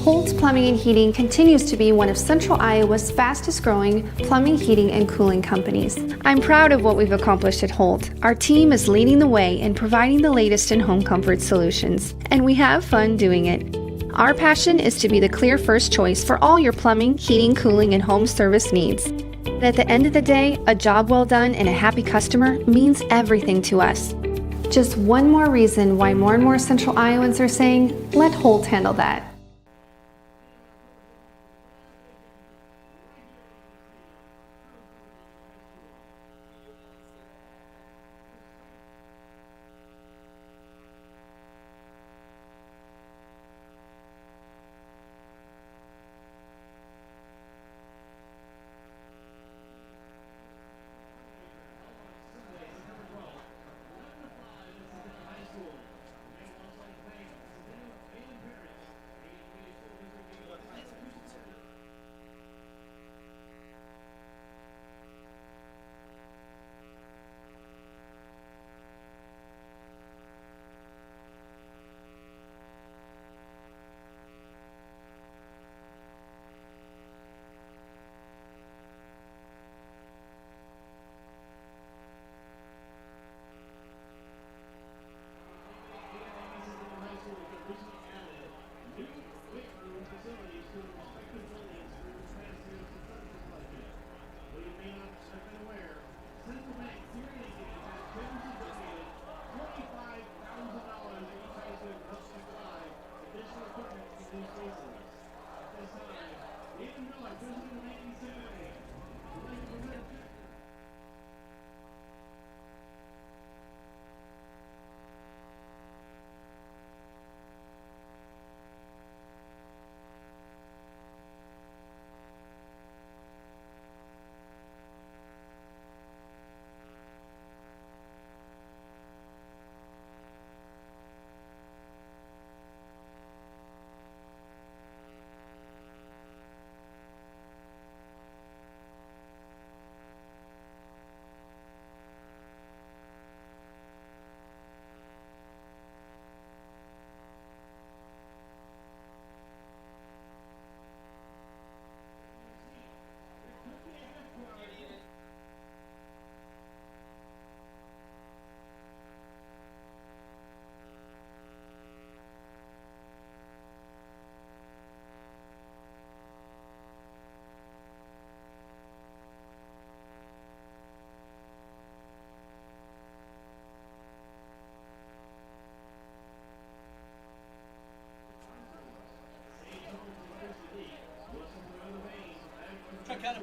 Holt's Plumbing and Heating continues to be one of Central Iowa's fastest growing plumbing, heating, and cooling companies. I'm proud of what we've accomplished at Holt. Our team is leading the way in providing the latest in home comfort solutions, and we have fun doing it. Our passion is to be the clear first choice for all your plumbing, heating, cooling, and home service needs. But at the end of the day, a job well done and a happy customer means everything to us. Just one more reason why more and more Central Iowans are saying, let Holt handle that.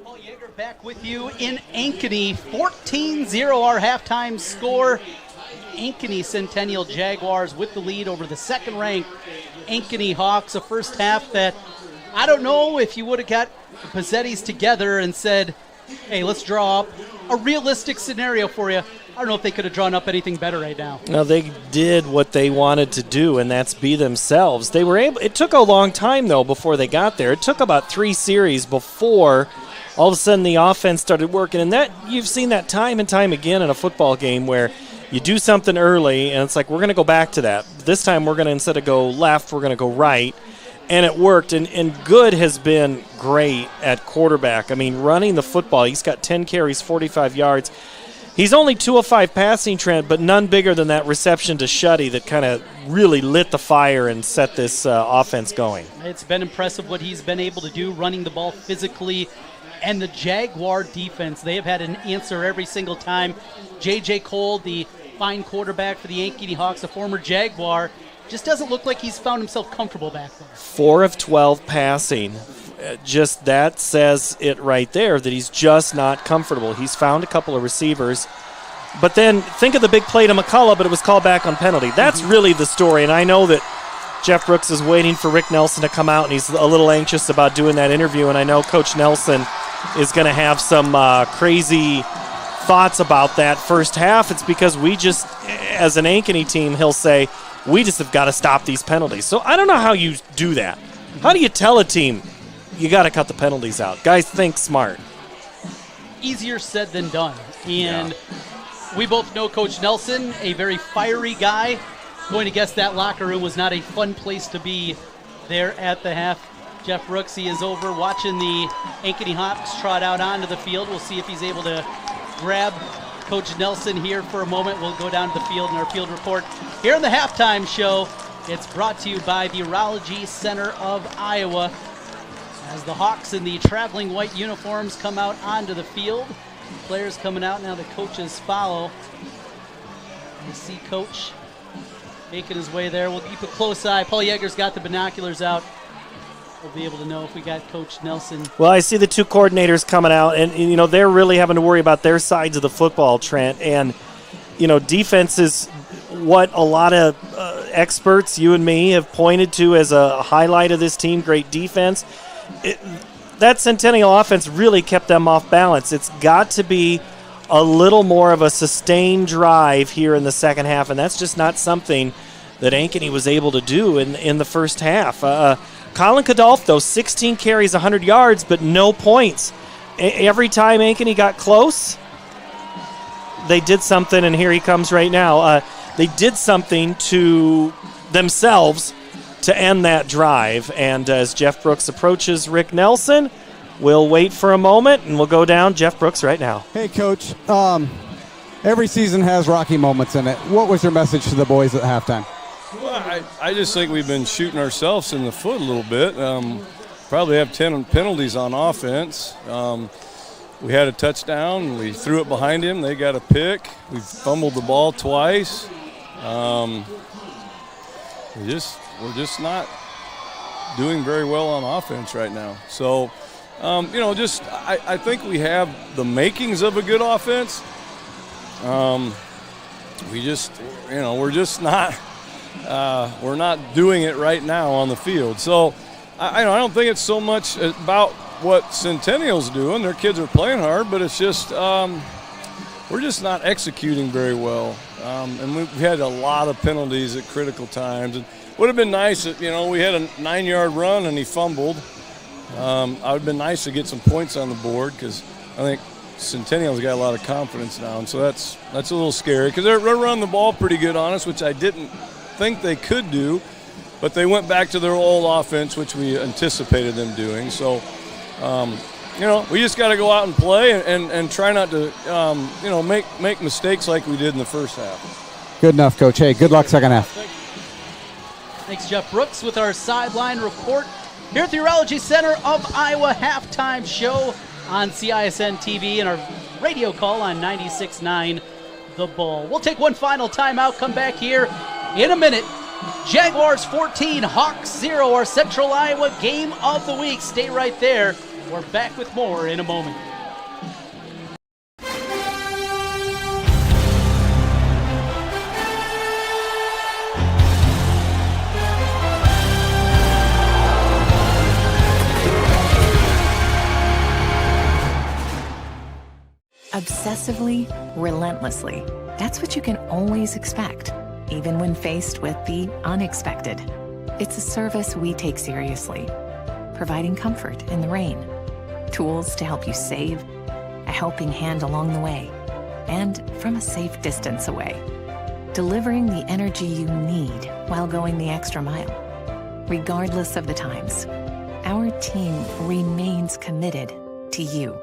Paul Yeager back with you in Ankeny. 14-0 our halftime score. Ankeny Centennial Jaguars with the lead over the second-ranked Ankeny Hawks. A first half that I don't know if you would have got the Pazzettis together and said, hey, let's draw up a realistic scenario for you. I don't know if they could have drawn up anything better right now. No, they did what they wanted to do, and that's be themselves. They were able. It took a long time, though, before they got there. It took about 3 series before all of a sudden the offense started working. And that you've seen that time and time again in a football game where you do something early, and it's like, we're going to go back to that. This time we're going to, instead of go left, we're going to go right. And it worked, and Good has been great at quarterback. I mean, running the football, he's got 10 carries, 45 yards. He's only 2 of 5 passing, Trent, but none bigger than that reception to Shuddy that kind of really lit the fire and set this offense going. It's been impressive what he's been able to do, running the ball physically. And the Jaguar defense, they have had an answer every single time. J.J. Cole, the fine quarterback for the Ankeny Hawks, a former Jaguar, just doesn't look like he's found himself comfortable back there. 4 of 12 passing. Just that says it right there, that he's just not comfortable. He's found a couple of receivers. But then think of the big play to McCullough, but it was called back on penalty. That's really the story, and I know that Jeff Brooks is waiting for Rick Nelson to come out, and he's a little anxious about doing that interview, and I know Coach Nelson is going to have some crazy thoughts about that first half. It's because we just, as an Ankeny team, he'll say, we just have got to stop these penalties. So I don't know how you do that. How do you tell a team, you got to cut the penalties out? Guys, think smart. Easier said than done. And we both know Coach Nelson, a very fiery guy. Going to guess that locker room was not a fun place to be there at the half. Jeff Brooks, he is over watching the Ankeny Hawks trot out onto the field. We'll see if he's able to grab Coach Nelson here for a moment. We'll go down to the field in our field report. Here on the halftime show, it's brought to you by the Urology Center of Iowa. As the Hawks in the traveling white uniforms come out onto the field, players coming out now, the coaches follow. You see Coach making his way there. We'll keep a close eye. Paul Yeager's got the binoculars out. We'll be able to know if we got Coach Nelson. Well, I see the 2 coordinators coming out, and you know, they're really having to worry about their sides of the football, Trent. And, you know, defense is what a lot of experts, you and me, have pointed to as a highlight of this team, great defense. That Centennial offense really kept them off balance. It's got to be a little more of a sustained drive here in the second half, and that's just not something that Ankeny was able to do in the first half. Colin Kadolf, though, 16 carries, 100 yards, but no points. Every time Ankeny got close, they did something, and here he comes right now. They did something to themselves to end that drive. And as Jeff Brooks approaches Rick Nelson, we'll wait for a moment, and we'll go down Jeff Brooks right now. Hey, Coach. Every season has rocky moments in it. What was your message to the boys at halftime? Well, I just think we've been shooting ourselves in the foot a little bit. Probably have 10 penalties on offense. We had a touchdown. We threw it behind him. They got a pick. We fumbled the ball twice. We're just not doing very well on offense right now. So, I think we have the makings of a good offense. We're just not. We're not doing it right now on the field. So I don't think it's so much about what Centennial's doing. Their kids are playing hard, but it's just we're just not executing very well. And we've had a lot of penalties at critical times. It would have been nice if, we had a 9-yard run and he fumbled. It would have been nice to get some points on the board because I think Centennial's got a lot of confidence now. And so that's a little scary because they're running the ball pretty good on us, which I didn't think they could do, but they went back to their old offense, which we anticipated them doing. So, we just got to go out and play and try not to, make mistakes like we did in the first half. Good enough, Coach. Hey, good luck second half. Thanks, Jeff Brooks, with our sideline report here at the Urology Center of Iowa halftime show on CISN TV and our radio call on 96.9 The Bull. We'll take one final timeout, come back here in a minute. Jaguars 14, Hawks 0, our Central Iowa game of the week. Stay right there. We're back with more in a moment. Obsessively, relentlessly. That's what you can always expect, even when faced with the unexpected. It's a service we take seriously, providing comfort in the rain, tools to help you save, a helping hand along the way, and from a safe distance away. Delivering the energy you need while going the extra mile. Regardless of the times, our team remains committed to you.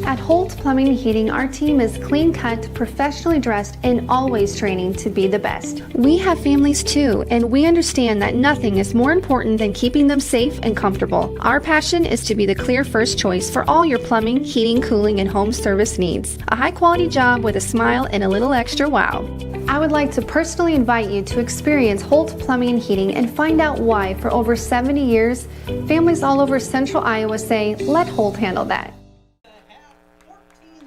At Holt Plumbing and Heating, our team is clean-cut, professionally dressed, and always training to be the best. We have families too, and we understand that nothing is more important than keeping them safe and comfortable. Our passion is to be the clear first choice for all your plumbing, heating, cooling, and home service needs. A high-quality job with a smile and a little extra wow. I would like to personally invite you to experience Holt Plumbing and Heating and find out why, for over 70 years, families all over central Iowa say, let Holt handle that.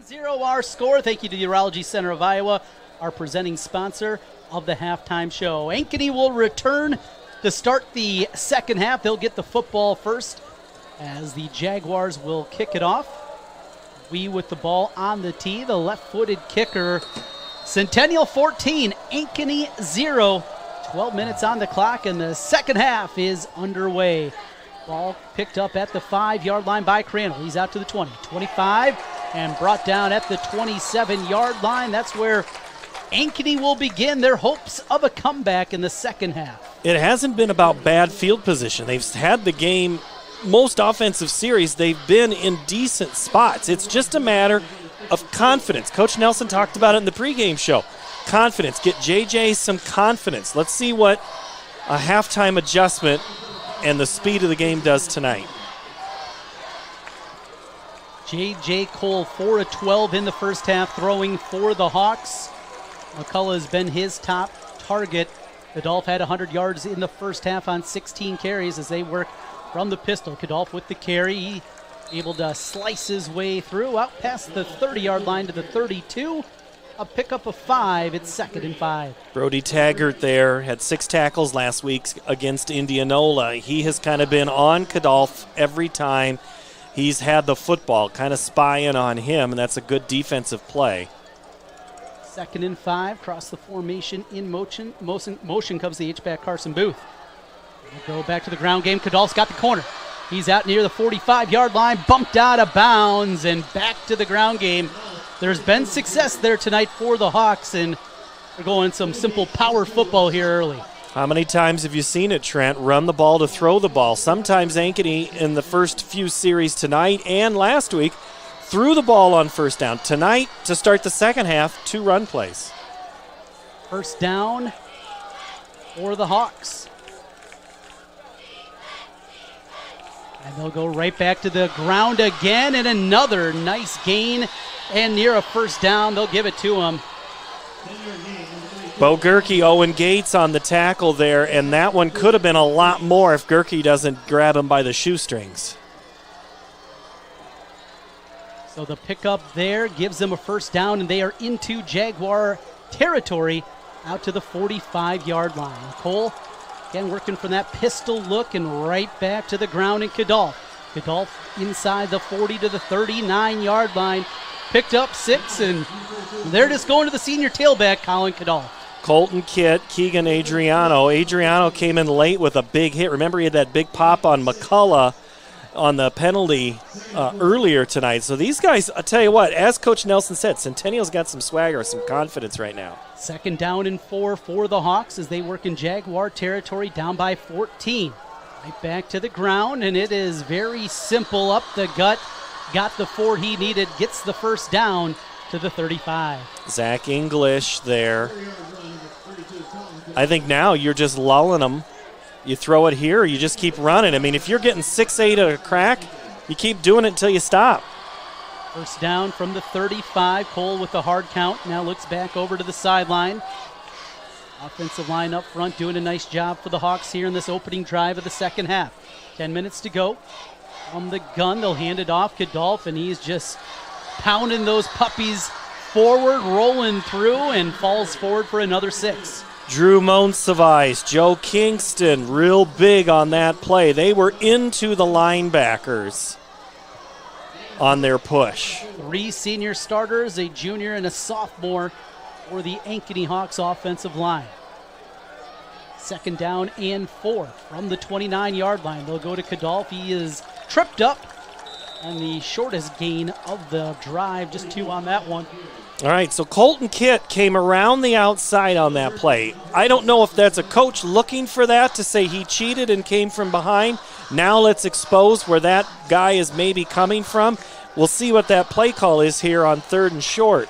0 our score. Thank you to the Urology Center of Iowa, our presenting sponsor of the halftime show. Ankeny will return to start the second half. They'll get the football first as the Jaguars will kick it off. We with the ball on the tee, the left-footed kicker. Centennial 14, Ankeny 0. 12 minutes on the clock, and the second half is underway. Ball picked up at the 5-yard line by Crandall. He's out to the 20, 25, and brought down at the 27-yard line. That's where Ankeny will begin their hopes of a comeback in the second half. It hasn't been about bad field position. They've had the game, most offensive series, they've been in decent spots. It's just a matter of confidence. Coach Nelson talked about it in the pregame show. Confidence. Get JJ some confidence. Let's see what a halftime adjustment and the speed of the game does tonight. J.J. Cole, 4 of 12 in the first half, throwing for the Hawks. McCullough has been his top target. Kadolf had 100 yards in the first half on 16 carries as they work from the pistol. Kadolf with the carry, he able to slice his way through, out past the 30-yard line to the 32. A pickup of 5. It's 2nd and 5. Brody Taggart there had 6 tackles last week against Indianola. He has kind of been on Kadolf every time he's had the football, kind of spying on him, and that's a good defensive play. 2nd and 5, cross the formation in motion. Motion comes the H-back Carson Booth. We'll go back to the ground game. Kadolf's got the corner. He's out near the 45-yard line, bumped out of bounds, and back to the ground game. There's been success there tonight for the Hawks, and they're going some simple power football here early. How many times have you seen it, Trent? Run the ball to throw the ball. Sometimes Ankeny in the first few series tonight and last week threw the ball on first down. Tonight, to start the second half, 2 run plays. First down for the Hawks. And they'll go right back to the ground again, and another nice gain and near a first down. They'll give it to him. Bo Gerke, Owen Gates on the tackle there, and that one could have been a lot more if Gerke doesn't grab him by the shoestrings. So the pickup there gives them a first down, and they are into Jaguar territory out to the 45-yard line. Cole, again, working from that pistol look and right back to the ground in Kadolf. Kadolf inside the 40 to the 39-yard line. Picked up 6, and they're just going to the senior tailback, Colin Kadolf. Colton Kitt, Keegan Adriano. Adriano came in late with a big hit. Remember, he had that big pop on McCullough on the penalty earlier tonight. So these guys, I'll tell you what, as Coach Nelson said, Centennial's got some swagger, some confidence right now. 2nd down and 4 for the Hawks as they work in Jaguar territory, down by 14. Right back to the ground, and it is very simple up the gut. Got the 4 he needed, gets the first down to the 35. Zach English there. I think now you're just lulling them. You throw it here, or you just keep running. I mean, if you're getting 6-8 at a crack, you keep doing it until you stop. First down from the 35. Cole with the hard count. Now looks back over to the sideline. Offensive line up front doing a nice job for the Hawks here in this opening drive of the second half. 10 minutes to go. From the gun, they'll hand it off. Kickoff, and he's just pounding those puppies forward, rolling through, and falls forward for another 6. Drew Monsivice, Joe Kingston, real big on that play. They were into the linebackers on their push. 3 senior starters, a junior and a sophomore for the Ankeny Hawks offensive line. 2nd down and 4 from the 29-yard line. They'll go to Kickoff. He is tripped up on the shortest gain of the drive, just 2 on that one. All right, so Colton Kitt came around the outside on that play. I don't know if that's a coach looking for that to say he cheated and came from behind. Now let's expose where that guy is maybe coming from. We'll see what that play call is here on 3rd and short.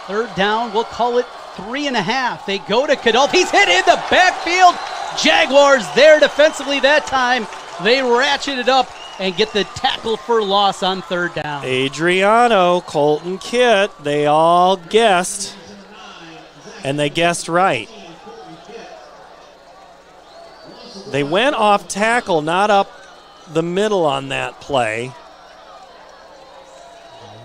3rd down, we'll call it 3.5. They go to Kickoff. He's hit in the backfield. Jaguars there defensively that time. They ratchet it up and get the tackle for loss on 3rd down. Adriano, Colton Kitt, they all guessed, and they guessed right. They went off tackle, not up the middle on that play.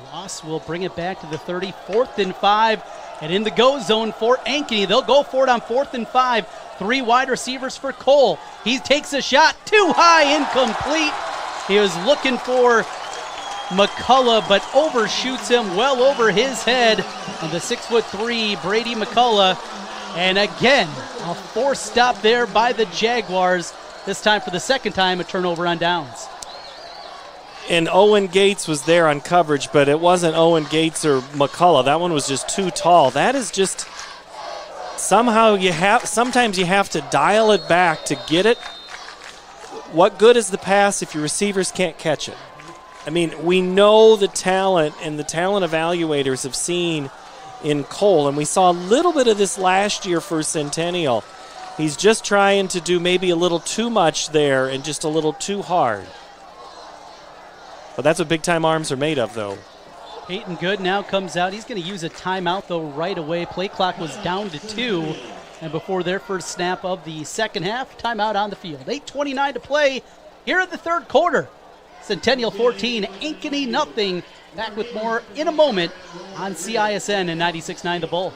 Loss will bring it back to the 30, 4th and 5, and in the go zone for Ankeny. They'll go for it on 4th and 5. 3 wide receivers for Cole. He takes a shot, too high, incomplete. He was looking for McCullough, but overshoots him well over his head. And the 6'3" Brady McCullough. And again, a forced stop there by the Jaguars. This time for the 2nd time, a turnover on downs. And Owen Gates was there on coverage, but it wasn't Owen Gates or McCullough. That one was just too tall. That is just sometimes you have to dial it back to get it. What good is the pass if your receivers can't catch it? I mean, we know the talent, and the talent evaluators have seen in Cole, and we saw a little bit of this last year for Centennial. He's just trying to do maybe a little too much there and just a little too hard. But that's what big-time arms are made of, though. Peyton Good now comes out. He's going to use a timeout, though, right away. Play clock was down to 2. And before their first snap of the second half, timeout on the field. 8:29 to play here in the 3rd quarter. Centennial 14, Ankeny nothing. Back with more in a moment on CISN and 96.9 The Bull.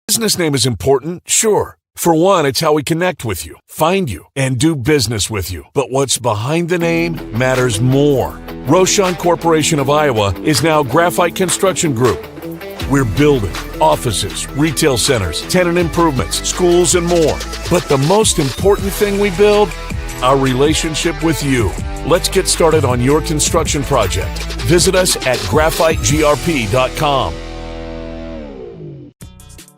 Business name is important, sure. For one, it's how we connect with you, find you, and do business with you. But what's behind the name matters more. Roshan Corporation of Iowa is now Graphite Construction Group. We're building offices, retail centers, tenant improvements, schools, and more. But the most important thing we build, our relationship with you. Let's get started on your construction project. Visit us at graphitegrp.com.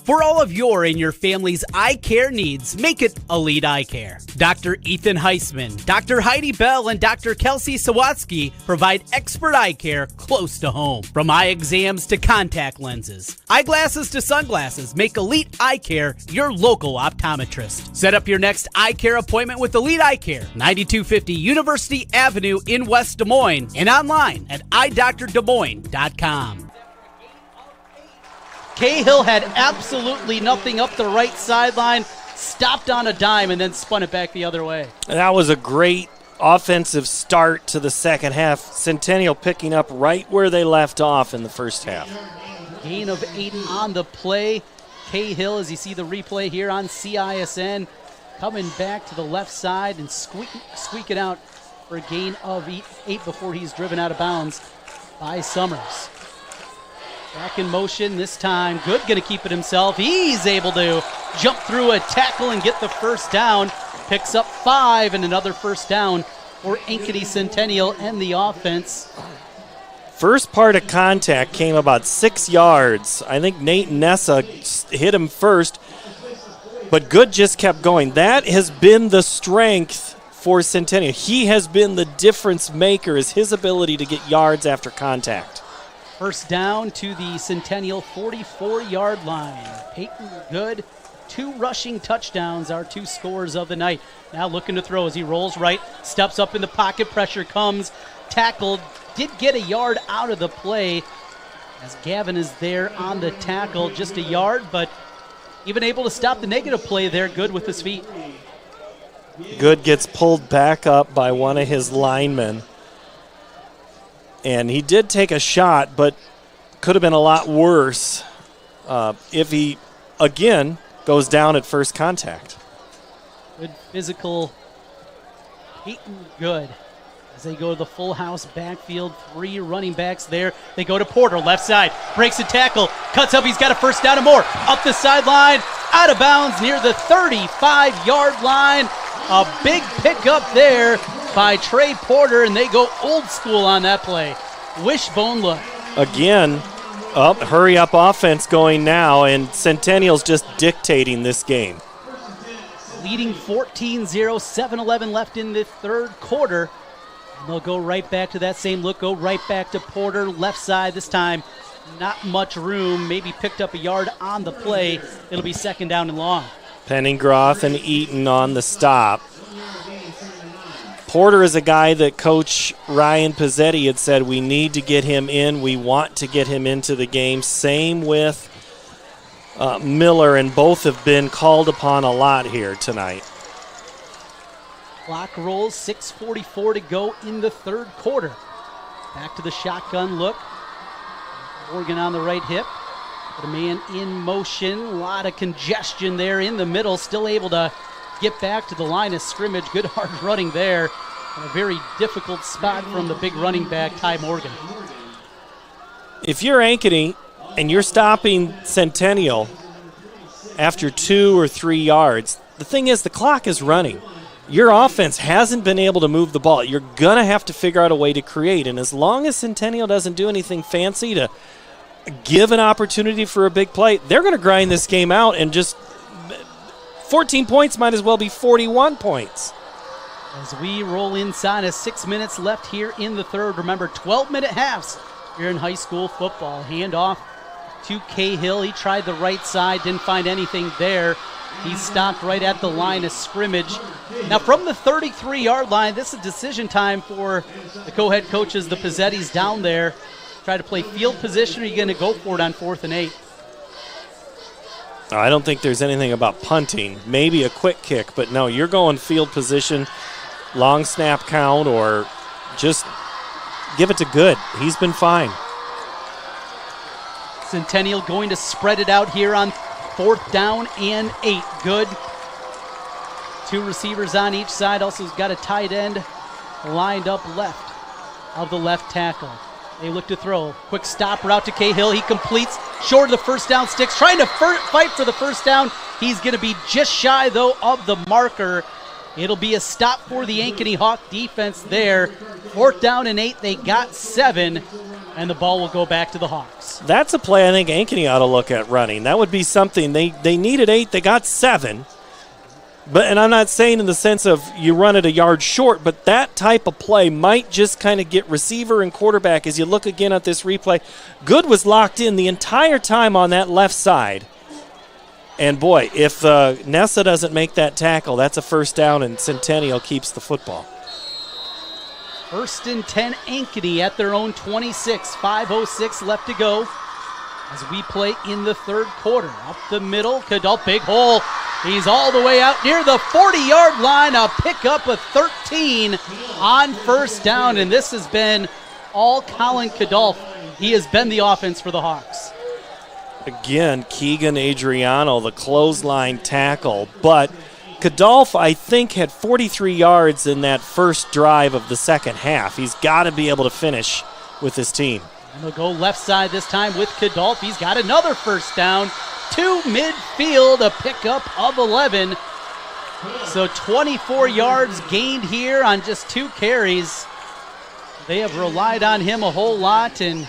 For all of your and your family's eye care needs, make it Elite Eye Care. Dr. Ethan Heisman, Dr. Heidi Bell, and Dr. Kelsey Sawatsky provide expert eye care close to home. From eye exams to contact lenses, eyeglasses to sunglasses, make Elite Eye Care your local optometrist. Set up your next eye care appointment with Elite Eye Care, 9250 University Avenue in West Des Moines, and online at eyedoctordemoines.com. Cahill had absolutely nothing up the right sideline, stopped on a dime, and then spun it back the other way. That was a great offensive start to the second half. Centennial picking up right where they left off in the first half. Gain of 8 on the play. Cahill, as you see the replay here on CISN, coming back to the left side and squeaking out for a gain of 8 before he's driven out of bounds by Summers. Back in motion this time. Good going to keep it himself. He's able to jump through a tackle and get the first down. Picks up 5 and another first down for Ankeny Centennial and the offense. First part of contact came about 6 yards. I think Nate Nessa hit him first, but Good just kept going. That has been the strength for Centennial. He has been the difference maker, is his ability to get yards after contact. First down to the Centennial 44-yard line. Peyton Good, 2 rushing touchdowns, our 2 scores of the night. Now looking to throw as he rolls right, steps up in the pocket, pressure comes, tackled, did get a yard out of the play. as Gavin is there on the tackle, just a yard, but even able to stop the negative play there, Good with his feet. Good gets pulled back up by one of his linemen. And he did take a shot, but could have been a lot worse if he, again, goes down at first contact. Good physical Peyton Good as they go to the full house backfield. 3 running backs there. They go to Porter, left side, breaks a tackle, cuts up, he's got a first down and more. Up the sideline, out of bounds near the 35-yard line. A big pickup there by Trey Porter, and they go old school on that play. Wishbone look. Again, hurry up offense going now, and Centennial's just dictating this game. Leading 14-0, 7-11 left in the third quarter. And they'll go right back to that same look, go right back to Porter, left side this time. Not much room, maybe picked up a yard on the play. It'll be second down and long. Penningroth and Eaton on the stop. Porter is a guy that Coach Ryan Pazzetti had said we need to get him in. We want to get him into the game. Same with Miller, and both have been called upon a lot here tonight. Clock rolls, 6:44 to go in the third quarter. Back to the shotgun look. Morgan on the right hip. Put a man in motion. A lot of congestion there in the middle. Still able to get back to the line of scrimmage. Good hard running there. And a very difficult spot from the big running back, Ty Morgan. If you're Ankeny and you're stopping Centennial after 2 or 3 yards, the thing is the clock is running. Your offense hasn't been able to move the ball. You're going to have to figure out a way to create. And as long as Centennial doesn't do anything fancy to give an opportunity for a big play, they're going to grind this game out, and just 14 points might as well be 41 points. As we roll inside, 6 minutes left here in the third. Remember, 12-minute halves here in high school football. Handoff to Cahill. He tried the right side, didn't find anything there. He stopped right at the line of scrimmage. Now from the 33-yard line, this is decision time for the co-head coaches, the Pazzettis down there. Try to play field position, or are you going to go for it on 4th and 8? I don't think there's anything about punting. Maybe a quick kick, but no, you're going field position, long snap count, or just give it to Good. He's been fine. Centennial going to spread it out here on 4th down and 8. Good. 2 receivers on each side. Also got a tight end lined up left of the left tackle. They look to throw. Quick stop route to Cahill. He completes short of the first down sticks. Trying to fight for the first down. He's going to be just shy, though, of the marker. It'll be a stop for the Ankeny Hawk defense there. 4th down and 8. They got 7, and the ball will go back to the Hawks. That's a play I think Ankeny ought to look at running. That would be something. They needed 8. They got 7. And I'm not saying in the sense of you run it a yard short, but that type of play might just kind of get receiver and quarterback. As you look again at this replay, Good was locked in the entire time on that left side. And boy, if Nessa doesn't make that tackle, that's a first down, and Centennial keeps the football. 1st and 10, Ankeny at their own 26. 5:06 left to go as we play in the third quarter. Up the middle, Cadell, big hole. He's all the way out near the 40-yard line. A pickup of 13 on first down, and this has been all Colin Cadolf. He has been the offense for the Hawks. Again, Keegan Adriano, the clothesline tackle. But Cadolf, I think, had 43 yards in that first drive of the second half. He's got to be able to finish with his team. And they'll go left side this time with Cadolf. He's got another first down to midfield, a pickup of 11. So 24 yards gained here on just 2 carries. They have relied on him a whole lot, and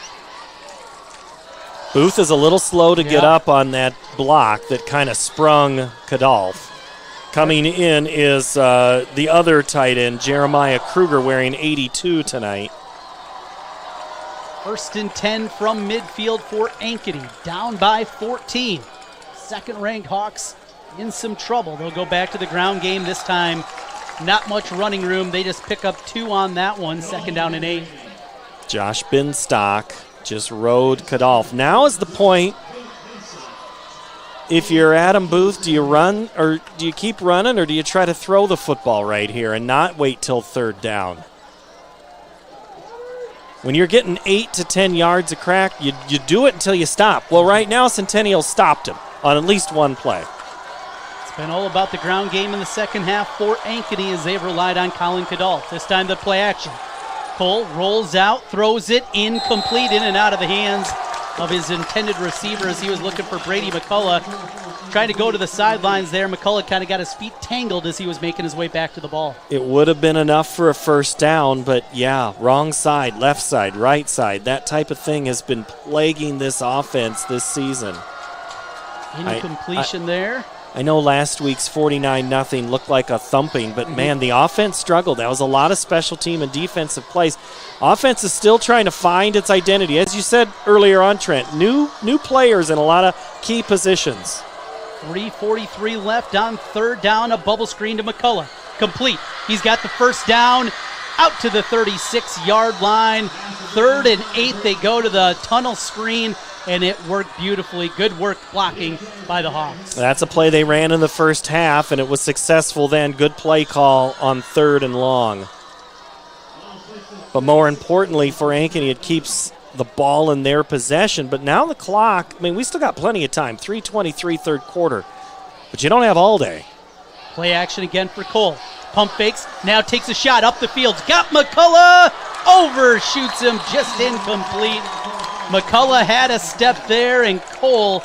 Booth is a little slow to get up on that block that kind of sprung Cadolf. Coming in is the other tight end, Jeremiah Kruger, wearing 82 tonight. 1st and 10 from midfield for Ankeny, down by 14. Second-ranked Hawks in some trouble. They'll go back to the ground game this time. Not much running room. They just pick up 2 on that one. 2nd down and 8. Josh Binstock just rode Kickoff. Now is the point. If you're Adam Booth, do you run or do you keep running, or do you try to throw the football right here and not wait till third down? When you're getting 8 to 10 yards a crack, you do it until you stop. Well, right now, Centennial stopped him on at least one play. It's been all about the ground game in the second half for Ankeny as they've relied on Colin Kickoff. This time the play action. Cole rolls out, throws it incomplete, in and out of the hands of his intended receiver as he was looking for Brady McCullough. Trying to go to the sidelines there. McCullough kind of got his feet tangled as he was making his way back to the ball. It would have been enough for a first down, but yeah, wrong side, left side, right side. That type of thing has been plaguing this offense this season. Incompletion there. I know last week's 49-0 looked like a thumping, but man, the offense struggled. That was a lot of special team and defensive plays. Offense is still trying to find its identity. As you said earlier on, Trent, new players in a lot of key positions. 3:43 left on third down. A bubble screen to McCullough. Complete. He's got the first down out to the 36-yard line. 3rd and 8. They go to the tunnel screen, and it worked beautifully. Good work blocking by the Hawks. That's a play they ran in the first half, and it was successful then. Good play call on 3rd and long. But more importantly for Ankeny, it keeps the ball in their possession. But now the clock, I mean, we still got plenty of time. 3:23 third quarter. But you don't have all day. Play action again for Cole. Pump fakes, now takes a shot up the field. Got McCullough, overshoots him, just incomplete. McCullough had a step there, and Cole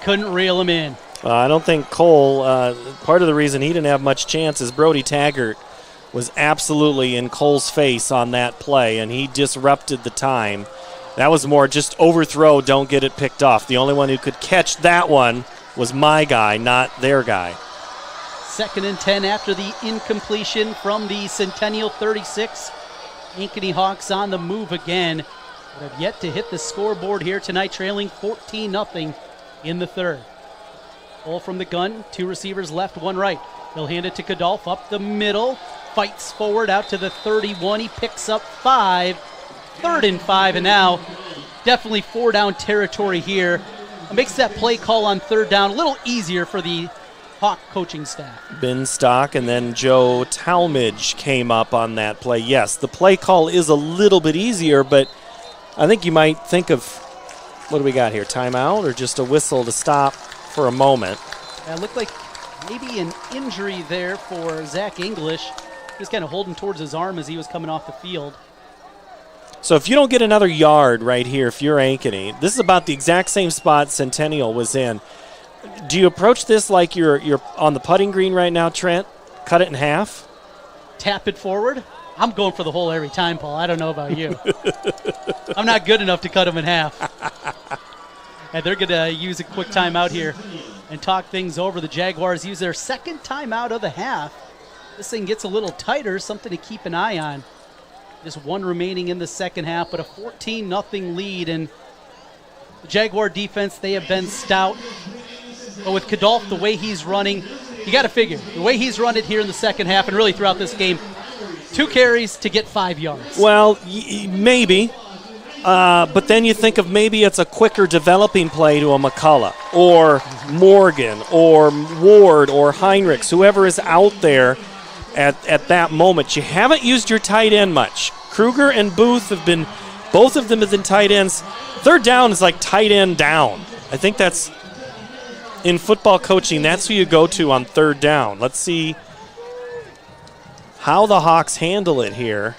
couldn't reel him in. I don't think Cole, part of the reason he didn't have much chance is Brody Taggart was absolutely in Cole's face on that play, and he disrupted the time. That was more just overthrow, don't get it picked off. The only one who could catch that one was my guy, not their guy. 2nd and 10 after the incompletion from the Centennial 36. Ankeny Hawks on the move again, but have yet to hit the scoreboard here tonight, trailing 14-0 in the third. Ball from the gun, 2 receivers left, 1 right. He'll hand it to Kickoff up the middle, fights forward out to the 31. He picks up 5. 3rd and 5, and now definitely 4-down territory here. It makes that play call on 3rd down a little easier for the Hawk coaching staff. Ben Stock and then Joe Talmadge came up on that play. Yes, the play call is a little bit easier, but I think you might think of, what do we got here, timeout or just a whistle to stop for a moment? It looked like maybe an injury there for Zach English. He was kind of holding towards his arm as he was coming off the field. So if you don't get another yard right here, if you're Ankeny, this is about the exact same spot Centennial was in. Do you approach this like you're on the putting green right now, Trent? Cut it in half? Tap it forward? I'm going for the hole every time, Paul. I don't know about you. I'm not good enough to cut them in half. And they're going to use a quick timeout here and talk things over. The Jaguars use their 2nd timeout of the half. This thing gets a little tighter, something to keep an eye on. Just 1 remaining in the second half, but a 14-0 lead. And the Jaguar defense, they have been stout. But with Kickoff, the way he's running, you got to figure, the way he's run it here in the second half and really throughout this game, 2 carries to get 5 yards. Well, maybe. But then you think of maybe it's a quicker developing play to a McCullough or Morgan or Ward or Heinrichs, whoever is out there at that moment. You haven't used your tight end much. Kruger and Booth have been, both of them have been tight ends. 3rd down is like tight end down. I think that's, in football coaching, that's who you go to on 3rd down. Let's see how the Hawks handle it here.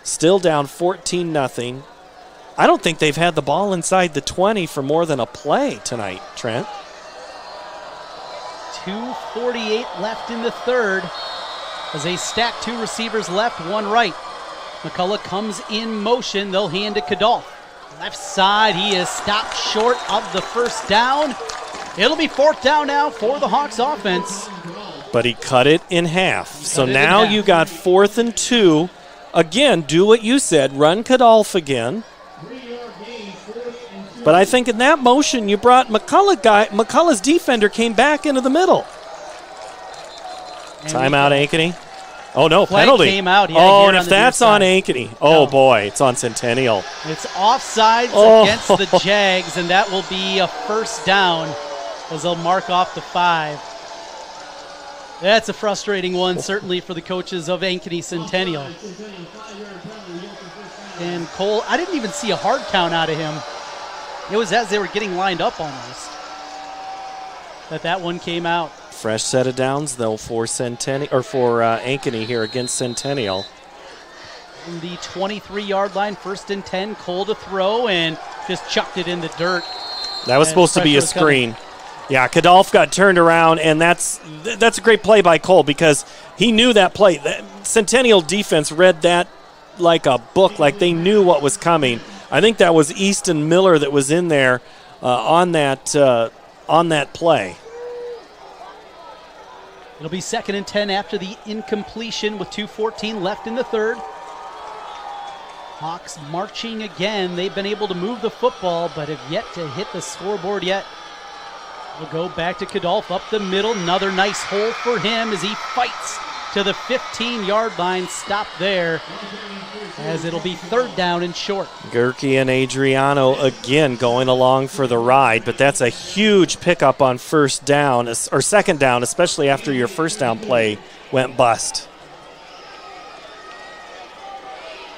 Still down 14-0. I don't think they've had the ball inside the 20 for more than a play tonight, Trent. 2:48 left in the third as they stack 2 receivers left, 1 right. McCullough comes in motion. They'll hand to Kickoff. Left side, he is stopped short of the first down. It'll be 4th down now for the Hawks offense. But he cut it in half. So now you got 4th and 2. Again, do what you said. Run Kickoff again. But I think in that motion, you brought McCullough's defender came back into the middle. Timeout, Ankeny. Oh, no, Flag penalty. came out. Oh, and if that's on Ankeny, boy, it's on Centennial. It's offsides against the Jags, and that will be a first down as they'll mark off the 5. That's a frustrating one, certainly for the coaches of Ankeny Centennial. And Cole, I didn't even see a hard count out of him. It was as they were getting lined up almost that one came out. Fresh set of downs, though, for Ankeny here against Centennial. On the 23-yard line, 1st and 10, Cole to throw, and just chucked it in the dirt. That was supposed to be a screen. Yeah, Kickoff got turned around, and that's a great play by Cole because he knew that play. The Centennial defense read that like a book, like they knew what was coming. I think that was Easton Miller that was in there on that play. It'll be 2nd and 10 after the incompletion with 2:14 left in the third. Hawks marching again. They've been able to move the football, but have yet to hit the scoreboard yet. We'll go back to Kickoff up the middle. Another nice hole for him as he fights to the 15-yard line. Stop there as it'll be 3rd down and short. Gerke and Adriano again going along for the ride, but that's a huge pickup on 1st down or 2nd down, especially after your 1st down play went bust.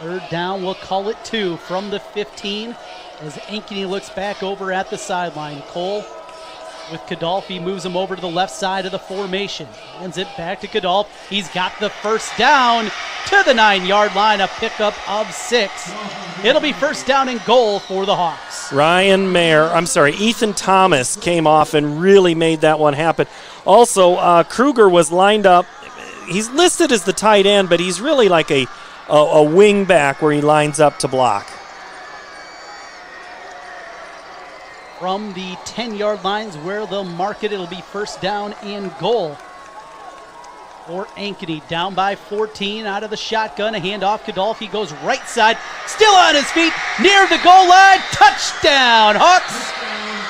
3rd down, we'll call it 2 from the 15 as Ankeny looks back over at the sideline. Cole with Kickoff, he moves him over to the left side of the formation. Hands it back to Kickoff. He's got the 1st down to the 9-yard line, a pickup of 6. It'll be 1st down and goal for the Hawks. Ethan Thomas came off and really made that one happen. Also, Kruger was lined up. He's listed as the tight end, but he's really like a wing back where he lines up to block. From the 10-yard lines where they'll mark it, it'll be 1st down and goal for Ankeny. Down by 14 out of the shotgun. A handoff. Kickoff, he goes right side. Still on his feet. Near the goal line. Touchdown, Hawks.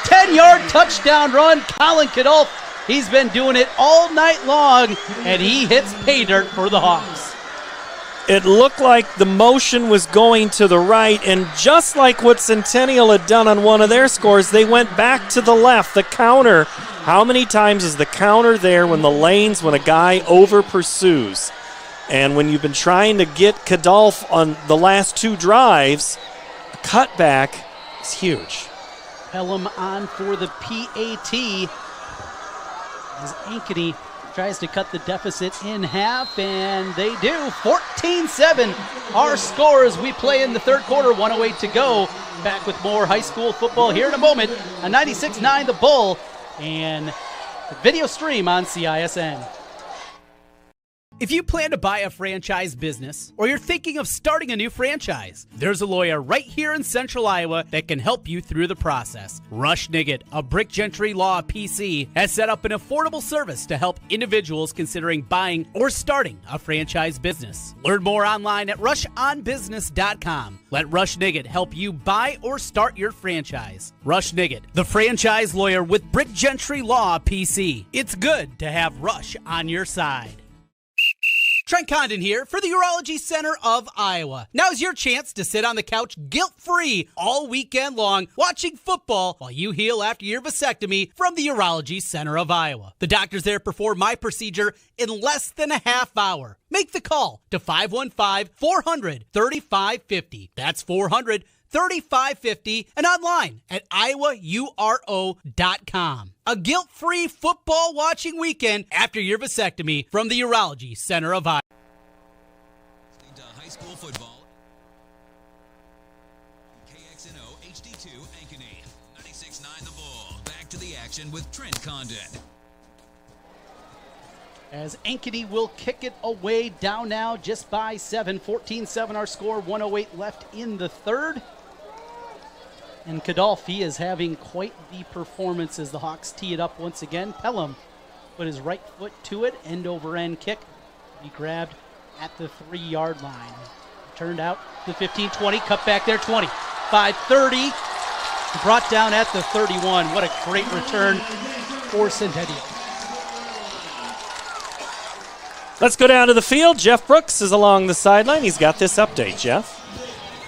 10-yard touchdown run. Colin Kickoff, he's been doing it all night long, and he hits pay dirt for the Hawks. It looked like the motion was going to the right, and just like what Centennial had done on one of their scores, they went back to the left. The counter, how many times is the counter there when a guy over pursues? And when you've been trying to get Kickoff on the last 2 drives, a cutback is huge. Pelham on for the PAT as Ankeny tries to cut the deficit in half, and they do. 14-7 our score as we play in the 3rd quarter. 1:08 to go. Back with more high school football here in a moment on 96.9 The Bull and the video stream on CISN. If you plan to buy a franchise business or you're thinking of starting a new franchise, there's a lawyer right here in Central Iowa that can help you through the process. Rush Niggett, a Brick Gentry Law PC, has set up an affordable service to help individuals considering buying or starting a franchise business. Learn more online at rushonbusiness.com. Let Rush Niggett help you buy or start your franchise. Rush Niggett, the franchise lawyer with Brick Gentry Law PC. It's good to have Rush on your side. Trent Condon here for the Urology Center of Iowa. Now's your chance to sit on the couch guilt-free all weekend long watching football while you heal after your vasectomy from the Urology Center of Iowa. The doctors there perform my procedure in less than a half hour. Make the call to 515-400-3550. That's 400-3550 and online at iowauro.com. A guilt-free football watching weekend after your vasectomy from the Urology Center of Iowa. High school football. KXNO HD2 Ankeny. 96.9 The Bull. Back to the action with Trent Condon. As Ankeny will kick it away, down now just by 7. 14-7 our score, 1:08 left in the third. And Kickoff, he is having quite the performance as the Hawks tee it up once again. Pelham put his right foot to it, end-over-end kick. He grabbed at the 3-yard line. Turned out the 15-20, cut back there, 20. 5-30, brought down at the 31. What a great return for Centennial. Let's go down to the field. Jeff Brooks is along the sideline. He's got this update, Jeff.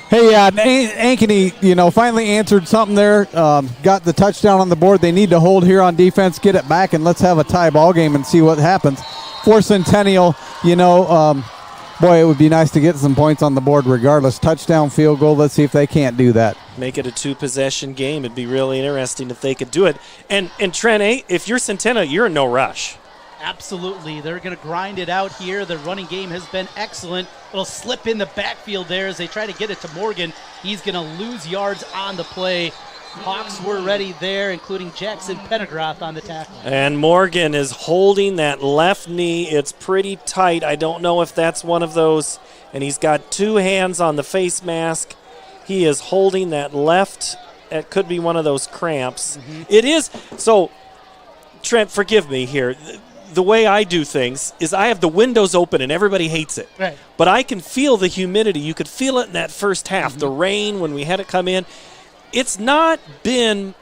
Hey, Ankeny, finally answered something there. Got the touchdown on the board. They need to hold here on defense, get it back, and let's have a tie ball game and see what happens. For Centennial, boy, it would be nice to get some points on the board regardless. Touchdown, field goal. Let's see if they can't do that. Make it a 2-possession game. It'd be really interesting if they could do it. And Trent, if you're Centennial, you're in no rush. Absolutely. They're going to grind it out here. The running game has been excellent. It'll slip in the backfield there as they try to get it to Morgan. He's going to lose yards on the play. Hawks were ready there, including Jackson Pendergraft on the tackle. And Morgan is holding that left knee. It's pretty tight. I don't know if that's one of those. And he's got 2 hands on the face mask. He is holding that left. It could be one of those cramps. Mm-hmm. It is. So, Trent, forgive me here. The way I do things is I have the windows open and everybody hates it. Right. But I can feel the humidity. You could feel it in that first half. Mm-hmm. The rain when we had it come in. It's not been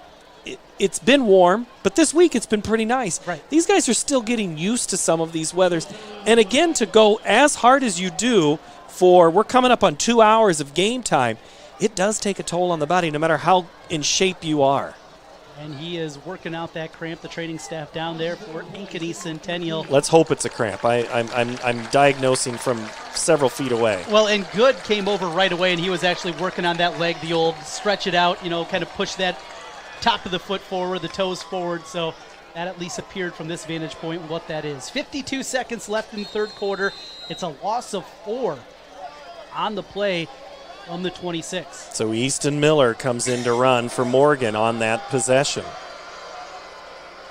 – it's been warm, but this week it's been pretty nice. Right. These guys are still getting used to some of these weathers. And, again, to go as hard as you do for – we're coming up on 2 hours of game time. It does take a toll on the body no matter how in shape you are. And he is working out that cramp, the training staff down there for Ankeny Centennial. Let's hope it's a cramp. I'm diagnosing from several feet away. Well, and Good came over right away, and he was actually working on that leg, the old stretch it out, kind of push that top of the foot forward, the toes forward. So that at least appeared from this vantage point what that is. 52 seconds left in the third quarter. It's a loss of 4 on the play. On the 26. So Easton Miller comes in to run for Morgan on that possession.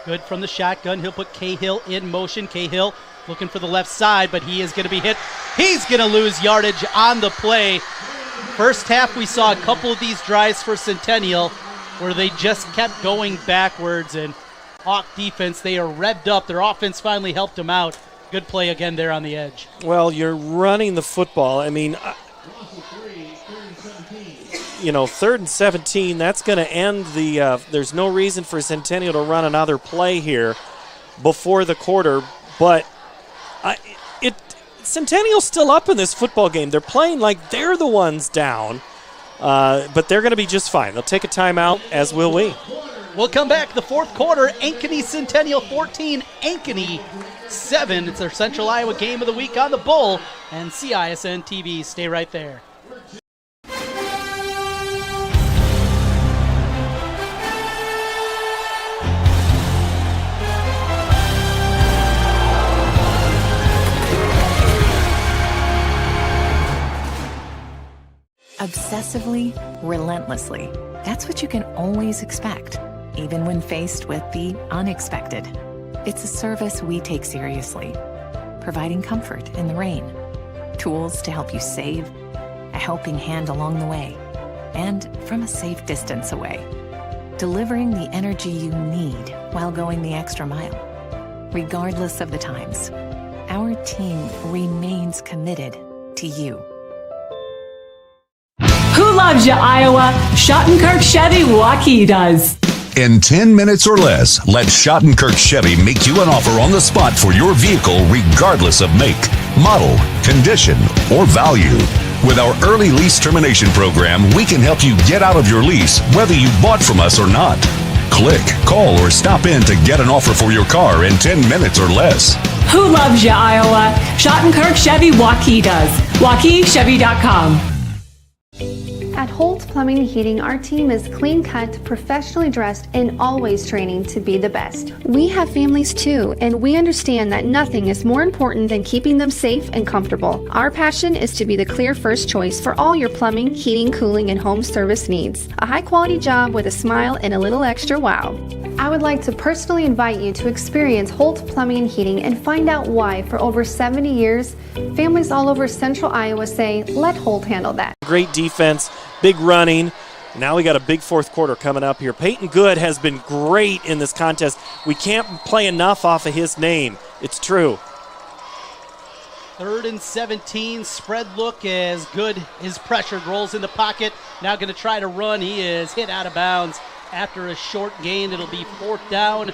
Good from the shotgun. He'll put Cahill in motion. Cahill looking for the left side, but he is going to be hit. He's going to lose yardage on the play. First half, we saw a couple of these drives for Centennial where they just kept going backwards, and Hawk defense, they are revved up. Their offense finally helped them out. Good play again there on the edge. Well, you're running the football. I mean, 3rd and 17, that's going to end the there's no reason for Centennial to run another play here before the quarter, but Centennial's still up in this football game. They're playing like they're the ones down, but they're going to be just fine. They'll take a timeout, as will we. We'll come back the fourth quarter. Ankeny Centennial 14, Ankeny 7. It's their Central Iowa game of the week on the Bull and CISN TV. Stay right there. Obsessively, relentlessly. That's what you can always expect, even when faced with the unexpected. It's a service we take seriously, providing comfort in the rain, tools to help you save, a helping hand along the way, and from a safe distance away, delivering the energy you need while going the extra mile. Regardless of the times, our team remains committed to you. Who loves you, Iowa? Schottenkirk Chevy Waukee does. In 10 minutes or less, let Schottenkirk Chevy make you an offer on the spot for your vehicle regardless of make, model, condition, or value. With our early lease termination program, we can help you get out of your lease whether you bought from us or not. Click, call, or stop in to get an offer for your car in 10 minutes or less. Who loves you, Iowa? Schottenkirk Chevy Waukee does. WaukeeChevy.com. At Holt Plumbing and Heating, our team is clean-cut, professionally dressed, and always training to be the best. We have families too, and we understand that nothing is more important than keeping them safe and comfortable. Our passion is to be the clear first choice for all your plumbing, heating, cooling, and home service needs. A high-quality job with a smile and a little extra wow. I would like to personally invite you to experience Holt Plumbing and Heating and find out why, for over 70 years, families all over Central Iowa say, let Holt handle that. Great defense, big running. Now we got a big fourth quarter coming up here. Peyton Good has been great in this contest. We can't play enough off of his name. It's true. 3rd and 17, spread look as Good is pressured, rolls in the pocket. Now going to try to run. He is hit out of bounds. After a short gain, it'll be 4th down,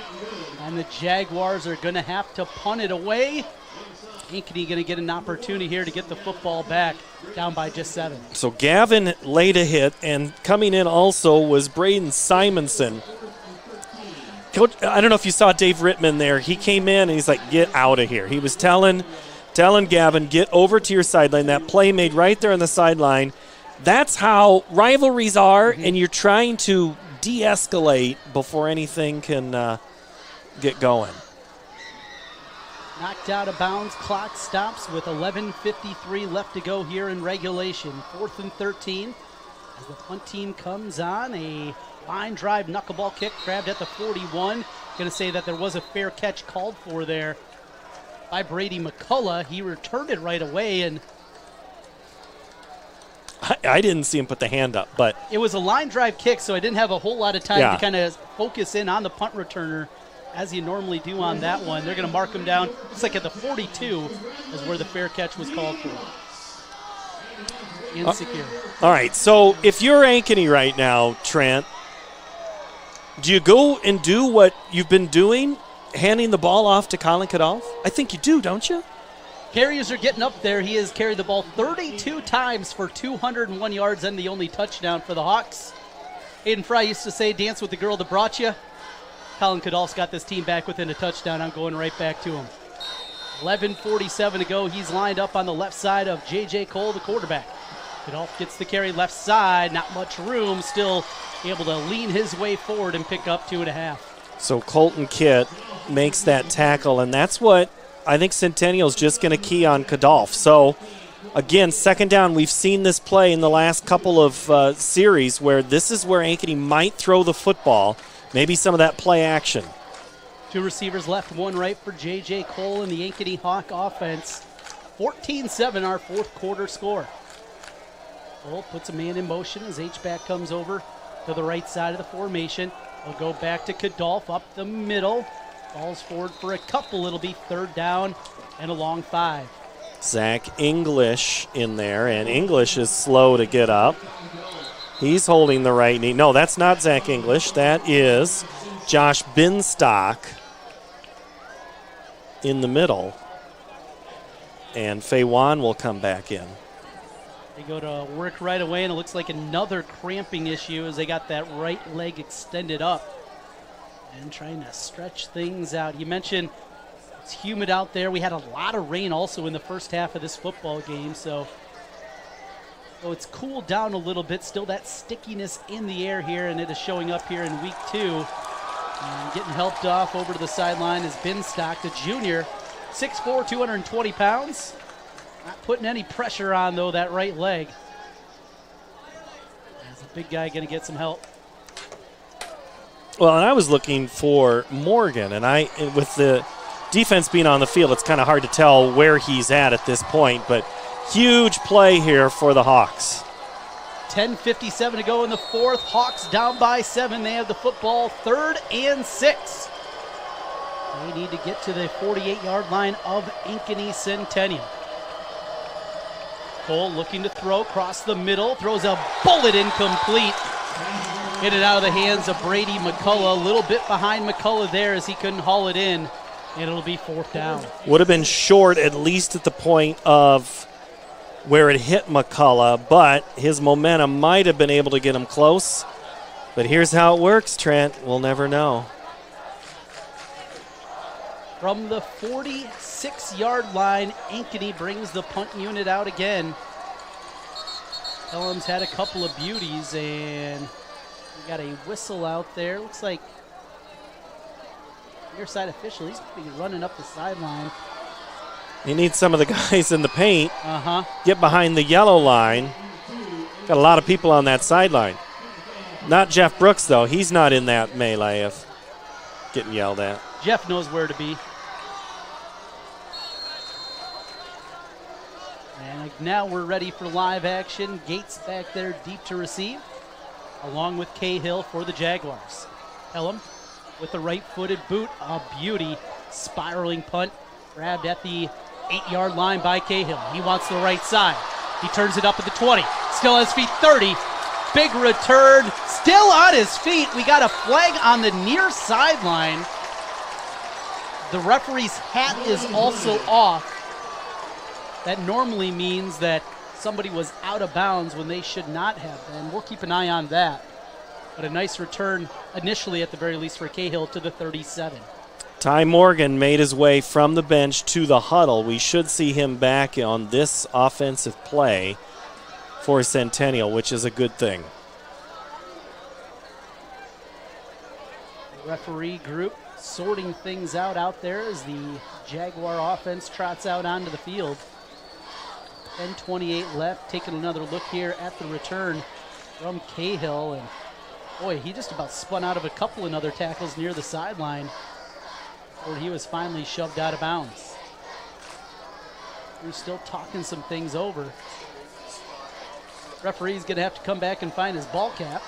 and the Jaguars are going to have to punt it away. Ankeny going to get an opportunity here to get the football back, down by just 7. So Gavin laid a hit, and coming in also was Braden Simonson. Coach, I don't know if you saw Dave Rittman there. He came in and he's like, get out of here. He was telling Gavin, get over to your sideline. That play made right there on the sideline. That's how rivalries are, and you're trying to de-escalate before anything can get going. Knocked out of bounds, clock stops with 11:53 left to go here in regulation. 4th and 13 as the punt team comes on. A line drive knuckleball kick grabbed at the 41. Going to say that there was a fair catch called for there by Brady McCullough. He returned it right away, and I didn't see him put the hand up, but it was a line drive kick, so I didn't have a whole lot of time to kind of focus in on the punt returner as you normally do on that one. They're going to mark him down. Looks like at the 42 is where the fair catch was called for. Insecure. All right, so if you're Ankeny right now, Trent, do you go and do what you've been doing, handing the ball off to Colin Kickoff? I think you do, don't you? Carriers are getting up there. He has carried the ball 32 times for 201 yards and the only touchdown for the Hawks. Aiden Fry used to say, dance with the girl that brought you. Colin Kickoff's got this team back within a touchdown. I'm going right back to him. 11:47 to go. He's lined up on the left side of J.J. Cole, the quarterback. Kickoff gets the carry left side. Not much room. Still able to lean his way forward and pick up 2.5. So Colton Kitt makes that tackle, and that's what I think Centennial's just going to key on Kickoff. So, again, second down, we've seen this play in the last couple of series where this is where Ankeny might throw the football. Maybe some of that play action. 2 receivers left, 1 right for J.J. Cole and the Ankeny Hawk offense. 14-7 our fourth quarter score. Cole puts a man in motion as H-back comes over to the right side of the formation. He'll go back to Kickoff up the middle. Falls forward for a couple. It'll be 3rd down and a long 5. Zach English in there, and English is slow to get up. He's holding the right knee. No, that's not Zach English. That is Josh Binstock in the middle. And Fei Wan will come back in. They go to work right away, and it looks like another cramping issue as they got that right leg extended up and trying to stretch things out. You mentioned it's humid out there. We had a lot of rain also in the first half of this football game, so it's cooled down a little bit. Still that stickiness in the air here, and it is showing up here in week 2. And getting helped off over to the sideline is Binstock, the junior, 6'4", 220 pounds. Not putting any pressure on, though, that right leg. As a big guy going to get some help. Well, and I was looking for Morgan, and with the defense being on the field, it's kind of hard to tell where he's at this point, but huge play here for the Hawks. 10:57 to go in the fourth. Hawks down by 7. They have the football, 3rd and 6. They need to get to the 48-yard line of Ankeny Centennial. Cole looking to throw across the middle, throws a bullet incomplete. Hit it out of the hands of Brady McCullough. A little bit behind McCullough there as he couldn't haul it in, and it'll be 4th down. Would have been short at least at the point of where it hit McCullough, but his momentum might have been able to get him close. But here's how it works, Trent. We'll never know. From the 46-yard line, Ankeny brings the punt unit out again. Ellen's had a couple of beauties, and we got a whistle out there. Looks like near side official. He's going to be running up the sideline. You need some of the guys in the paint. Get behind the yellow line. Got a lot of people on that sideline. Not Jeff Brooks, though. He's not in that melee of getting yelled at. Jeff knows where to be. And now we're ready for live action. Gates back there deep to receive, along with Cahill for the Jaguars. Pelham with the right-footed boot. A beauty. Spiraling punt. Grabbed at the 8-yard line by Cahill. He wants the right side. He turns it up at the 20. Still on his feet, 30. Big return. Still on his feet. We got a flag on the near sideline. The referee's hat is also off. That normally means that somebody was out of bounds when they should not have been. We'll keep an eye on that. But a nice return initially, at the very least, for Cahill to the 37. Ty Morgan made his way from the bench to the huddle. We should see him back on this offensive play for Centennial, which is a good thing. The referee group sorting things out there as the Jaguar offense trots out onto the field. 10:28 left. Taking another look here at the return from Cahill, and boy, he just about spun out of a couple of other tackles near the sideline before he was finally shoved out of bounds. We're still talking some things over. Referee's going to have to come back and find his ball cap.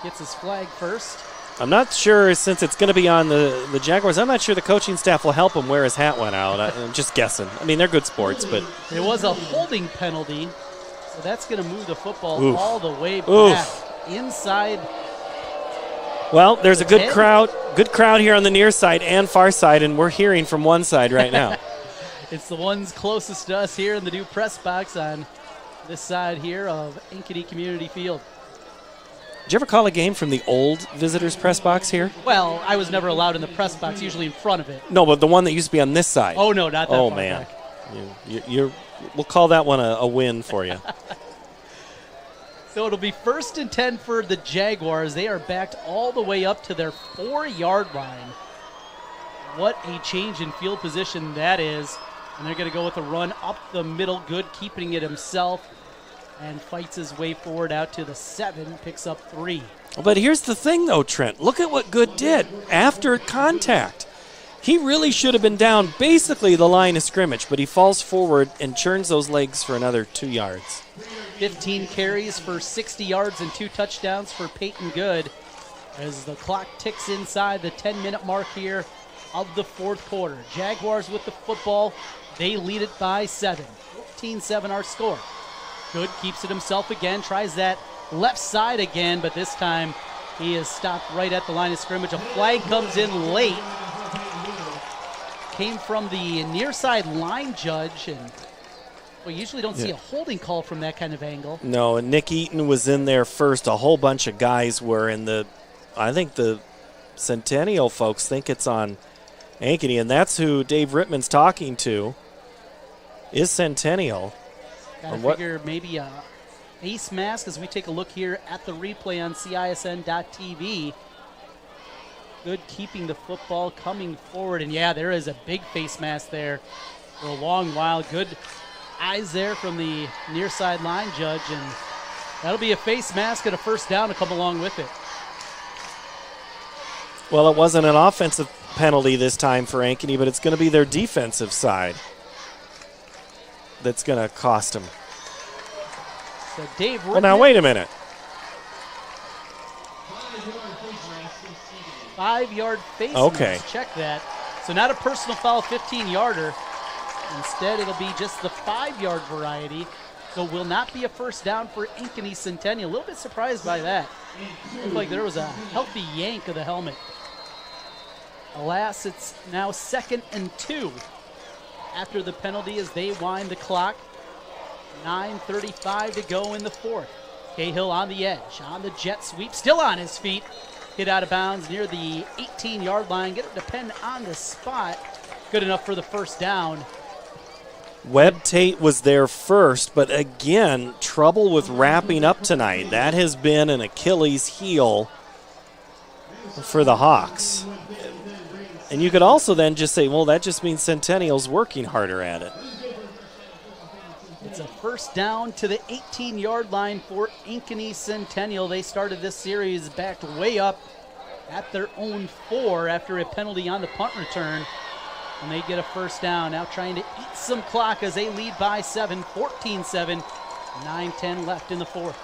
Gets his flag first. I'm not sure, since it's going to be on the Jaguars, I'm not sure the coaching staff will help him where his hat went out. I'm just guessing. I mean, they're good sports, but... It was a holding penalty, so that's going to move the football all the way back inside. Well, there's a good crowd here on the near side and far side, and we're hearing from one side right now. It's the ones closest to us here in the new press box on this side here of Ankeny Community Field. Did you ever call a game from the old visitors press box here? Well, I was never allowed in the press box, usually in front of it. No, but the one that used to be on this side. Oh, no, not that far man. back. We'll call that one a win for you. So it'll be 1st and 10 for the Jaguars. They are backed all the way up to their 4-yard line. What a change in field position that is. And they're going to go with a run up the middle. Good keeping it himself. And fights his way forward out to the 7, picks up 3. But here's the thing, though, Trent. Look at what Good did after contact. He really should have been down basically the line of scrimmage, but he falls forward and churns those legs for another 2 yards. 15 carries for 60 yards and 2 touchdowns for Peyton Good as the clock ticks inside the 10-minute mark here of the 4th quarter. Jaguars with the football. They lead it by 7. 14-7 our score. Good keeps it himself again, tries that left side again, but this time he is stopped right at the line of scrimmage. A flag comes in late. Came from the near side line judge, and we usually don't see a holding call from that kind of angle. No, and Nick Eaton was in there first. A whole bunch of guys were in I think the Centennial folks think it's on Ankeny, and that's who Dave Rittman's talking to, is Centennial. Gotta figure maybe a face mask as we take a look here at the replay on CISN.TV. Good keeping the football, coming forward, and yeah, there is a big face mask there for a long while. Good eyes there from the near side line judge, and that'll be a face mask and a first down to come along with it. Well, it wasn't an offensive penalty this time for Ankeny, but it's going to be their defensive side that's going to cost him. So Dave Rittman, well, now wait a minute. 5-yard face mask. Check that. So not a personal foul 15-yarder. Instead, it'll be just the 5-yard variety. So will not be a first down for Ankeny Centennial. A little bit surprised by that. Looked like there was a healthy yank of the helmet. Alas, it's now 2nd and 2 after the penalty as they wind the clock. 9:35 to go in the 4th. Cahill on the edge, on the jet sweep, still on his feet. Hit out of bounds near the 18-yard line. Get it to depend on the spot. Good enough for the first down. Webb Tate was there first, but again, trouble with wrapping up tonight. That has been an Achilles heel for the Hawks. And you could also then just say, well, that just means Centennial's working harder at it. It's a first down to the 18-yard line for Ankeny Centennial. They started this series backed way up at their own 4 after a penalty on the punt return. And they get a first down. Now trying to eat some clock as they lead by 7, 14-7. 9-10 left in the 4th.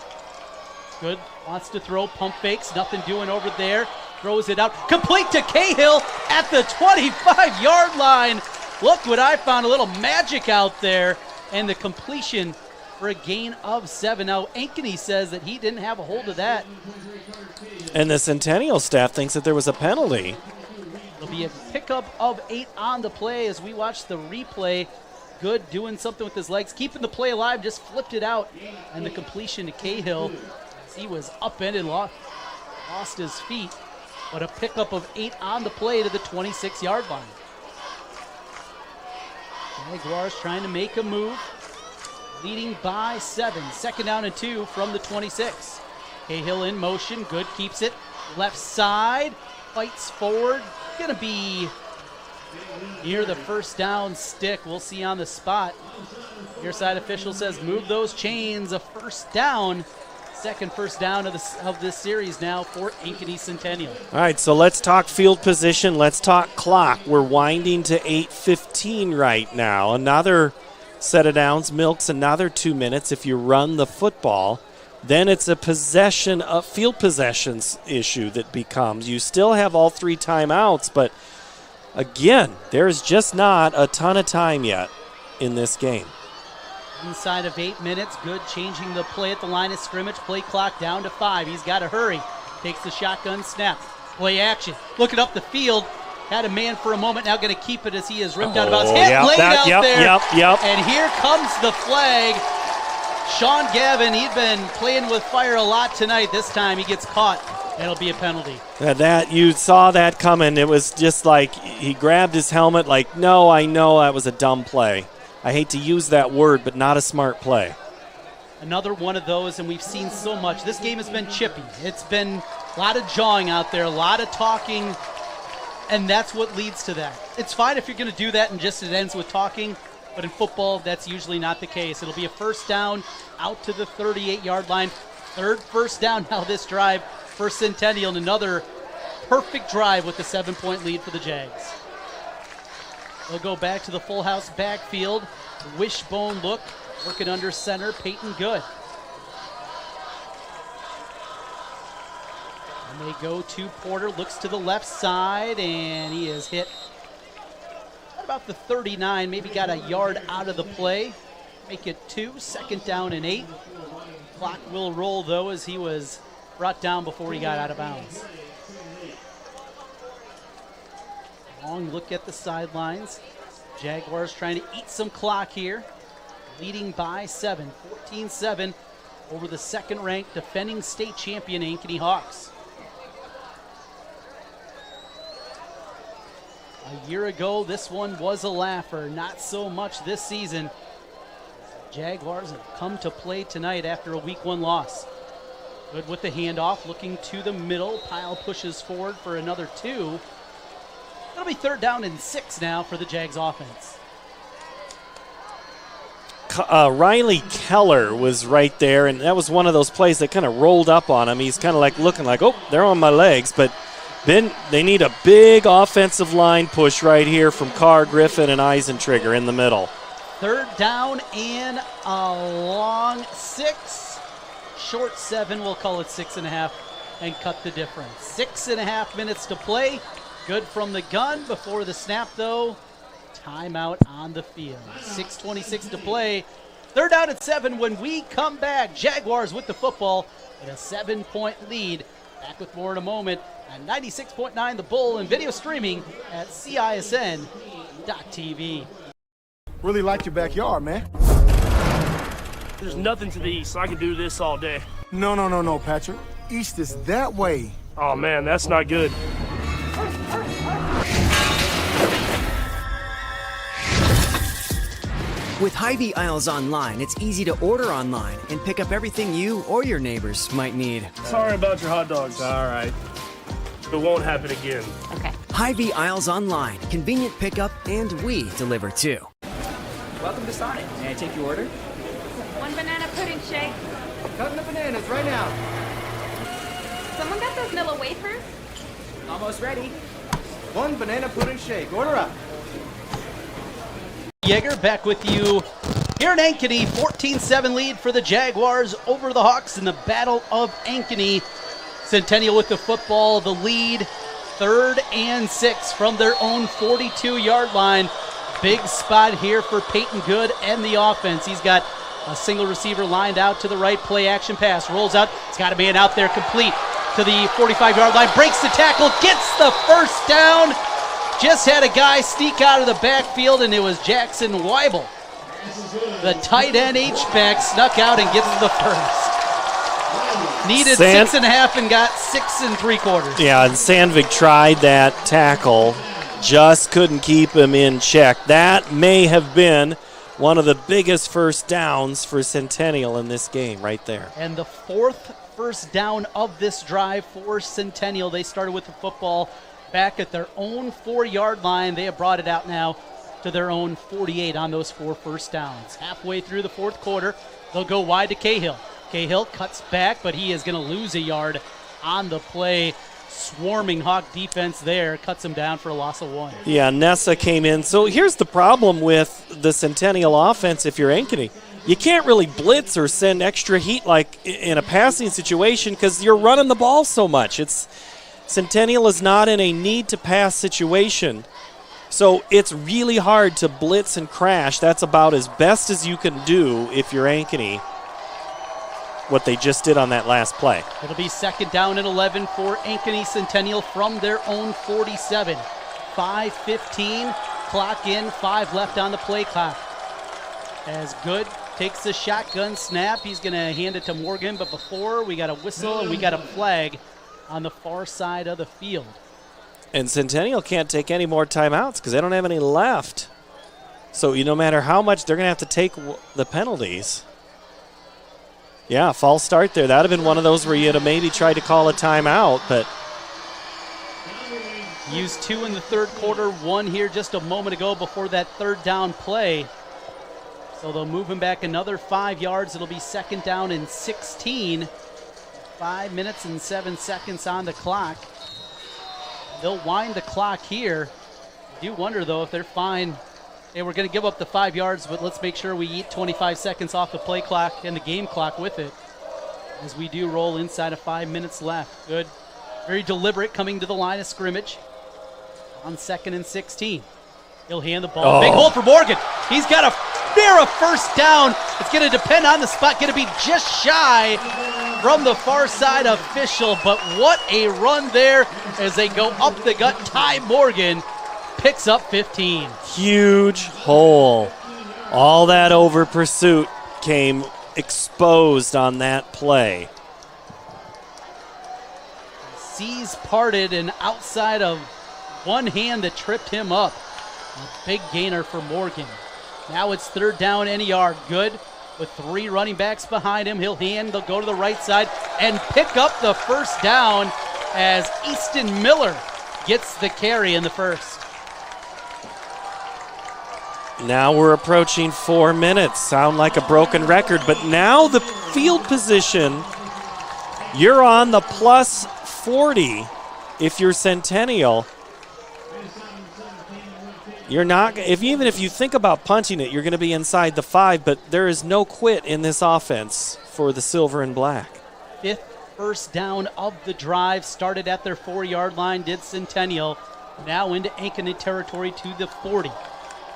Good, wants to throw, pump fakes, nothing doing over there. Throws it out, complete to Cahill at the 25-yard line. Look what I found, a little magic out there. And the completion for a gain of 7. Now, Ankeny says that he didn't have a hold of that. And the Centennial staff thinks that there was a penalty. It'll be a pickup of 8 on the play as we watch the replay. Good doing something with his legs, keeping the play alive, just flipped it out. And the completion to Cahill, as he was upended, lost his feet. But a pickup of 8 on the play to the 26-yard line. Jaguars trying to make a move, leading by 7. 2nd down and 2 from the 26. Cahill in motion, good, keeps it. Left side, fights forward. Gonna be near the first down stick. We'll see on the spot. Your side official says move those chains. A first down. Second first down of this series now for Ankeny Centennial. All right, so let's talk field position. Let's talk clock. We're winding to 8:15 right now. Another set of downs milks another 2 minutes if you run the football. Then it's a field possessions issue that becomes. You still have all 3 timeouts, but again, there's just not a ton of time yet in this game. Inside of 8 minutes, good changing the play at the line of scrimmage. Play clock down to 5. He's got to hurry. Takes the shotgun snap. Play action. Looking up the field. Had a man for a moment. Now going to keep it as he is ripped out of bounds. Hit late out there. Yep. And here comes the flag. Sean Gavin, he'd been playing with fire a lot tonight. This time he gets caught. It'll be a penalty. That you saw that coming. It was just like he grabbed his helmet like, no, I know that was a dumb play. I hate to use that word, but not a smart play. Another one of those, and we've seen so much. This game has been chippy. It's been a lot of jawing out there, a lot of talking, and that's what leads to that. It's fine if you're going to do that and just it ends with talking, but in football, that's usually not the case. It'll be a first down out to the 38-yard line. 3rd first down now this drive for Centennial, and another perfect drive with the 7-point lead for the Jags. They'll go back to the full house backfield. Wishbone look, working under center, Peyton Good. And they go to Porter, looks to the left side, and he is hit at about the 39, maybe got a yard out of the play. Make it 2, 2nd down and 8. Clock will roll, though, as he was brought down before he got out of bounds. Long look at the sidelines. Jaguars trying to eat some clock here. Leading by 7, 14-7 over the 2nd-ranked defending state champion Ankeny Hawks. A year ago, this one was a laugher. Not so much this season. Jaguars have come to play tonight after a week 1 loss. Good with the handoff, looking to the middle. Pyle pushes forward for another 2. It'll be 3rd down and 6 now for the Jags offense. Riley Keller was right there, and that was one of those plays that kind of rolled up on him. He's kind of like looking like, oh, they're on my legs. But then they need a big offensive line push right here from Carr, Griffin, and Eisentrigger in the middle. 3rd down and a long 6. Short 7, we'll call it 6.5, and cut the difference. 6.5 minutes to play. Good from the gun before the snap, though. Timeout on the field. 6:26 to play. 3rd down and 7 when we come back. Jaguars with the football and a 7-point lead. Back with more in a moment at 96.9 The Bull and video streaming at CISN.TV. Really like your backyard, man. There's nothing to the east, so I can do this all day. No, Patrick. East is that way. Oh, man, that's not good. With Hy-Vee Aisles Online, it's easy to order online and pick up everything you or your neighbors might need. Sorry about your hot dogs. All right. It won't happen again. Okay. Hy-Vee Aisles Online, convenient pickup, and we deliver too. Welcome to Sonic. May I take your order? 1 banana pudding shake. Cutting the bananas right now. Someone got those Nilla wafers? Almost ready. 1 banana pudding shake. Order up. Yeager back with you here in Ankeny. 14-7 lead for the Jaguars over the Hawks in the Battle of Ankeny. Centennial with the football, the lead. 3rd and 6 from their own 42-yard line. Big spot here for Peyton Good and the offense. He's got a single receiver lined out to the right. Play action pass. Rolls out. He's got a man out there complete to the 45-yard line. Breaks the tackle. Gets the first down. Just had a guy sneak out of the backfield, and it was Jackson Weibel The tight end H-back snuck out and gets the first. Needed 6.5 and got 6 3/4. Yeah, and Sandvik tried that tackle, just couldn't keep him in check. That may have been one of the biggest first downs for Centennial in this game right there. And the 4th first down of this drive for Centennial. They started with the football back at their own 4-yard line. They have brought it out now to their own 48 on those 4 first downs. Halfway through the 4th quarter, they'll go wide to Cahill. Cahill cuts back, but he is going to lose a yard on the play. Swarming Hawk defense there, cuts him down for a loss of 1. Yeah, Nessa came in. So here's the problem with the Centennial offense if you're Ankeny. You can't really blitz or send extra heat like in a passing situation because you're running the ball so much. Centennial is not in a need-to-pass situation. So it's really hard to blitz and crash. That's about as best as you can do if you're Ankeny, what they just did on that last play. It'll be 2nd down and 11 for Ankeny Centennial from their own 47. 5:15, clock in, 5 left on the play clock. As Good takes the shotgun snap, he's going to hand it to Morgan, but before we got a whistle and we got a flag on the far side of the field. And Centennial can't take any more timeouts because they don't have any left. So no matter how much, they're going to have to take the penalties. Yeah, false start there. That would have been one of those where you'd have maybe tried to call a timeout, but used 2 in the 3rd quarter, 1 here just a moment ago before that 3rd down play. So they'll move him back another 5 yards. It'll be 2nd down and 16. 5 minutes and 7 seconds on the clock. They'll wind the clock here. I do wonder, though, if they're fine. Hey, we're going to give up the 5 yards, but let's make sure we eat 25 seconds off the play clock and the game clock with it, as we do roll inside of 5 minutes left. Good. Very deliberate coming to the line of scrimmage on 2nd and 16. He'll hand the ball. Big hole for Morgan. He's got a first down. It's going to depend on the spot. Going to be just shy from the far side official, but what a run there as they go up the gut. Ty Morgan picks up 15. Huge hole. All that over pursuit came exposed on that play. Seas parted and outside of one hand that tripped him up. A big gainer for Morgan. Now it's 3rd down and a yard. Good with 3 running backs behind him. He'll go to the right side and pick up the first down as Easton Miller gets the carry in the first. Now we're approaching 4 minutes. Sound like a broken record, but now the field position, you're on the plus 40 if you're Centennial. You're not, even if you think about punching it, you're going to be inside the 5, but there is no quit in this offense for the Silver and Black. 5th first down of the drive, started at their 4-yard line, did Centennial. Now into Ankeny territory to the 40.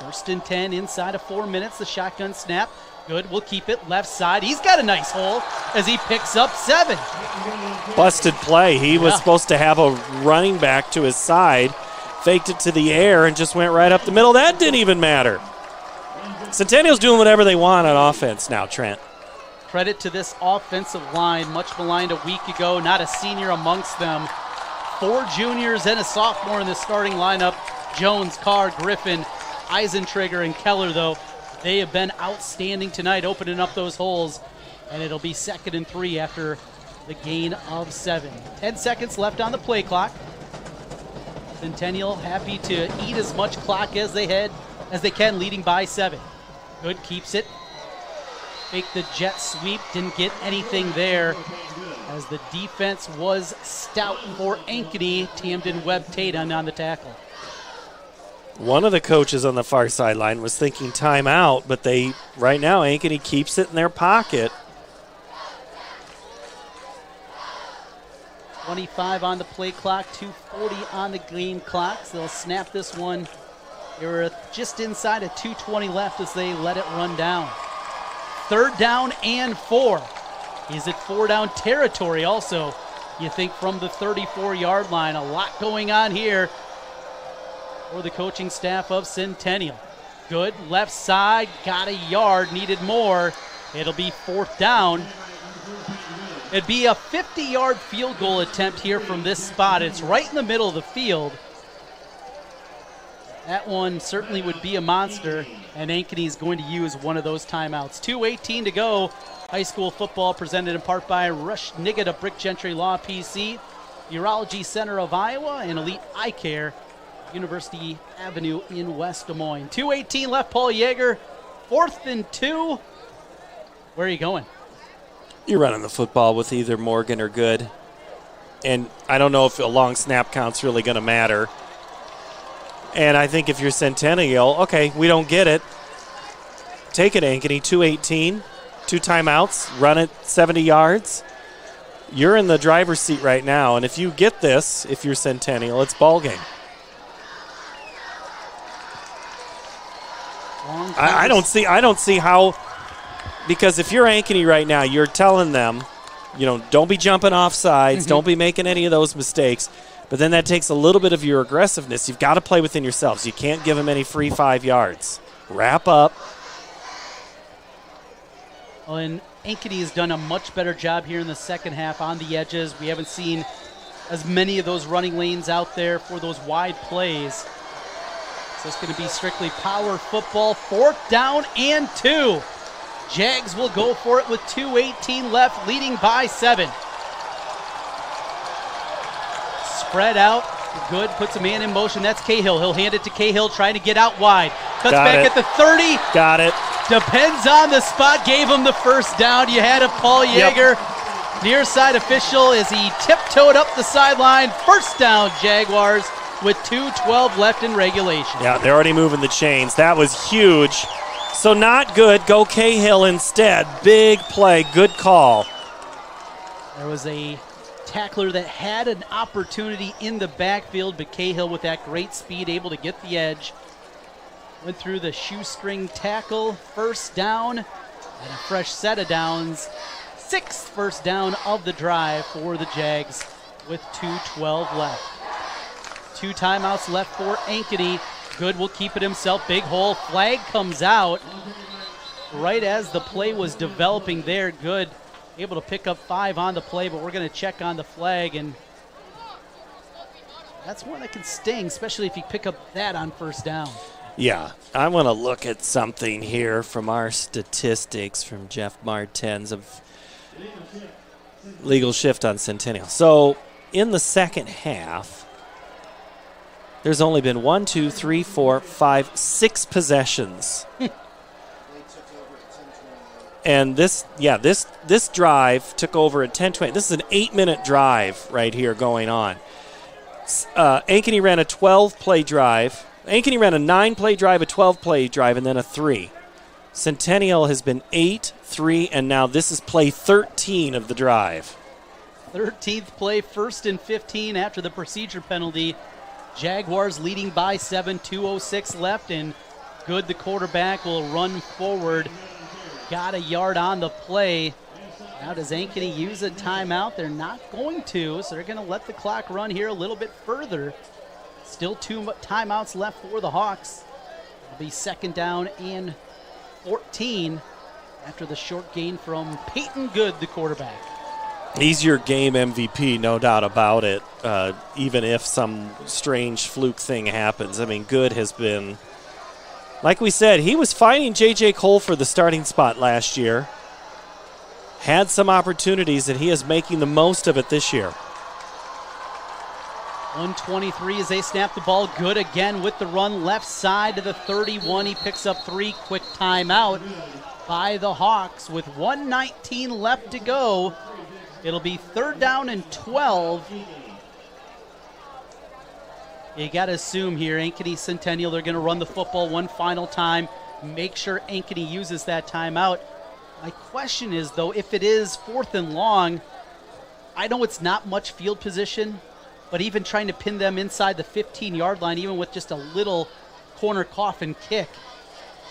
1st and 10 inside of 4 minutes. The shotgun snap. Good, will keep it left side. He's got a nice hole as he picks up 7. Busted play. He was supposed to have a running back to his side. Faked it to the air and just went right up the middle. That didn't even matter. Centennial's doing whatever they want on offense now, Trent. Credit to this offensive line, much maligned a week ago. Not a senior amongst them. 4 juniors and a sophomore in the starting lineup. Jones, Carr, Griffin, Eisentrigger, and Keller, though. They have been outstanding tonight, opening up those holes. And it'll be 2nd and 3 after the gain of 7. 10 seconds left on the play clock. Centennial happy to eat as much clock as they can, leading by 7. Good keeps it. Fake the jet sweep, didn't get anything there as the defense was stout for Ankeny. Tamden Webb-Tate on the tackle. One of the coaches on the far sideline was thinking timeout, but right now Ankeny keeps it in their pocket. 25 on the play clock, 2:40 on the game clock. So they'll snap this one. They were just inside of 2:20 left as they let it run down. 3rd down and 4. Is it 4-down territory also? You think from the 34-yard line. A lot going on here for the coaching staff of Centennial. Good, left side, got a yard, needed more. It'll be 4th down. It'd be a 50-yard field goal attempt here from this spot. It's right in the middle of the field. That one certainly would be a monster, and Ankeny is going to use one of those timeouts. 2:18 to go. High school football presented in part by Rush Nigut of Brick Gentry Law PC, Urology Center of Iowa, and Elite Eye Care, University Avenue in West Des Moines. 2:18 left, Paul Yeager. 4th and 2. Where are you going? You're running the football with either Morgan or Good. And I don't know if a long snap count's really going to matter. And I think if you're Centennial, okay, we don't get it. Take it, Ankeny. 2:18, 2 timeouts, run it 70 yards. You're in the driver's seat right now, and if you get this, if you're Centennial, it's ball game. I don't see how, because if you're Ankeny right now, you're telling them, don't be jumping off sides, don't be making any of those mistakes. But then that takes a little bit of your aggressiveness. You've got to play within yourselves. You can't give them any free 5 yards. Wrap up. Well, and Ankeny has done a much better job here in the second half on the edges. We haven't seen as many of those running lanes out there for those wide plays. So it's going to be strictly power football. 4th down and 2. Jags will go for it with 2:18 left, leading by 7. Spread out. Good. Puts a man in motion. That's Cahill. He'll hand it to Cahill, trying to get out wide. Cuts back at the 30. Got it. Depends on the spot. Gave him the first down. You had a Paul Yeager, near side official, as he tiptoed up the sideline. First down, Jaguars, with 2:12 left in regulation. Yeah, they're already moving the chains. That was huge. So not good. Go Cahill instead. Big play. Good call. There was a tackler that had an opportunity in the backfield, but Cahill, with that great speed, able to get the edge. Went through the shoestring tackle. First down and a fresh set of downs. 6th first down of the drive for the Jags with 2:12 left. 2 timeouts left for Ankeny. Good will keep it himself. Big hole. Flag comes out right as the play was developing there. Good. Able to pick up 5 on the play, but we're going to check on the flag, and that's one that can sting, especially if you pick up that on first down. Yeah, I want to look at something here from our statistics from Jeff Martens of legal shift on Centennial. So in the second half, there's only been 1, 2, 3, 4, 5, 6 possessions. And this drive took over at 10:20. This is an 8-minute drive right here going on. Ankeny ran a 12-play drive. Ankeny ran a 9-play drive, a 12-play drive, and then a 3. Centennial has been 8, 3, and now this is play 13 of the drive. 13th play, 1st and 15 after the procedure penalty. Jaguars leading by 7, 2:06 left, and Good, the quarterback, will run forward. Got a yard on the play. Now does Ankeny use a timeout? They're not going to, so they're going to let the clock run here a little bit further. Still 2 timeouts left for the Hawks. It'll be 2nd down and 14 after the short gain from Peyton Good, the quarterback. He's your game MVP, no doubt about it, even if some strange fluke thing happens. I mean, Good has been, like we said, he was fighting J.J. Cole for the starting spot last year. Had some opportunities, and he is making the most of it this year. 1:23 as they snap the ball. Good again with the run left side to the 31. He picks up 3. Quick timeout by the Hawks with 1:19 left to go. It'll be 3rd down and 12. You got to assume here, Ankeny Centennial, they're going to run the football one final time. Make sure Ankeny uses that timeout. My question is, though, if it is 4th and long, I know it's not much field position, but even trying to pin them inside the 15-yard line, even with just a little corner coffin kick,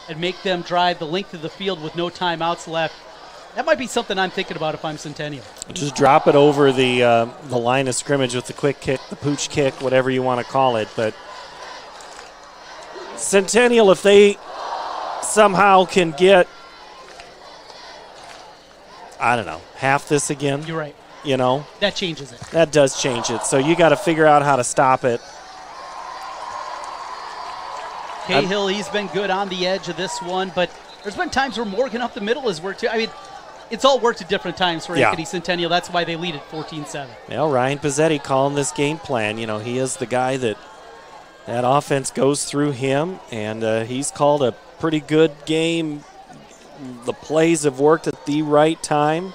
and make them drive the length of the field with no timeouts left, that might be something I'm thinking about if I'm Centennial. Just drop it over the line of scrimmage with the quick kick, the pooch kick, whatever you want to call it. But Centennial, if they somehow can get, I don't know, half this again. You're right. You know? That changes it. That does change it. So you got to figure out how to stop it. Cahill, he's been good on the edge of this one, but there's been times where Morgan up the middle has worked too. I mean, it's all worked at different times for Ankeny Centennial. That's why they lead at 14-7. Well, Ryan Pazzetti calling this game plan. You know, he is the guy that offense goes through him, and he's called a pretty good game. The plays have worked at the right time.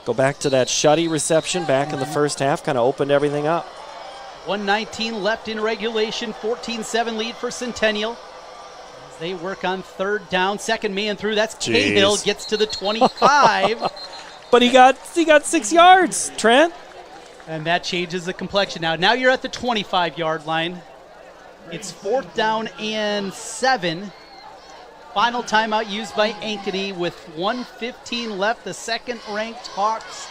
Go back to that Shuddy reception back in the first half, kind of opened everything up. 1:19 left in regulation, 14-7 lead for Centennial. As they work on third down, second man through. That's Cahill, gets to the 25. But he got 6 yards, Trent. And that changes the complexion now. Now you're at the 25-yard line. It's 4th down and 7. Final timeout used by Ankeny with 1:15 left. The second-ranked Hawks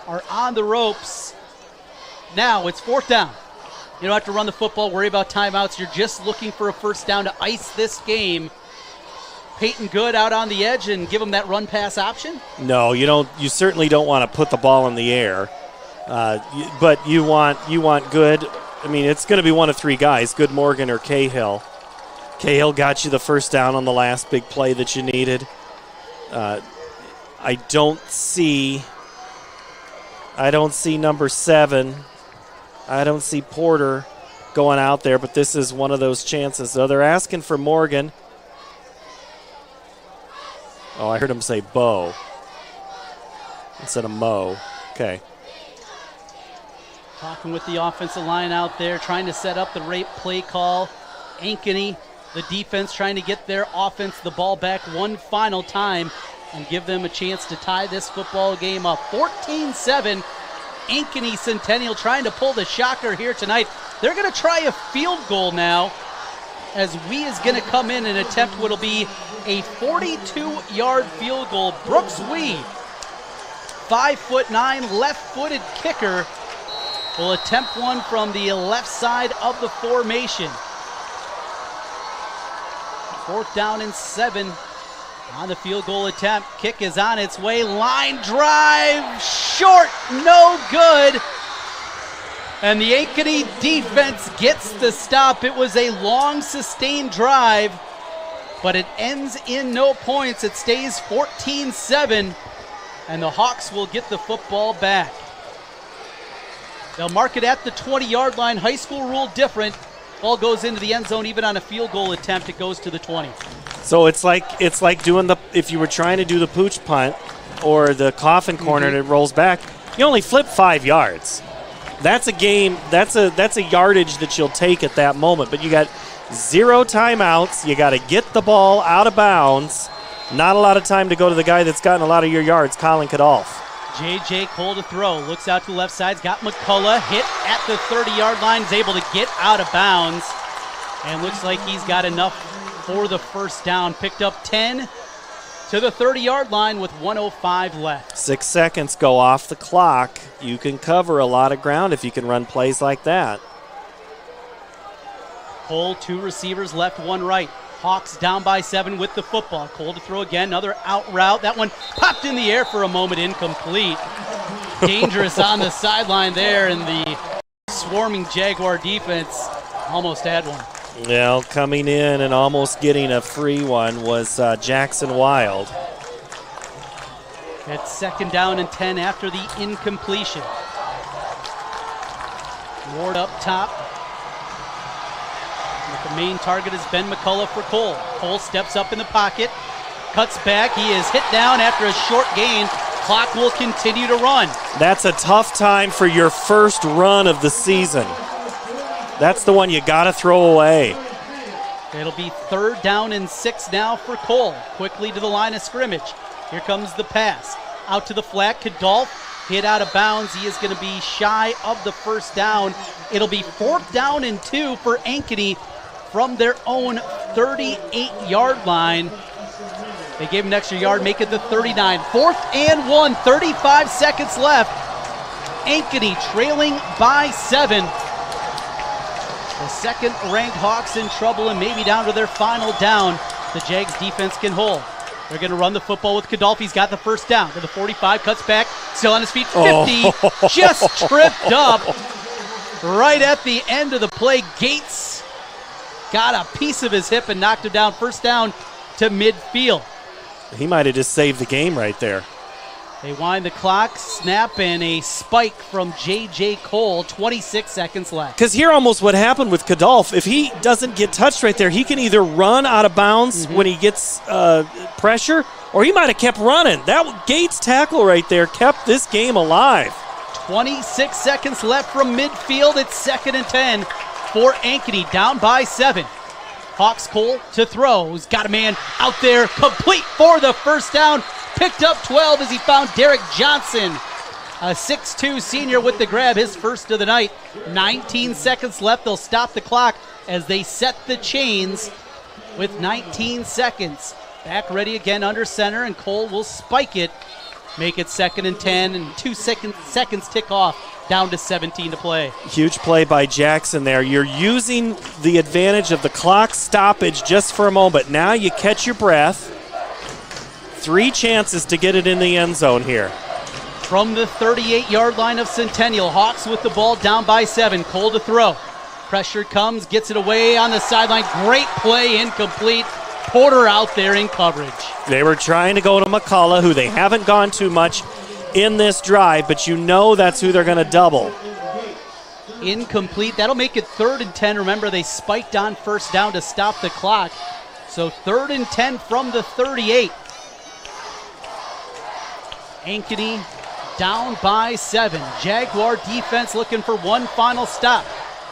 are on the ropes. Now it's 4th down. You don't have to run the football, worry about timeouts. You're just looking for a first down to ice this game. Peyton Good out on the edge and give him that run-pass option? No, you don't. You certainly don't want to put the ball in the air. But you want Good. I mean, it's going to be one of three guys, Good, Morgan, or Cahill. Cahill got you the first down on the last big play that you needed. I don't see number 7. I don't see Porter going out there, but this is one of those chances. So they're asking for Morgan. Oh, I heard him say Bo instead of Mo. Okay. Talking with the offensive line out there, trying to set up the rape play call. Ankeny, the defense, trying to get their offense the ball back one final time and give them a chance to tie this football game up. 14-7. Ankeny Centennial trying to pull the shocker here tonight. They're going to try a field goal now as Wee is going to come in and attempt what will be a 42-yard field goal. Brooks Wee, 5'9", left-footed kicker, will attempt one from the left side of the formation. 4th down and 7 on the field goal attempt. Kick is on its way. Line drive, short, no good. And the Ankeny defense gets the stop. It was a long, sustained drive, but it ends in no points. It stays 14-7, and the Hawks will get the football back. They'll mark it at the 20-yard line. High school rule different. Ball goes into the end zone. Even on a field goal attempt, it goes to the 20. So it's like doing if you were trying to do the pooch punt or the coffin corner and it rolls back, you only flip 5 yards. That's a game. That's a yardage that you'll take at that moment. But you got 0 timeouts. You got to get the ball out of bounds. Not a lot of time to go to the guy that's gotten a lot of your yards, Colin Kadolf. J.J. Cole to throw. Looks out to the left side. Got McCullough. Hit at the 30-yard line. Is able to get out of bounds. And looks like he's got enough for the first down. Picked up 10 to the 30-yard line with 1:05 left. 6 seconds go off the clock. You can cover a lot of ground if you can run plays like that. Cole, 2 receivers left, 1 right. Hawks down by 7 with the football. Cole to throw again, another out route. That one popped in the air for a moment, incomplete. Dangerous on the sideline there, and the swarming Jaguar defense almost had one. Well, coming in and almost getting a free one was Jackson Wild. It's 2nd down and 10 after the incompletion. Ward up top. The main target is Ben McCullough for Cole. Cole steps up in the pocket, cuts back. He is hit down after a short gain. Clock will continue to run. That's a tough time for your first run of the season. That's the one you got to throw away. It'll be 3rd down and 6 now for Cole. Quickly to the line of scrimmage. Here comes the pass. Out to the flat. Kadolf hit out of bounds. He is going to be shy of the first down. It'll be 4th down and 2 for Ankeny from their own 38-yard line. They gave him an extra yard, make it the 39. 4th and 1, 35 seconds left. Ankeny trailing by 7. The second-ranked Hawks in trouble and maybe down to their final down. the Jags defense can hold. They're going to run the football with Kickoff. He's got the first down to the 45, cuts back, still on his feet, 50, just tripped up right at the end of the play. Gates got a piece of his hip and knocked him down. First down to midfield. He might have just saved the game right there. They wind the clock, snap, and a spike from J.J. Cole, 26 seconds left. Because here almost what happened with Kickoff, if he doesn't get touched right there, he can either run out of bounds when he gets pressure, or he might have kept running. That Gates tackle right there kept this game alive. 26 seconds left from midfield. It's 2nd and 10 for Ankeny, down by 7. Hawks Cole to throw. He's got a man out there, complete for the first down. Picked up 12 as he found Derek Johnson, a 6'2 senior with the grab, his first of the night. 19 seconds left. They'll stop the clock as they set the chains with 19 seconds. Back ready again under center, and Cole will spike it, make it 2nd and 10, and 2 seconds tick off, down to 17 to play. Huge play by Jackson there. You're using the advantage of the clock stoppage just for a moment. Now you catch your breath. 3 chances to get it in the end zone here. From the 38-yard line of Centennial, Hawks with the ball down by 7. Cole to throw. Pressure comes, gets it away on the sideline. Great play, incomplete. Porter out there in coverage. They were trying to go to McCullough, who they haven't gone too much in this drive, but you know that's who they're going to double. Incomplete. That'll make it 3rd and 10. Remember, they spiked on first down to stop the clock. So 3rd and 10 from the 38. Ankeny down by 7. Jaguar defense looking for one final stop.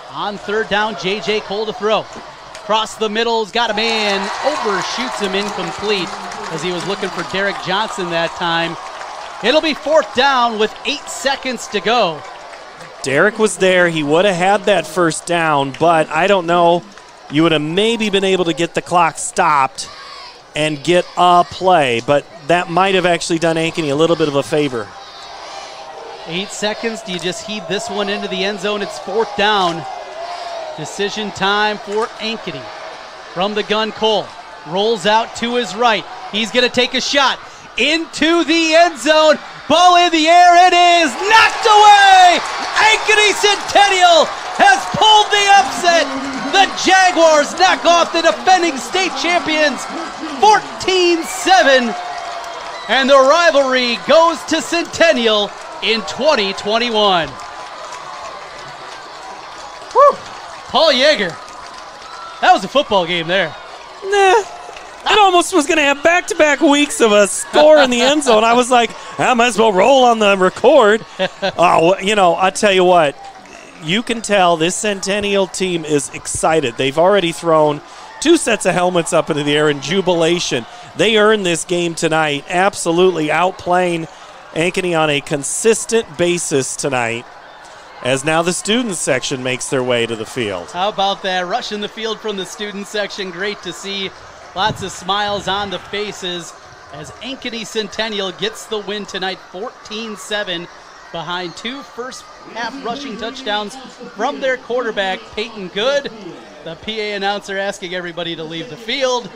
On 3rd down, J.J. Cole to throw. Across the middle, he's got a man, overshoots him, incomplete, as he was looking for Derek Johnson that time. It'll be 4th down with 8 seconds to go. Derek was there. He would have had that first down, but I don't know. You would have maybe been able to get the clock stopped and get a play, but that might have actually done Ankeny a little bit of a favor. 8 seconds. Do you just heave this one into the end zone? It's 4th down. Decision time for Ankeny. From the gun, Cole rolls out to his right. He's going to take a shot into the end zone. Ball in the air. It is knocked away. Ankeny Centennial has pulled the upset. The Jaguars knock off the defending state champions 14-7. And the rivalry goes to Centennial in 2021. Whew. Paul Yeager. That was a football game there. Nah. It almost was going to have back-to-back weeks of a score in the end zone. I was like, I might as well roll on the record. I'll tell you what. You can tell this Centennial team is excited. They've already thrown 2 sets of helmets up into the air in jubilation. They earned this game tonight, absolutely outplaying Ankeny on a consistent basis tonight, as now the student section makes their way to the field. How about that? Rushing the field from the student section. Great to see. Lots of smiles on the faces as Ankeny Centennial gets the win tonight, 14-7, behind 2 first-half rushing touchdowns from their quarterback, Peyton Good. The PA announcer asking everybody to leave the field.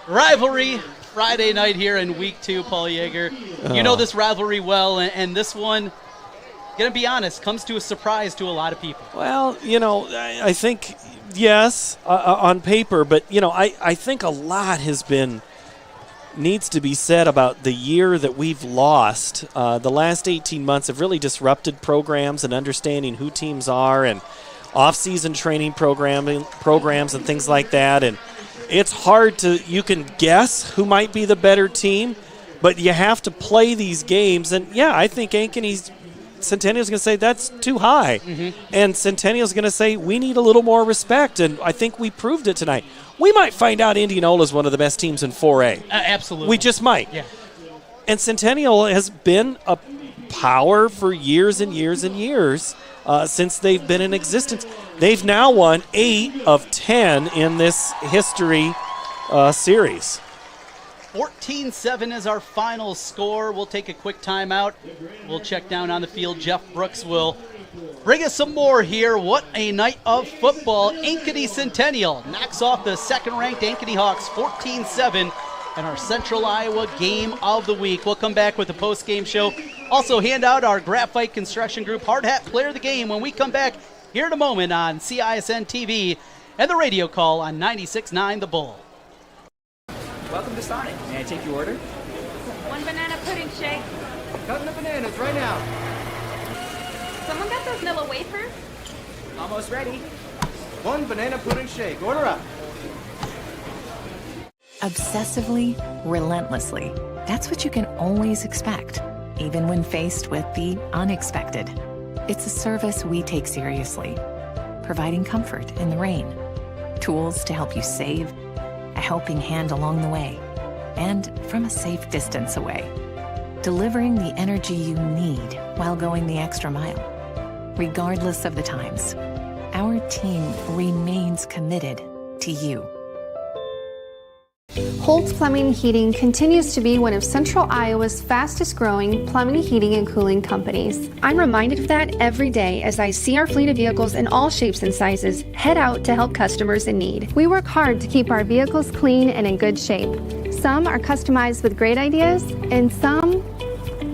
Rivalry Friday night here in week 2, Paul Yeager. You know this rivalry well, and this one, gonna be honest, comes to a surprise to a lot of people. Well, I think, yes, on paper, but, I think a lot needs to be said about the year that we've lost. The last 18 months have really disrupted programs and understanding who teams are and off-season training programs and things like that. And it's hard you can guess who might be the better team, but you have to play these games. And, yeah, I think Centennial's going to say that's too high. Mm-hmm. And Centennial's going to say we need a little more respect, and I think we proved it tonight. We might find out Indianola is one of the best teams in 4A. Absolutely. We just might. Yeah. And Centennial has been a power for years and years and years since they've been in existence. They've now won 8 of 10 in this history series. 14-7 is our final score. We'll take a quick timeout. We'll check down on the field. Jeff Brooks will Bring us some more here. What a night of football. Ankeny Centennial knocks off the second-ranked Ankeny Hawks 14-7 in our Central Iowa Game of the Week. We'll come back with the post-game show. Also hand out our Graphite Construction Group Hard Hat Player of the Game when we come back here in a moment on CISN TV and the radio call on 96.9 The Bull. Welcome to Sonic. May I take your order? One banana pudding shake. Cutting the bananas right now. Someone got those Nilla wafers? Almost ready. One banana pudding shake. Order up. Obsessively, relentlessly. That's what you can always expect, even when faced with the unexpected. It's a service we take seriously, providing comfort in the rain, tools to help you save, a helping hand along the way, and from a safe distance away. Delivering the energy you need while going the extra mile. Regardless of the times, our team remains committed to you. Holt's Plumbing and Heating continues to be one of Central Iowa's fastest growing plumbing, heating, and cooling companies. I'm reminded of that every day as I see our fleet of vehicles in all shapes and sizes head out to help customers in need. We work hard to keep our vehicles clean and in good shape. Some are customized with great ideas, and some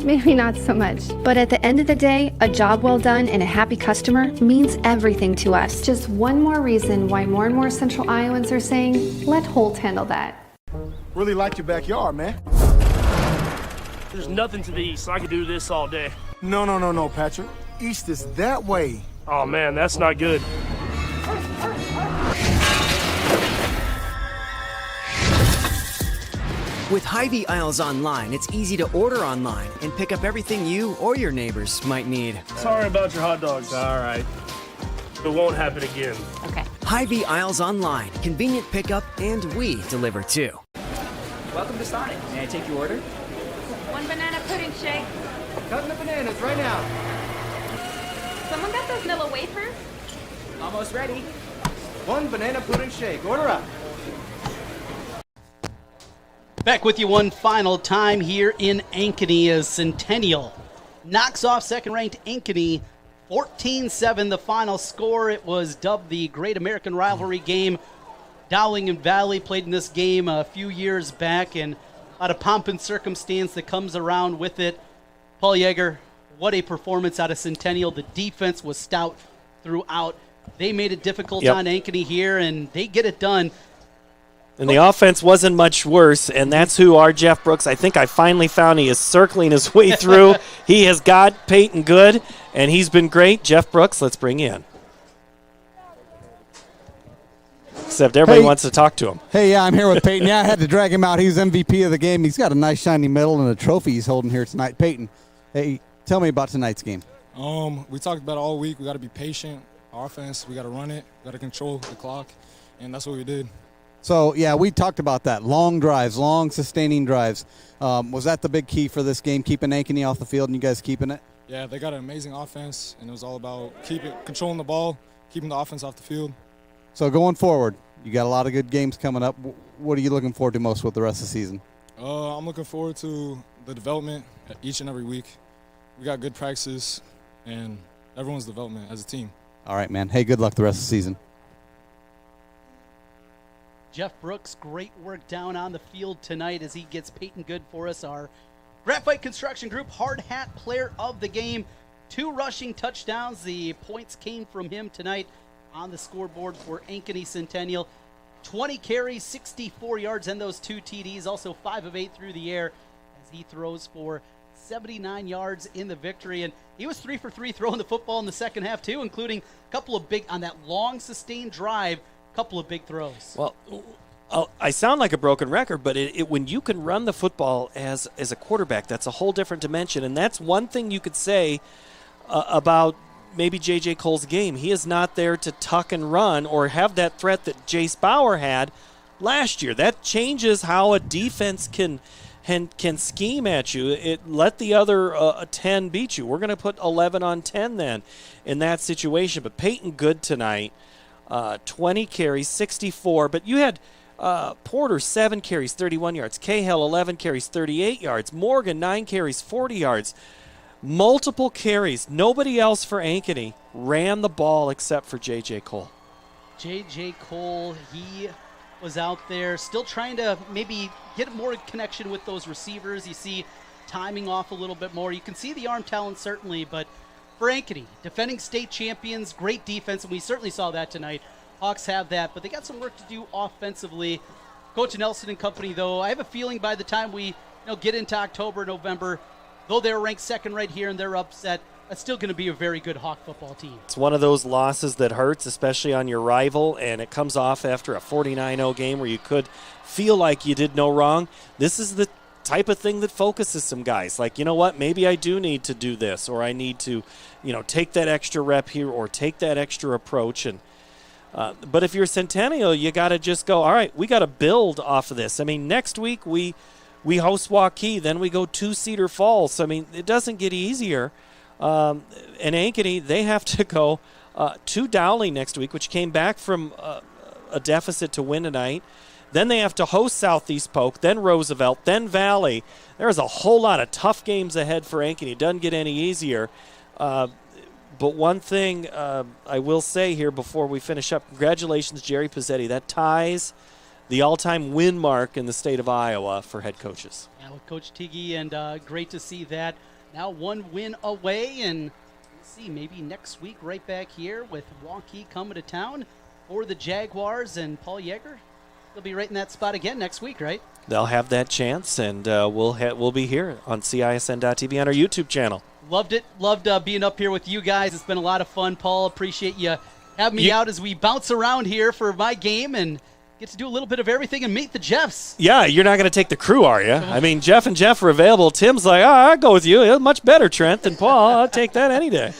maybe not so much. But at the end of the day, a job well done and a happy customer means everything to us. Just one more reason why more and more Central Iowans are saying, let Holt handle that. Really like your backyard, man. There's nothing to the east. I could do this all day. No, Patrick. East is that way. Oh, man, that's not good. With Hy-Vee aisles online, it's easy to order online and pick up everything you or your neighbors might need. Sorry about your hot dogs. All right. It won't happen again. Okay. Hy-Vee aisles online, convenient pickup, and we deliver too. Welcome to Sonic. May I take your order? One banana pudding shake. Cutting the bananas right now. Someone got those Nilla wafers? Almost ready. One banana pudding shake. Order up. Back with you one final time here in Ankeny as Centennial knocks off second-ranked Ankeny 14-7, the final score. It was dubbed the Great American Rivalry Game. Dowling and Valley played in this game a few years back, and a lot of pomp and circumstance that comes around with it. Paul Yeager, what a performance out of Centennial. The defense was stout throughout. They made it difficult on Ankeny here, and they get it done. And the offense wasn't much worse, and that's who our Jeff Brooks, I think I finally found. He is circling his way through. He has got Peyton good, and he's been great. Jeff Brooks, let's bring in. Except everybody wants to talk to him. Hey, yeah, I'm here with Peyton. Yeah, I had to drag him out. He's MVP of the game. He's got a nice shiny medal and a trophy he's holding here tonight. Peyton, hey, tell me about tonight's game. We talked about it all week. We got to be patient. Our offense, we got to run it. We got to control the clock, and that's what we did. So, yeah, we talked about that. Long drives, long sustaining drives. Was that the big key for this game, keeping Ankeny off the field and you guys keeping it? Yeah, they got an amazing offense, and it was all about controlling the ball, keeping the offense off the field. So going forward, you got a lot of good games coming up. What are you looking forward to most with the rest of the season? I'm looking forward to the development each and every week. We got good practices, and everyone's development as a team. All right, man. Hey, good luck the rest of the season. Jeff Brooks, great work down on the field tonight as he gets Peyton Good for us, our Graphite Construction Group Hard Hat Player of the Game. 2 rushing touchdowns. The points came from him tonight on the scoreboard for Ankeny Centennial. 20 carries, 64 yards, and those 2 TDs. Also 5 of 8 through the air as he throws for 79 yards in the victory. And he was 3 for 3 throwing the football in the second half, too, including a couple of big, on that long sustained drive, couple of big throws. Well, I sound like a broken record, but when you can run the football as a quarterback, that's a whole different dimension. And that's one thing you could say about maybe J.J. Cole's game. He is not there to tuck and run or have that threat that Jace Bauer had last year. That changes how a defense can scheme at you. Let the other 10 beat you. We're going to put 11 on 10 then in that situation. But Peyton Good tonight, 20 carries, 64. But you had Porter, 7 carries, 31 yards. Cahill, 11 carries, 38 yards. Morgan, 9 carries, 40 yards. multiple carries. Nobody else for Ankeny ran the ball except for J.J. Cole. J.J. Cole, he was out there still trying to maybe get more connection with those receivers. You see timing off a little bit more. You can see the arm talent certainly, but for Ankeny, defending state champions, great defense, and we certainly saw that tonight. Hawks have that, but they got some work to do offensively. Coach Nelson and company, though, I have a feeling by the time we get into October, November, though they're ranked second right here and they're upset, that's still going to be a very good Hawk football team. It's one of those losses that hurts, especially on your rival, and it comes off after a 49-0 game where you could feel like you did no wrong. This is the type of thing that focuses some guys. Like, you know what, maybe I do need to do this, or I need to, take that extra rep here or take that extra approach. And but if you're Centennial, you got to just go, all right, we got to build off of this. I mean, next week we host Waukee, then we go to Cedar Falls. I mean, it doesn't get easier. And Ankeny, they have to go to Dowling next week, which came back from a deficit to win tonight. Then they have to host Southeast Polk, then Roosevelt, then Valley. There's a whole lot of tough games ahead for Ankeny. It doesn't get any easier. But one thing I will say here before we finish up, congratulations, Jerry Pazzetti. That ties the all-time win mark in the state of Iowa for head coaches. Yeah, with Coach Tiggy, and great to see that. Now one win away, and we'll see maybe next week right back here with Waukee coming to town for the Jaguars and Paul Yeager. They'll be right in that spot again next week, right? They'll have that chance, and we'll be here on CISN.TV on our YouTube channel. Loved it. Loved being up here with you guys. It's been a lot of fun, Paul. Appreciate you having me out as we bounce around here for my game and get to do a little bit of everything and meet the Jeffs. Yeah, you're not going to take the crew, are you? I mean, Jeff and Jeff are available. Tim's like, I'll go with you. It's much better, Trent, than Paul. I'll take that any day.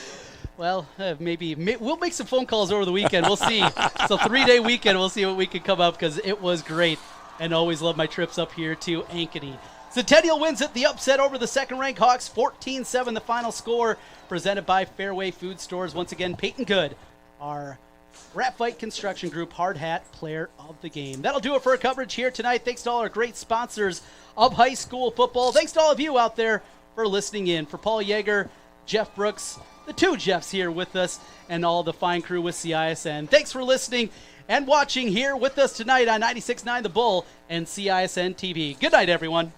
Well, maybe we'll make some phone calls over the weekend. We'll see. It's a 3-day weekend. We'll see what we can come up because it was great. And always love my trips up here to Ankeny. Centennial wins it, the upset over the second-ranked Hawks, 14-7 the final score, presented by Fairway Food Stores. Once again, Peyton Good, our Rat-Fight Construction Group Hard Hat Player of the Game. That'll do it for our coverage here tonight. Thanks to all our great sponsors of high school football. Thanks to all of you out there for listening in. For Paul Yeager, Jeff Brooks, the two Jeffs here with us, and all the fine crew with CISN. Thanks for listening and watching here with us tonight on 96.9 The Bull and CISN TV. Good night, everyone.